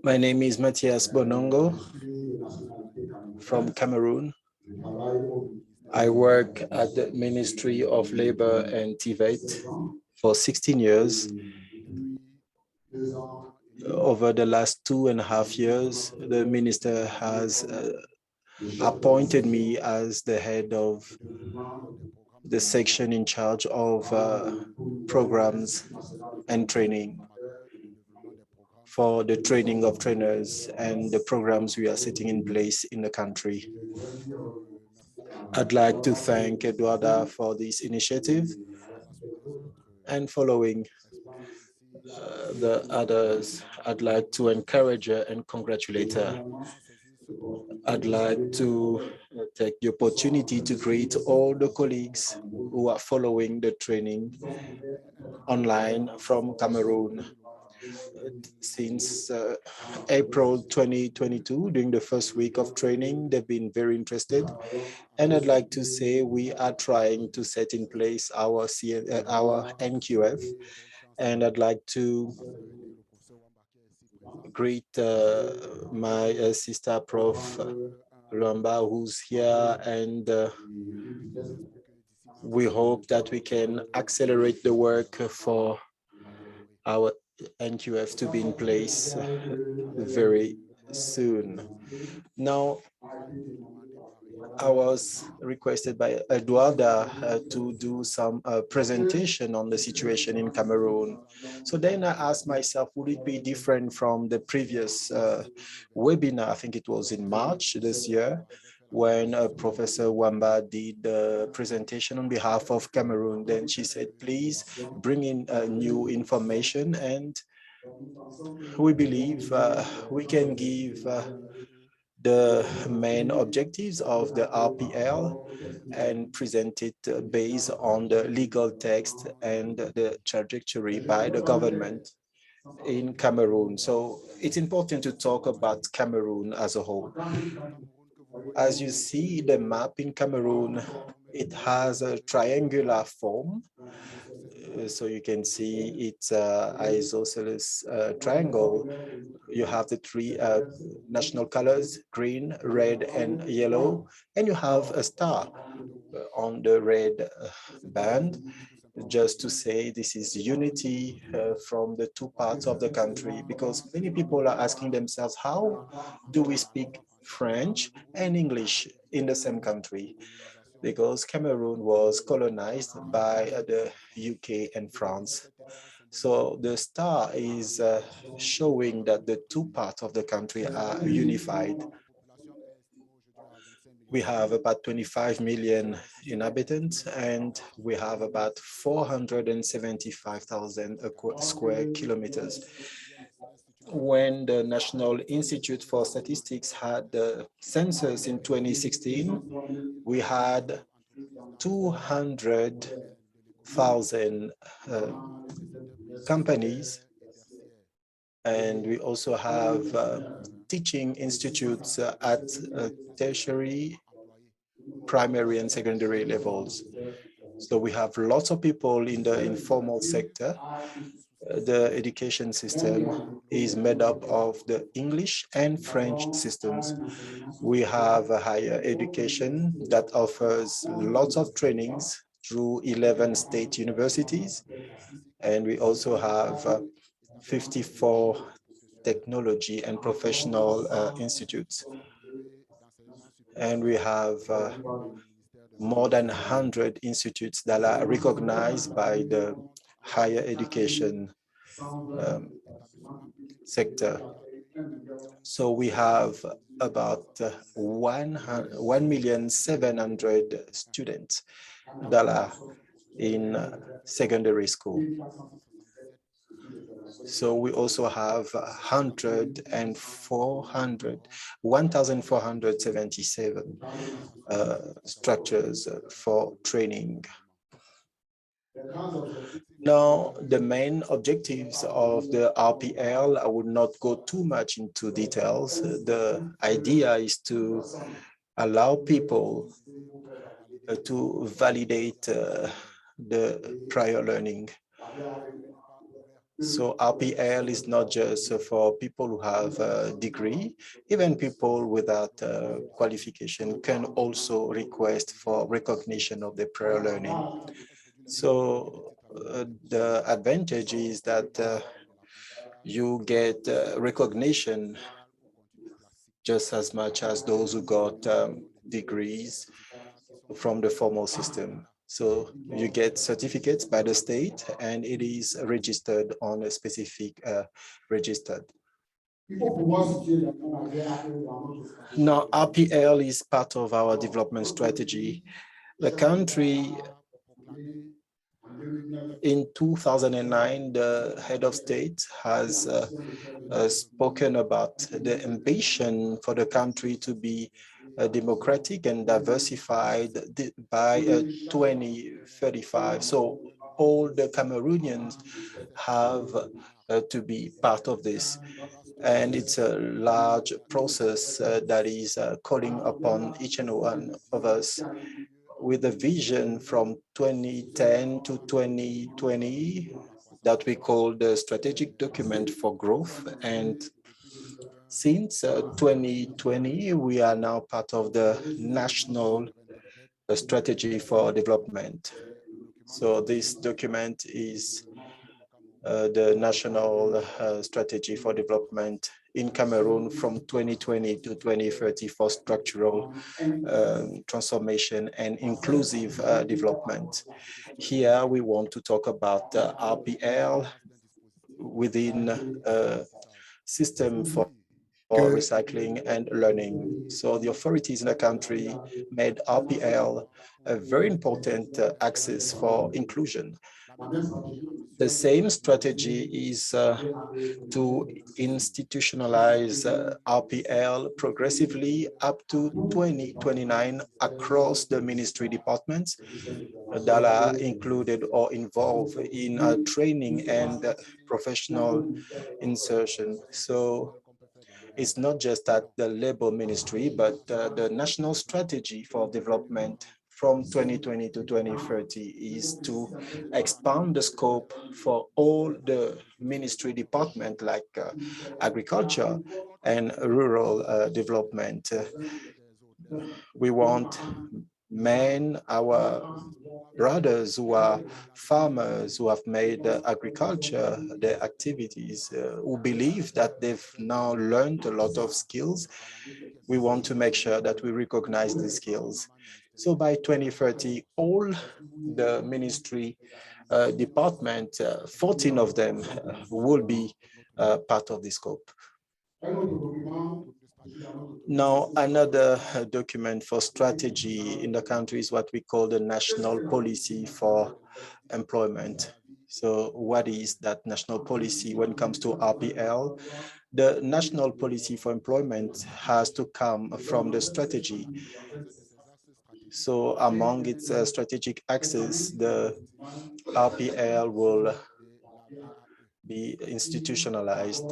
My name is Matthias Bonongo from Cameroon. I work at the Ministry of Labor and TVET for 16 years. Over the last 2.5 years, the minister has appointed me as the head of the section in charge of programs and training for the training of trainers and the programs we are setting in place in the country. I'd like to thank Eduarda for this initiative, and following the others, I'd like to encourage her and congratulate her. I'd like to take the opportunity to greet all the colleagues who are following the training online from Cameroon. Since April 2022, during the first week of training, they've been very interested. And I'd like to say we are trying to set in place our NQF. And I'd like to greet my sister, Prof. Luamba, who's here, and we hope that we can accelerate the work for our NQF to be in place very soon. Now, I was requested by Eduarda to do some presentation on the situation in Cameroon. So then I asked myself, would it be different from the previous webinar? I think it was in March this year, when Professor Wamba did the presentation on behalf of Cameroon. Then she said, please bring in new information, and we believe we can give the main objectives of the RPL and present it based on the legal text and the trajectory by the government in Cameroon. So it's important to talk about Cameroon as a whole. As you see the map in Cameroon, it has a triangular form. So you can see it's an isosceles triangle. You have the three national colors, green, red, and yellow, and you have a star on the red band, just to say this is unity from the two parts of the country, because many people are asking themselves, how do we speak French and English in the same country? Because Cameroon was colonized by the UK and France. So the star is showing that the two parts of the country are unified. We have about 25 million inhabitants, and we have about 475,000 square kilometers. When the National Institute for Statistics had the census in 2016, we had 200,000 companies, and we also have teaching institutes at tertiary, primary, and secondary levels. So we have lots of people in the informal sector. The education system is made up of the English and French systems. We have a higher education that offers lots of trainings through 11 state universities. And we also have 54 technology and professional institutes. And we have more than 100 institutes that are recognized by the higher education sector. So we have about 1,700,000 students that are in secondary school. So we also have 1,477 structures for training. Now, the main objectives of the RPL, I would not go too much into details. The idea is to allow people to validate the prior learning. So RPL is not just for people who have a degree, even people without qualification can also request for recognition of their prior learning. So the advantage is that you get recognition just as much as those who got degrees from the formal system. So you get certificates by the state, and it is registered on a specific registered Now, RPL is part of our development strategy. The country, in 2009, the head of state has spoken about the ambition for the country to be democratic and diversified by 2035. So all the Cameroonians have to be part of this. And it's a large process that is calling upon each and one of us with a vision from 2010 to 2020 that we call the strategic document for growth. And since 2020, we are now part of the national strategy for development. So this document is the national strategy for development in Cameroon from 2020 to 2030 for structural transformation and inclusive development. Here we want to talk about RPL within a system for recycling and learning. So the authorities in the country made RPL a very important axis for inclusion. The same strategy is to institutionalize RPL progressively up to 2029 across the ministry departments that are included or involved in training and professional insertion. So it's not just at the labor ministry, but the national strategy for development from 2020 to 2030 is to expand the scope for all the ministry departments like agriculture and rural development. We want our brothers who are farmers, who have made agriculture their activities, who believe that they've now learned a lot of skills. We want to make sure that we recognize these skills. So by 2030, all the ministry department, 14 of them will be part of the scope. Now, another document for strategy in the country is what we call the National Policy for Employment. So what is that national policy when it comes to RPL? The National Policy for Employment has to come from the strategy. So among its strategic axes, the RPL will be institutionalized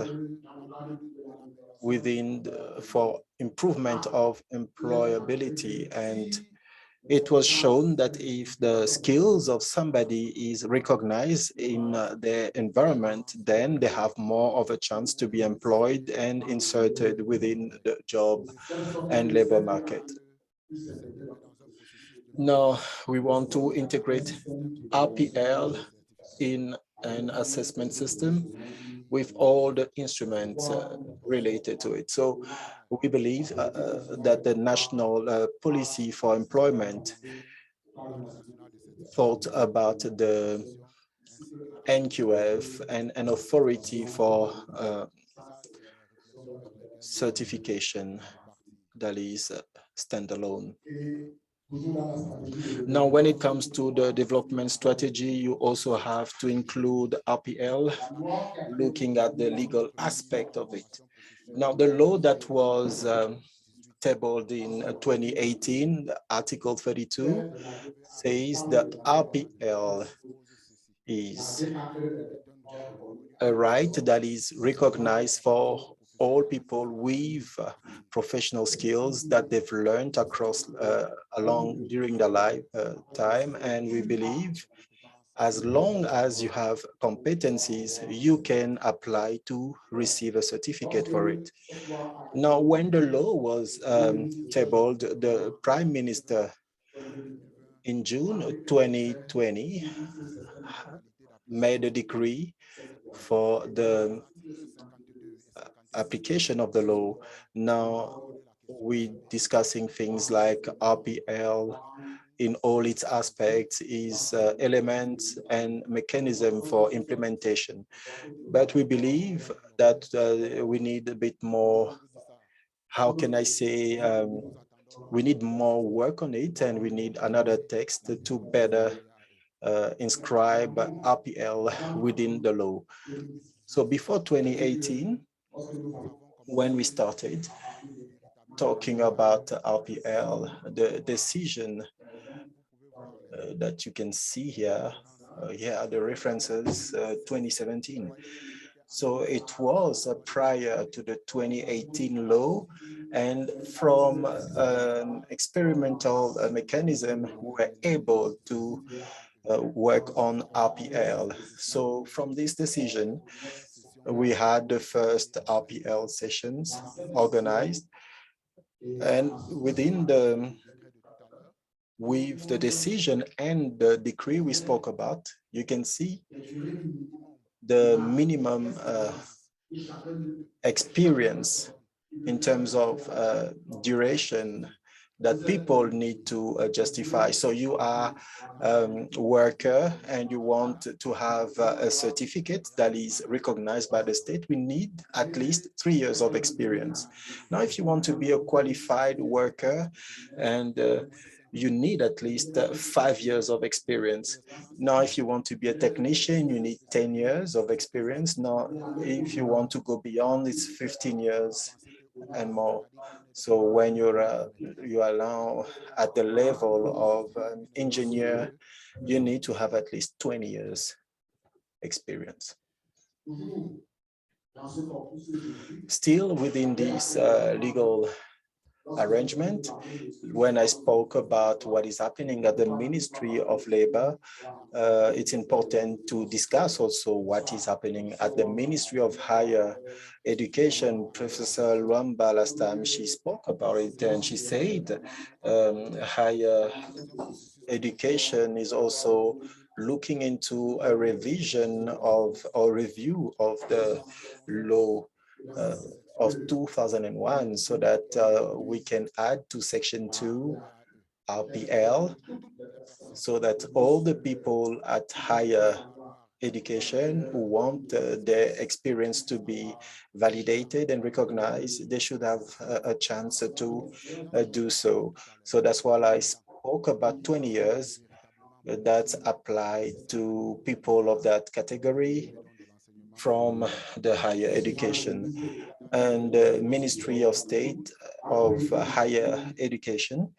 for improvement of employability. And it was shown that if the skills of somebody is recognized in their environment, then they have more of a chance to be employed and inserted within the job and labor market. Now, we want to integrate RPL in an assessment system with all the instruments related to it. So we believe that the National Policy for Employment thought about the NQF and an authority for certification that is standalone. Now, when it comes to the development strategy, you also have to include RPL, looking at the legal aspect of it. Now, the law that was tabled in 2018, Article 32, says that RPL is a right that is recognized for all people with professional skills that they've learned across during their lifetime. And we believe as long as you have competencies, you can apply to receive a certificate for it. Now, when the law was tabled, the Prime Minister in June 2020 made a decree for the application of the law. Now we're discussing things like RPL in all its aspects, its elements and mechanism for implementation. But we believe that we need a bit more, how can I say, we need more work on it, and we need another text to better inscribe RPL within the law. So before 2018, when we started talking about RPL, the decision that you can see here, here are the references, 2017. So it was prior to the 2018 law, and from an experimental mechanism, we were able to work on RPL. So from this decision, we had the first RPL sessions organized, and within with the decision and the decree we spoke about, you can see the minimum experience in terms of duration that people need to justify. So you are a worker and you want to have a certificate that is recognized by the state, we need at least 3 years of experience. Now, if you want to be a qualified worker and you need at least 5 years of experience. Now, if you want to be a technician, you need 10 years of experience. Now, if you want to go beyond, it's 15 years and more. So when you are now at the level of an engineer, you need to have at least 20 years experience. Still within this legal arrangement, when I spoke about what is happening at the Ministry of Labor, it's important to discuss also what is happening at the Ministry of Higher Education. Professor Luamba last time she spoke about it, and she said higher education is also looking into a revision of or review of the law of 2001 so that we can add to Section 2 RPL so that all the people at higher education who want their experience to be validated and recognized, they should have a chance to do so. So that's why I spoke about 20 years that's applied to people of that category from the higher education. And the Ministry of State of Higher Education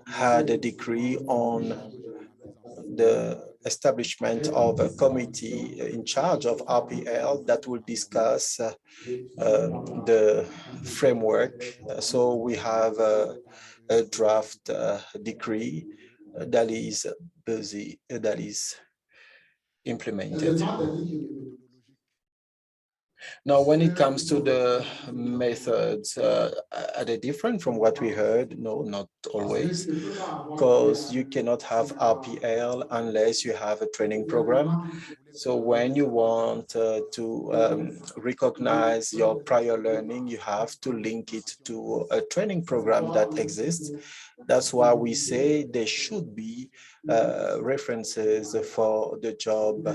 had a decree on the establishment of a committee in charge of RPL that will discuss the framework. So we have a draft decree that is busy, that is implemented. Now, when it comes to the methods, are they different from what we heard? No, not always, because you cannot have RPL unless you have a training program. So when you want to recognize your prior learning, you have to link it to a training program that exists. That's why we say there should be references for the job.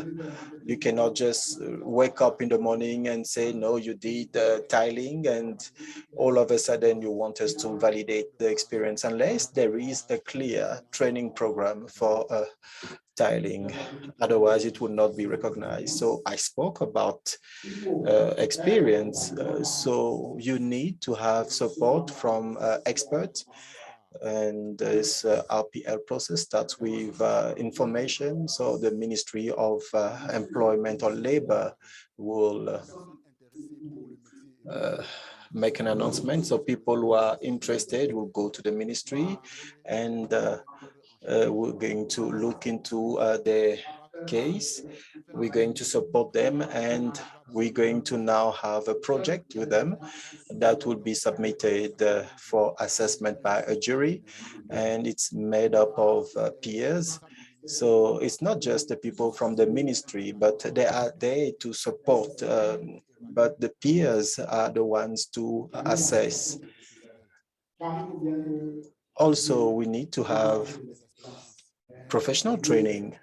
You cannot just wake up in the morning and say, no, you did tiling, and all of a sudden you want us to validate the experience unless there is a clear training program for tiling. Otherwise, it would not be recognized. So I spoke about experience. So you need to have support from experts. And this RPL process starts with information. So the Ministry of Employment or Labor will make an announcement. So people who are interested will go to the ministry, and we're going to look into their case. We're going to support them, and we're going to now have a project with them that will be submitted for assessment by a jury, and it's made up of peers. So it's not just the people from the ministry, but they are there to support, but the peers are the ones to assess. Also, we need to have professional training.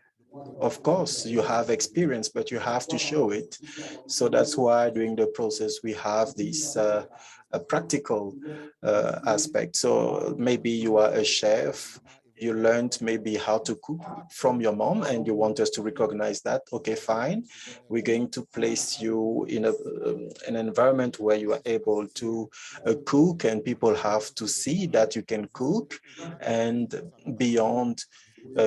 Of course, you have experience, but you have to show it. So that's why during the process, we have this practical aspect. So maybe you are a chef, you learned maybe how to cook from your mom and you want us to recognize that. Okay, fine. We're going to place you in an environment where you are able to cook and people have to see that you can cook, and beyond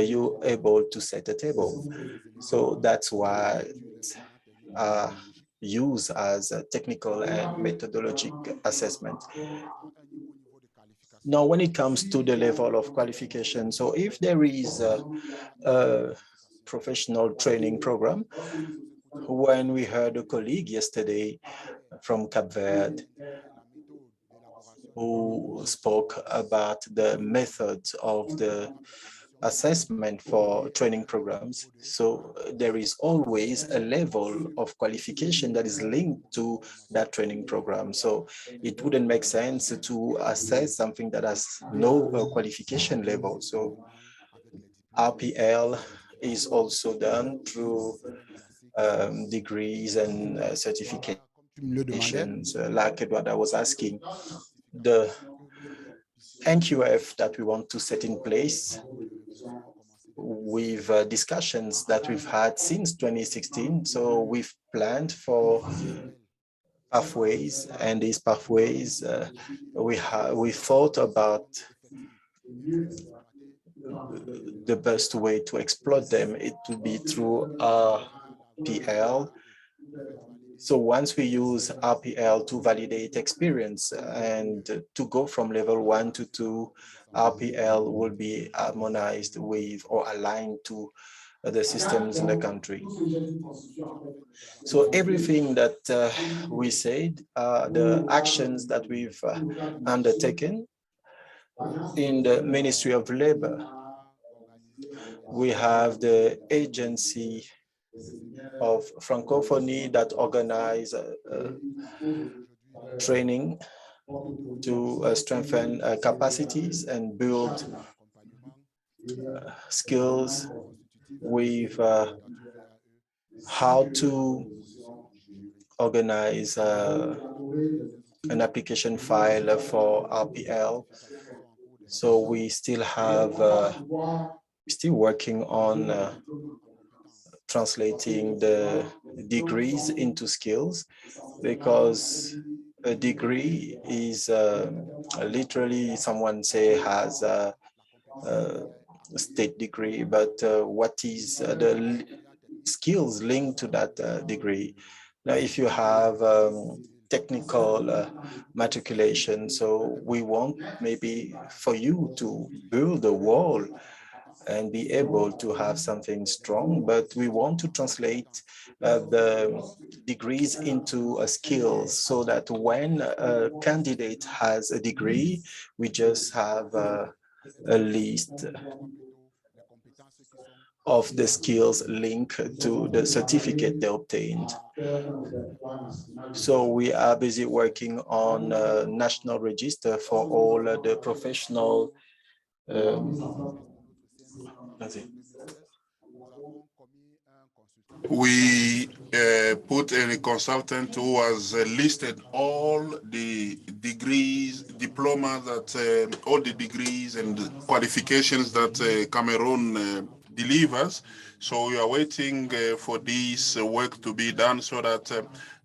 you're able to set a table. So that's why use as a technical and methodologic assessment. Now, when it comes to the level of qualification, so if there is a professional training program, when we heard a colleague yesterday from Cape Verde who spoke about the methods of the assessment for training programs. So there is always a level of qualification that is linked to that training program. So it wouldn't make sense to assess something that has no qualification level. So RPL is also done through degrees and certifications, like Eduardo was asking. The NQF that we want to set in place with discussions that we've had since 2016. So we've planned for pathways, and these pathways, we thought about the best way to exploit them. It would be through RPL. So once we use RPL to validate experience and to go from level 1 to 2, RPL will be harmonized with or aligned to the systems in the country. So everything that we said, the actions that we've undertaken in the Ministry of Labor, we have the agency of Francophonie that organize training to strengthen capacities and build skills with how to organize an application file for RPL. So we still have, still working on translating the degrees into skills, because a degree is literally, someone say has a state degree, but what is the skills linked to that degree? Now, if you have technical matriculation, so we want maybe for you to build a wall and be able to have something strong, but we want to translate the degrees into skills, so that when a candidate has a degree, we just have a list of the skills linked to the certificate they obtained. So we are busy working on a national register for all the professional we put in a consultant who has listed all the degrees, diplomas that, all the degrees and qualifications that Cameroon delivers. So we are waiting for this work to be done, so that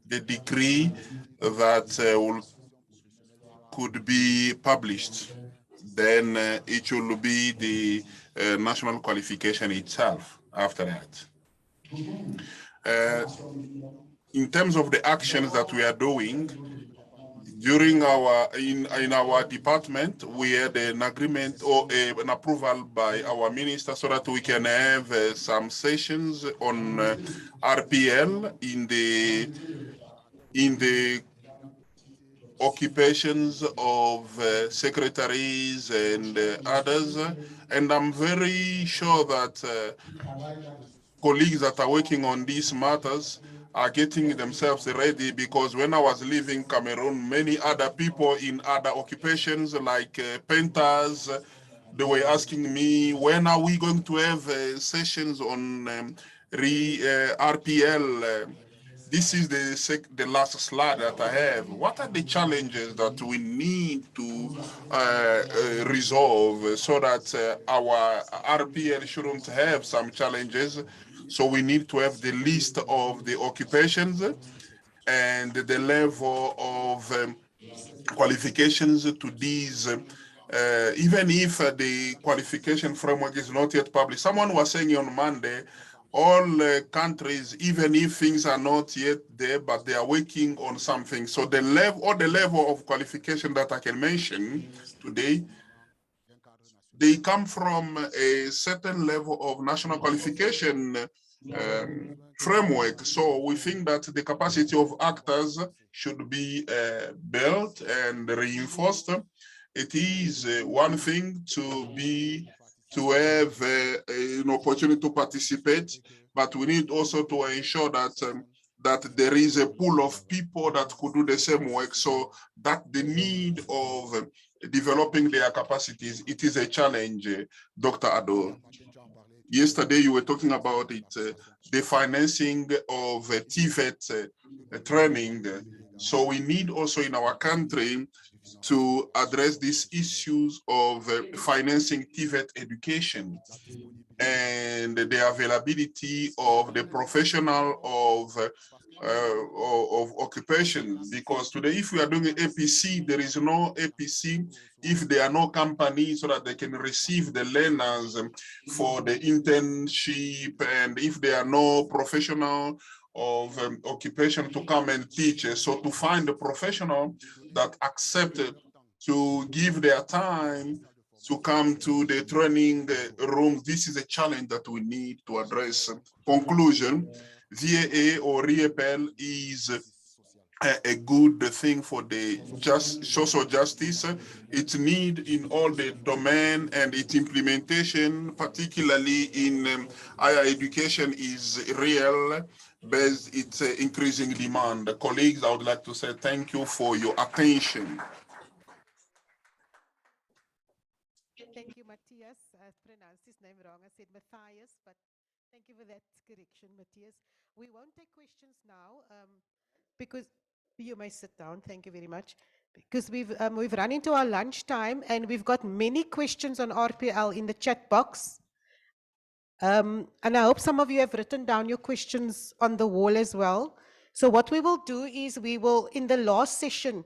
the degree that could be published, then it will be the national qualification itself after that. In terms of the actions that we are doing, during in our department, we had an agreement or an approval by our minister, so that we can have some sessions on RPL in the occupations of secretaries and others. And I'm very sure that colleagues that are working on these matters are getting themselves ready, because when I was leaving Cameroon, many other people in other occupations like painters, they were asking me, when are we going to have sessions on RPL? This is the last slide that I have. What are the challenges that we need to resolve so that our RPL shouldn't have some challenges? So we need to have the list of the occupations and the level of qualifications to these, even if the qualification framework is not yet published. Someone was saying on Monday, all countries, even if things are not yet there, but they are working on something. So the level of qualification that I can mention today, they come from a certain level of national qualification framework. So we think that the capacity of actors should be built and reinforced. It is one thing to have an opportunity to participate, but we need also to ensure that that there is a pool of people that could do the same work, so that the need of developing their capacities, it is a challenge, Dr. Ado. Yesterday, you were talking about it, the financing of TVET training. So we need also in our country to address these issues of financing TVET education and the availability of the professional of occupation, because today if we are doing an APC, there is no APC if there are no companies so that they can receive the learners for the internship, and if there are no professional of occupation to come and teach. So to find a professional that accepted to give their time to come to the training room, this is a challenge that we need to address. Conclusion, VAA or REAPL is a good thing for the social justice. Its need in all the domain and its implementation, particularly in higher education, is real, but it's increasing demand. Colleagues, I would like to say thank you for your attention. Thank you, Matthias. I pronounced his name wrong. I said Matthias, but thank you for that correction, Matthias. We won't take questions now because you may sit down. Thank you very much. Because we've run into our lunch time and we've got many questions on RPL in the chat box. And I hope some of you have written down your questions on the wall as well. So what we will do is we will, in the last session,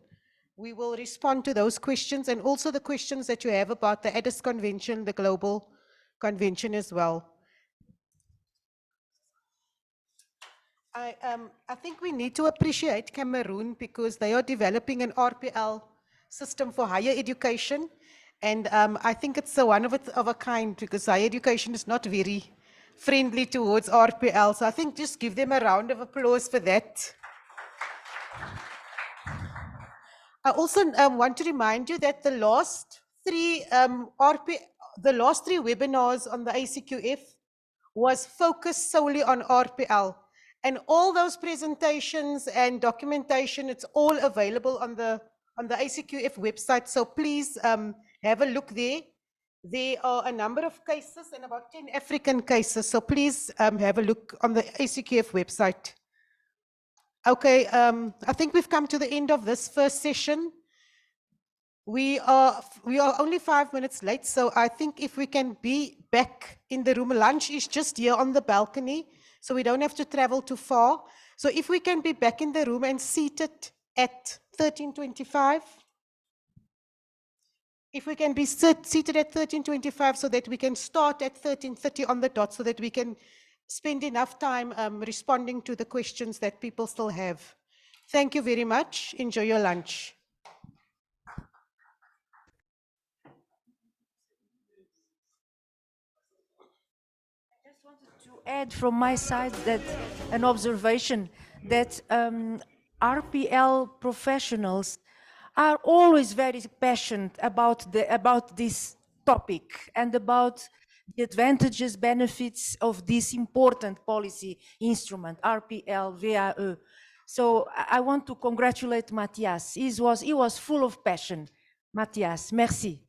we will respond to those questions and also the questions that you have about the Addis Convention, the Global Convention as well. I think we need to appreciate Cameroon because they are developing an RPL system for higher education. And I think it's one of a kind because higher education is not very friendly towards RPL. So I think just give them a round of applause for that. I also want to remind you that the last three webinars on the ACQF was focused solely on RPL. And all those presentations and documentation, it's all available on the ACQF website. So please have a look there. There are a number of cases and about 10 African cases. So please have a look on the ACQF website. Okay, I think we've come to the end of this first session. We are only 5 minutes late, so I think if we can be back in the room, lunch is just here on the balcony, so we don't have to travel too far. So if we can be back in the room and seated at 13:25, if we can be seated at 13:25 so that we can start at 13:30 on the dot so that we can spend enough time responding to the questions that people still have. Thank you very much. Enjoy your lunch. Add from my side that an observation that RPL professionals are always very passionate about this topic and about the advantages, benefits of this important policy instrument, RPL, VAE. So I want to congratulate Matthias. He was full of passion. Matthias, merci.